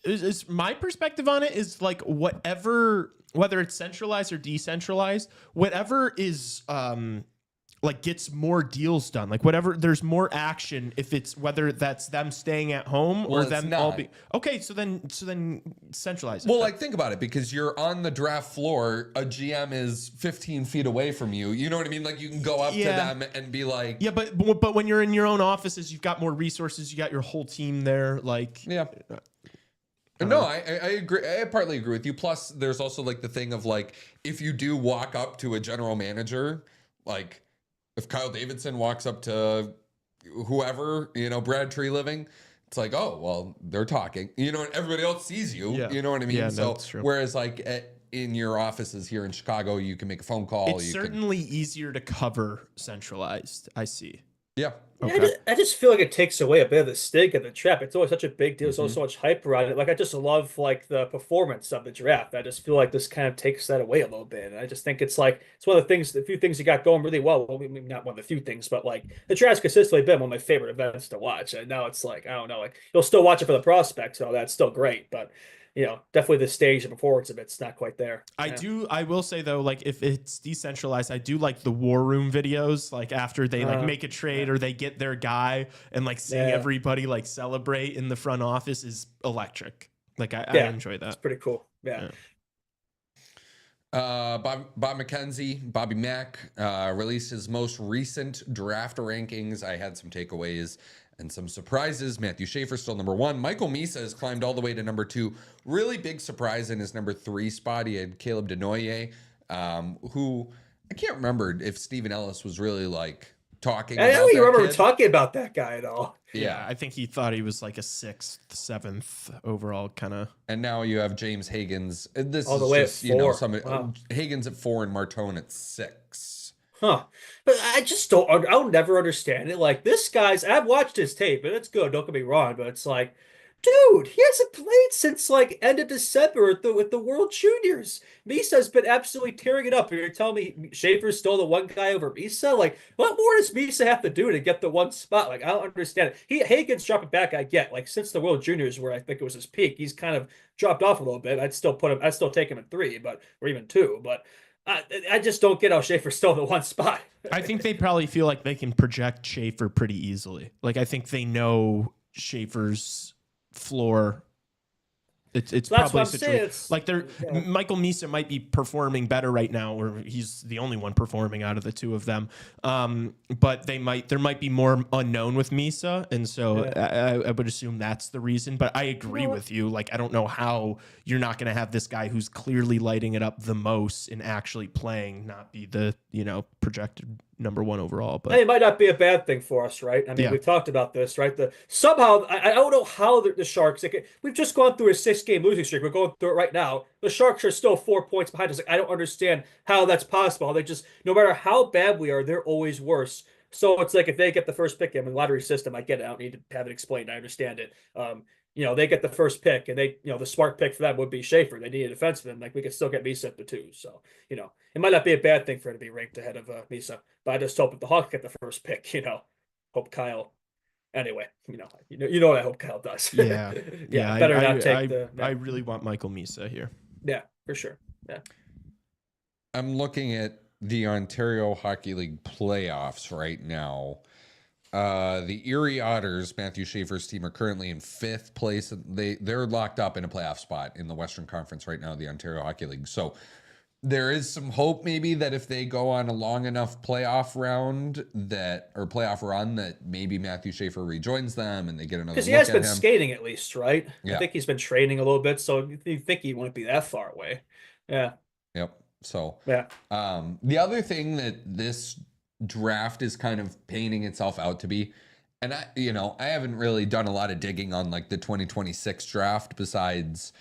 is my perspective on it is like whatever, whether it's centralized or decentralized, whatever is like gets more deals done, like whatever, there's more action if it's whether that's them staying at home or them all be okay. So then centralize it. Well, like think about it, because you're on the draft floor, a GM is 15 feet away from you. You know what I mean? Like you can go up to them and be like, yeah, but when you're in your own offices, you've got more resources. You got your whole team there. Like, yeah. No, I agree. I partly agree with you. Plus, there's also like the thing of like, if you do walk up to a general manager, like if Kyle Davidson walks up to whoever, Brad Tree Living, it's like, oh, well, they're talking, and everybody else sees you, you know what I mean? Yeah, so that's true. Whereas like in your offices here in Chicago, you can make a phone call. It's certainly easier to cover centralized. I see. Yeah. Okay. I just feel like it takes away a bit of the stink of the draft. It's always such a big deal. There's always so much hype around it. Like I just love like the performance of the draft. I just feel like this kind of takes that away a little bit. And I just think it's like it's one of the few things you got going really well. Well, maybe not one of the few things, but like the draft's consistently been one of my favorite events to watch. And now it's like I don't know, like you'll still watch it for the prospects, so that's still great. But definitely the stage and performance of it's not quite there. I will say though, like if it's decentralized, I do like the war room videos, like after they like make a trade or they get their guy and like seeing everybody like celebrate in the front office is electric. Like I enjoy that. It's pretty cool. Yeah. Bob McKenzie, Bobby Mack, released his most recent draft rankings. I had some takeaways and some surprises. Matthew Schaefer still number 1. Michael Misa has climbed all the way to number 2. Really big surprise in his number 3 spot. He had Caleb Denoye, who I can't remember if Stephen Ellis was really like talking. I don't even remember talking about that guy at all. Yeah, I think he thought he was like a 6th, 7th overall kind of. And now you have James Higgins. This all the is way just, at 4. Higgins at 4 and Martone at 6. Huh. But I just don't, I'll never understand it. Like this guy's, I've watched his tape and it's good. Don't get me wrong, but it's like Dude, he hasn't played since like end of December with the World Juniors. Misa's been absolutely tearing it up. And you're telling me Schaefer's still the one guy over Misa? Like, what more does Misa have to do to get the one spot? Like, I don't understand it. Hagen's dropping back, I get. Like, since the World Juniors, where I think it was his peak, he's kind of dropped off a little bit. I'd still take him at 3, but or even 2. But I just don't get how Schaefer's still the one spot. I think they probably feel like they can project Schaefer pretty easily. Like, I think they know Schaefer's floor. It's So that's probably what I'm saying. like they're Michael Misa might be performing better right now, or he's the only one performing out of the two of them. But there might be more unknown with Misa, and so I would assume that's the reason. But I agree with you. Like, I don't know how you're not going to have this guy who's clearly lighting it up the most and actually playing not be the projected number 1 overall. But it might not be a bad thing for us, right? I mean, we've talked about this, right? Somehow I don't know how the Sharks. We've just gone through a 6-game losing streak. We're going through it right now. The Sharks are still 4 points behind us. Like, I don't understand how that's possible. They just, no matter how bad we are, they're always worse. So it's like if they get the first pick, I mean, lottery system, I get it. I don't need to have it explained. I understand it. They get the first pick, and the smart pick for them would be Schaefer. They need a defenseman. Like, we could still get Misa at the 2. So, it might not be a bad thing for him to be ranked ahead of Misa, but I just hope that the Hawks get the first pick. Hope Kyle. Anyway, you know what I hope Kyle does. Yeah. Better not take I really want Michael Misa here. Yeah, for sure. Yeah. I'm looking at the Ontario Hockey League playoffs right now. The Erie Otters, Matthew Schaefer's team, are currently in 5th place. They're locked up in a playoff spot in the Western Conference right now, the Ontario Hockey League. So there is some hope maybe that if they go on a long enough playoff run that maybe Matthew Schaefer rejoins them and they get another look at him. Because he has been skating at least, right? Yeah. I think he's been training a little bit, so you think he wouldn't be that far away. Yeah. Yep. So yeah. The other thing that this draft is kind of painting itself out to be, and I haven't really done a lot of digging on like the 2026 draft besides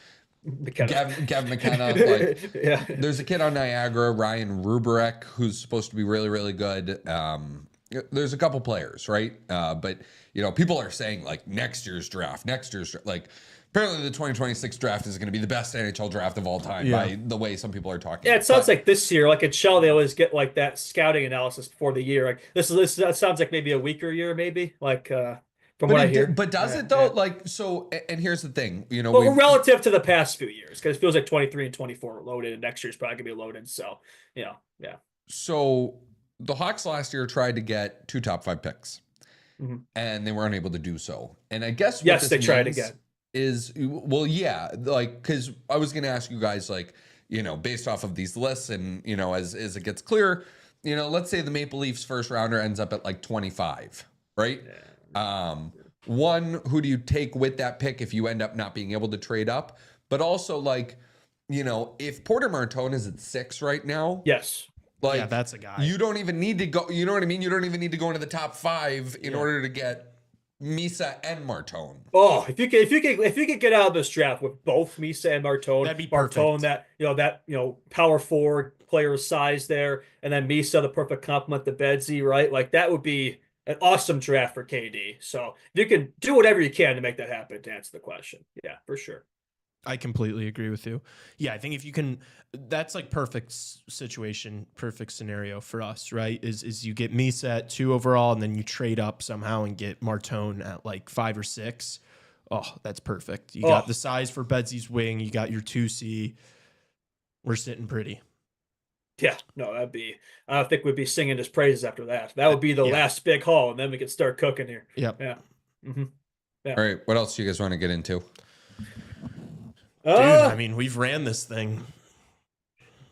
Gavin McKenna. There's a kid on Niagara, Ryan Ruberek, who's supposed to be really, really good. There's a couple players, right? But people are saying like next year's draft, like apparently the 2026 draft is going to be the best NHL draft of all time by the way some people are talking. Yeah, it sounds like this year, like at Shell, they always get like that scouting analysis before the year. Like that sounds like maybe a weaker year, maybe like from what I hear. But does it though? Yeah. Like so, and here's the thing, well, relative to the past few years, because it feels like 23 and 24 are loaded, and next year's probably gonna be loaded. So yeah. So the Hawks last year tried to get 2 top 5 picks, and they were unable to do so. And I guess yes, they tried again. Because I was going to ask you guys, like, based off of these lists and, as it gets clear, let's say the Maple Leafs first rounder ends up at like 25, right? Yeah. One, who do you take with that pick if you end up not being able to trade up? But also, like, if Porter Martone is at 6 right now. Yes. Like, that's a guy. You don't even need to go, you know what I mean? You don't even need to go into the top 5 in order to get Misa and Martone. Oh, if you could get out of this draft with both Misa and Martone, that'd be perfect. Martone, that power forward player size there, and then Misa, the perfect complement to Bedsy, right? Like that would be an awesome draft for KD. So you can do whatever you can to make that happen. To answer the question, yeah, for sure. I completely agree with you. Yeah, I think if you can, that's like perfect situation, perfect scenario for us, right? Is you get Misa at 2 overall, and then you trade up somehow and get Martone at like 5 or 6. Oh, that's perfect. You got the size for Bedsy's wing. You got your 2C. We're sitting pretty. Yeah, no, I don't think we'd be singing his praises after that. That would be the last big haul, and then we could start cooking here. Yep. Yeah. Mm-hmm. Yeah. All right. What else do you guys want to get into? Dude, I mean, we've ran this thing.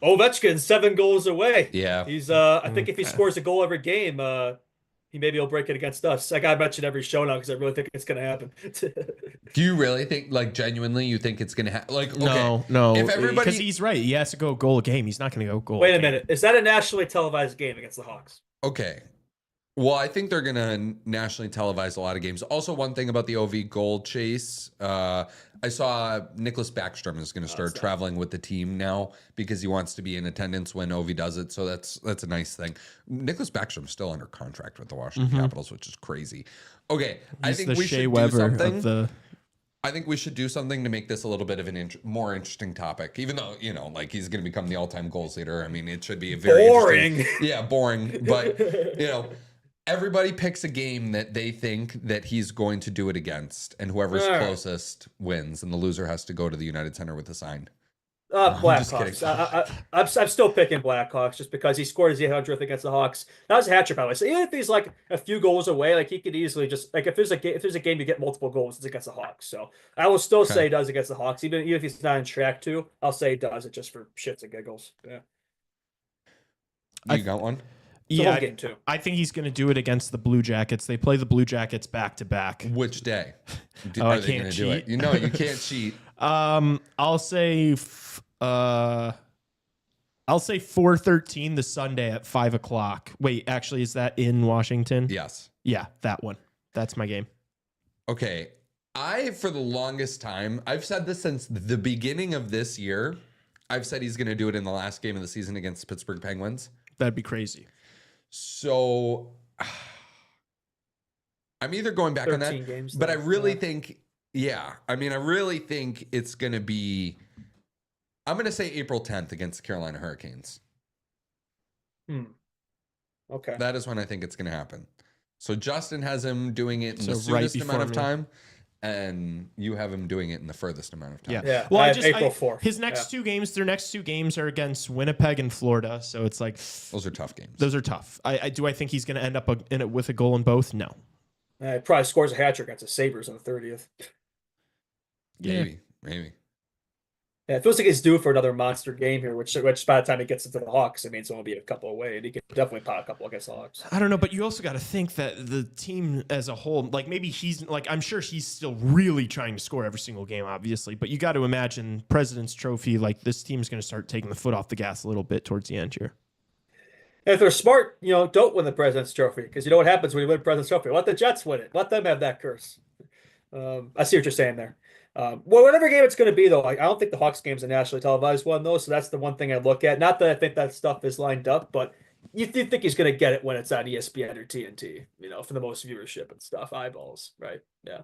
Ovechkin 7 goals away. Yeah. He's I think if he scores a goal every game, he maybe will break it against us. I gotta mention every show now because I really think it's gonna happen. Do you really think, like, genuinely, you think it's gonna happen? Like, okay, no, if everybody, because he's right, he has to go goal a game. He's not gonna go goal. Wait a minute, is that a nationally televised game against the Hawks? Okay. Well, I think they're going to nationally televise a lot of games. Also, one thing about the OV goal chase, I saw Nicholas Backstrom is going to start traveling with the team now because he wants to be in attendance when OV does it. So that's a nice thing. Nicholas Backstrom's still under contract with the Washington Capitals, which is crazy. Okay, He's I think we Shea should Weber do something. I think we should do something to make this a little bit of an more interesting topic. Even though, you know, like he's going to become the all-time goals leader. I mean, it should be a very Boring. Yeah, boring. But, you know, everybody picks a game that they think that he's going to do it against, and whoever's closest wins, and the loser has to go to the United Center with a sign. Blackhawks. I'm still picking Blackhawks just because he scored his 800th against the Hawks. That was a hat trick, by the way. So even if he's like a few goals away, like he could easily just like if there's a game you get multiple goals, it's against the Hawks. So I will still say he does against the Hawks, even if he's not on track to. I'll say he does it just for shits and giggles. Yeah. You got one? Yeah, I think he's going to do it against the Blue Jackets. They play the Blue Jackets back to back. Which day? I can't cheat. Do it? You know, you can't cheat. I'll say 4/13 the Sunday at 5:00. Wait, actually, is that in Washington? Yes. Yeah, that one. That's my game. Okay. For the longest time, I've said this since the beginning of this year. I've said he's going to do it in the last game of the season against the Pittsburgh Penguins. That'd be crazy. So I'm either going back on that, games, but I really think, I really think it's going to be, I'm going to say April 10th against the Carolina Hurricanes. Okay. That is when I think it's going to happen. So Justin has him doing it in the right soonest amount of me. time, and you have him doing it in the furthest amount of time. Yeah. Well, April 4th. His next two games, their next two games are against Winnipeg and Florida. So it's like Those are tough games. those are tough. I think he's going to end up in it with a goal in both? No. He probably scores a hat trick against the Sabres on the 30th. Maybe. Yeah, it feels like he's due for another monster game here, which by the time he gets into the Hawks, I mean, it's only be a couple away, and he could definitely pot a couple against the Hawks. I don't know, but you also got to think that the team as a whole, like maybe he's like, I'm sure he's still really trying to score every single game, obviously, but you got to imagine President's Trophy, like this team's going to start taking the foot off the gas a little bit towards the end here. And if they're smart, don't win the President's Trophy, because you know what happens when you win President's Trophy. Let the Jets win it. Let them have that curse. I see what you're saying there. Well, whatever game it's going to be, though, I don't think the Hawks game's a nationally televised one, though, so that's the one thing I look at. Not that I think that stuff is lined up, but you think he's going to get it when it's on ESPN or TNT, for the most viewership and stuff, eyeballs, right? Yeah.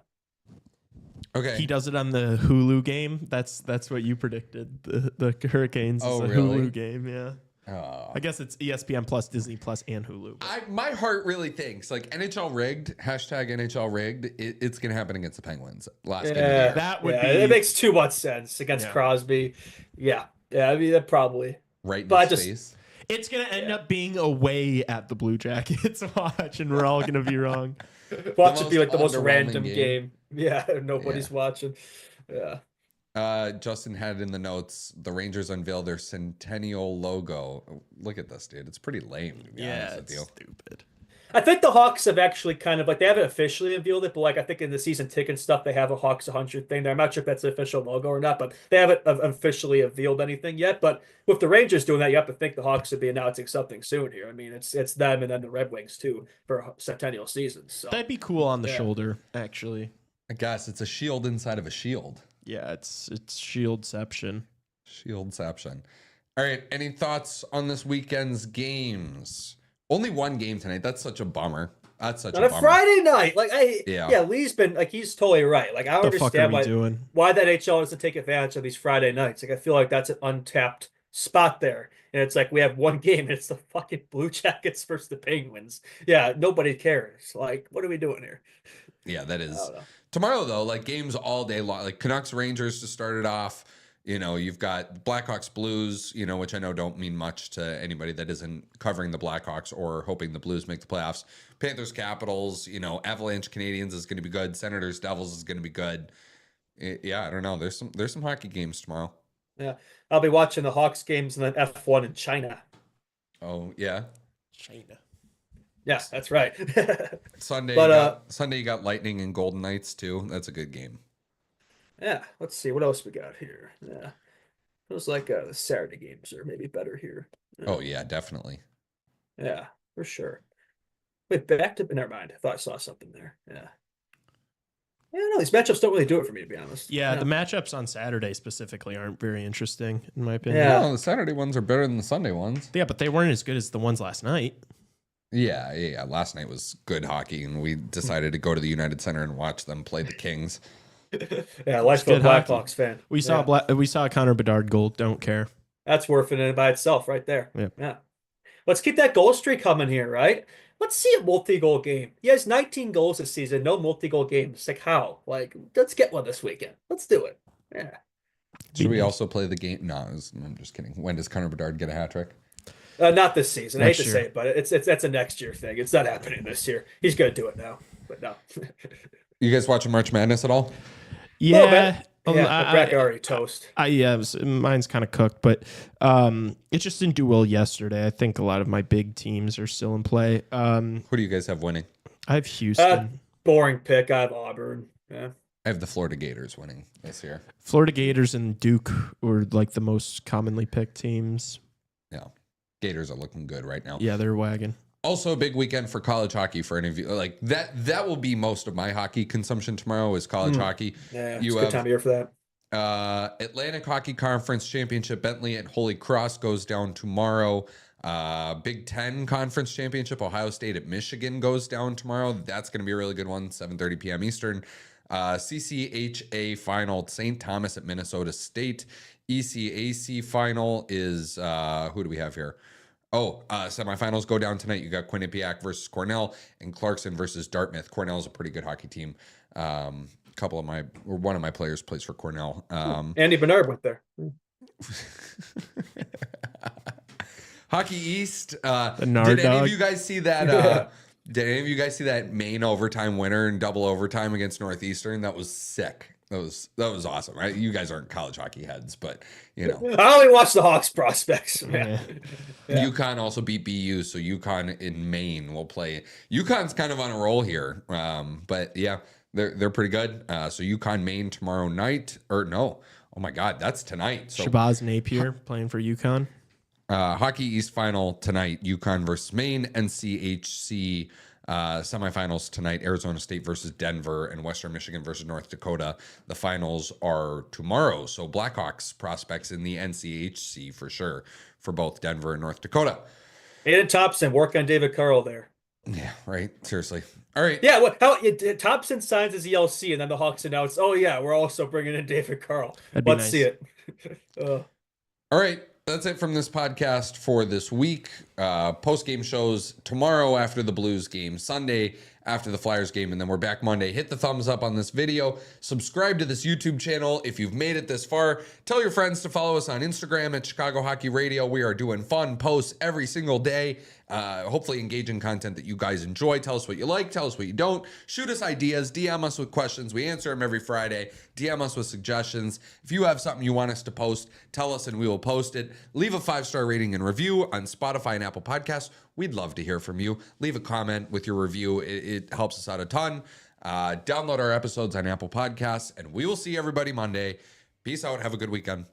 Okay. He does it on the Hulu game. That's what you predicted. The Hurricanes is a really? Hulu game, yeah. I guess it's ESPN Plus, Disney Plus, and Hulu. My heart really thinks like NHL rigged, #NHL rigged. It's going to happen against the Penguins last game of the year. That would be. It makes too much sense against Crosby. Yeah. I mean, that probably. Right in but his face. It's going to end up being away at the Blue Jackets. Watch, and we're all going to be wrong. Watch it be like the most underwhelming random game. game. Yeah, nobody's watching. Yeah. Justin had in the notes, the Rangers unveiled their centennial logo. Look at this, dude. It's pretty lame, to be honest with you. Stupid. I think the Hawks have actually kind of they haven't officially unveiled it, but I think in the season ticket stuff, they have a Hawks 100 thing there. I'm not sure if that's the official logo or not, but they haven't officially unveiled anything yet. But with the Rangers doing that, you have to think the Hawks would be announcing something soon here. I mean, it's them and then the Red Wings too for centennial season. So That'd be cool on the shoulder, actually. I guess it's a shield inside of a shield. Yeah, it's Shieldception. Shieldception. All right. Any thoughts on this weekend's games? Only one game tonight. That's such a bummer. That's such on a a bummer. Friday night. Yeah, Lee's been he's totally right. I don't understand why the NHL doesn't take advantage of these Friday nights. I feel like that's an untapped spot there. And it's we have one game and it's the fucking Blue Jackets versus the Penguins. Yeah, nobody cares. What are we doing here? Yeah, that is. Tomorrow, though, games all day long. Canucks Rangers to start it off. You've got Blackhawks Blues, which I know don't mean much to anybody that isn't covering the Blackhawks or hoping the Blues make the playoffs. Panthers Capitals, Avalanche Canadiens is going to be good. Senators Devils is going to be good. I don't know. There's some hockey games tomorrow. Yeah, I'll be watching the Hawks games and then F1 in China. Oh yeah, China. Yes, that's right. Sunday, Sunday you got Lightning and Golden Knights too. That's a good game. Yeah, let's see what else we got here. Yeah, feels like the Saturday games are maybe better here. Yeah. Oh yeah, definitely. Yeah, for sure. Wait, back to never mind. I thought I saw something there. Yeah. Yeah, no, these matchups don't really do it for me, to be honest. Yeah, the matchups on Saturday specifically aren't very interesting, in my opinion. Yeah. Well, the Saturday ones are better than the Sunday ones. Yeah, but they weren't as good as the ones last night. Yeah. Last night was good hockey, and we decided to go to the United Center and watch them play the Kings. Yeah, life of a good hockey. Blackhawks fan. We saw Yeah. we saw Connor Bedard goal. Don't care. That's worth it by itself right there. Yeah. Yeah. Let's keep that goal streak coming here, right? Let's see a multi-goal game. He has 19 goals this season, no multi-goal games. Like how? Like, let's get one this weekend. Let's do it. Yeah. Should we also play the game? No, I'm just kidding. When does Connor Bedard get a hat trick? Not this season. I hate Next to year. say it, but that's a next year thing. It's not happening this year. He's gonna do it now, but no. You guys watching March Madness at all? Yeah. Yeah, Brack already toast. Mine's kind of cooked, but it just didn't do well yesterday. I think a lot of my big teams are still in play. Who do you guys have winning? I have Houston. Boring pick. I have Auburn. Yeah. I have the Florida Gators winning this year. Florida Gators and Duke were like the most commonly picked teams. Yeah. Gators are looking good right now. Yeah, they're wagging. Also a big weekend for college hockey for any of you. Like that will be most of my hockey consumption tomorrow is college hockey. Yeah, You it's a good time of year for that. Atlantic Hockey Conference Championship, Bentley and Holy Cross goes down tomorrow. Big Ten Conference Championship, Ohio State at Michigan goes down tomorrow. That's going to be a really good one, 7:30 p.m. Eastern. CCHA final, St. Thomas at Minnesota State. ECAC final is, who do we have here? Semifinals go down tonight. You got Quinnipiac versus Cornell and Clarkson versus Dartmouth. Cornell's a pretty good hockey team. One of my players plays for Cornell. Andy Bernard went there. Hockey East. Did Nard any of dog. you guys see that? Did any of you guys see that Maine overtime winner in double overtime against Northeastern? That was sick. That was awesome, right? You guys aren't college hockey heads, but you know. I only watch the Hawks prospects. Man. Yeah. UConn also beat BU, so UConn in Maine will play. UConn's kind of on a roll here, but yeah, they're pretty good. So UConn Maine tomorrow night, or no? Oh my God, that's tonight. So Shabazz Napier playing for UConn. Hockey East final tonight, UConn versus Maine. NCHC semifinals tonight, Arizona State versus Denver and Western Michigan versus North Dakota. The finals are tomorrow. So Blackhawks prospects in the NCHC for sure for both Denver and North Dakota. Aiden Thompson, work on David Carl there. Yeah, right. Seriously. All right. Yeah, Thompson signs his ELC and then the Hawks announce, oh yeah, we're also bringing in David Carl. That'd be Let's nice. see it. All right. That's it from this podcast for this week. Post-game shows tomorrow after the Blues game, Sunday after the Flyers game, and then we're back Monday. Hit the thumbs up on this video. Subscribe to this YouTube channel if you've made it this far. Tell your friends to follow us on Instagram at Chicago Hockey Radio. We are doing fun posts every single day. Hopefully engaging content that you guys enjoy. Tell us what you like. Tell us what you don't. Shoot us ideas. DM us with questions. We answer them every Friday. DM us with suggestions. If you have something you want us to post, tell us and we will post it. Leave a 5-star rating and review on Spotify and Apple Podcasts. We'd love to hear from you. Leave a comment with your review. It helps us out a ton. Download our episodes on Apple Podcasts, and we will see everybody Monday. Peace out. Have a good weekend.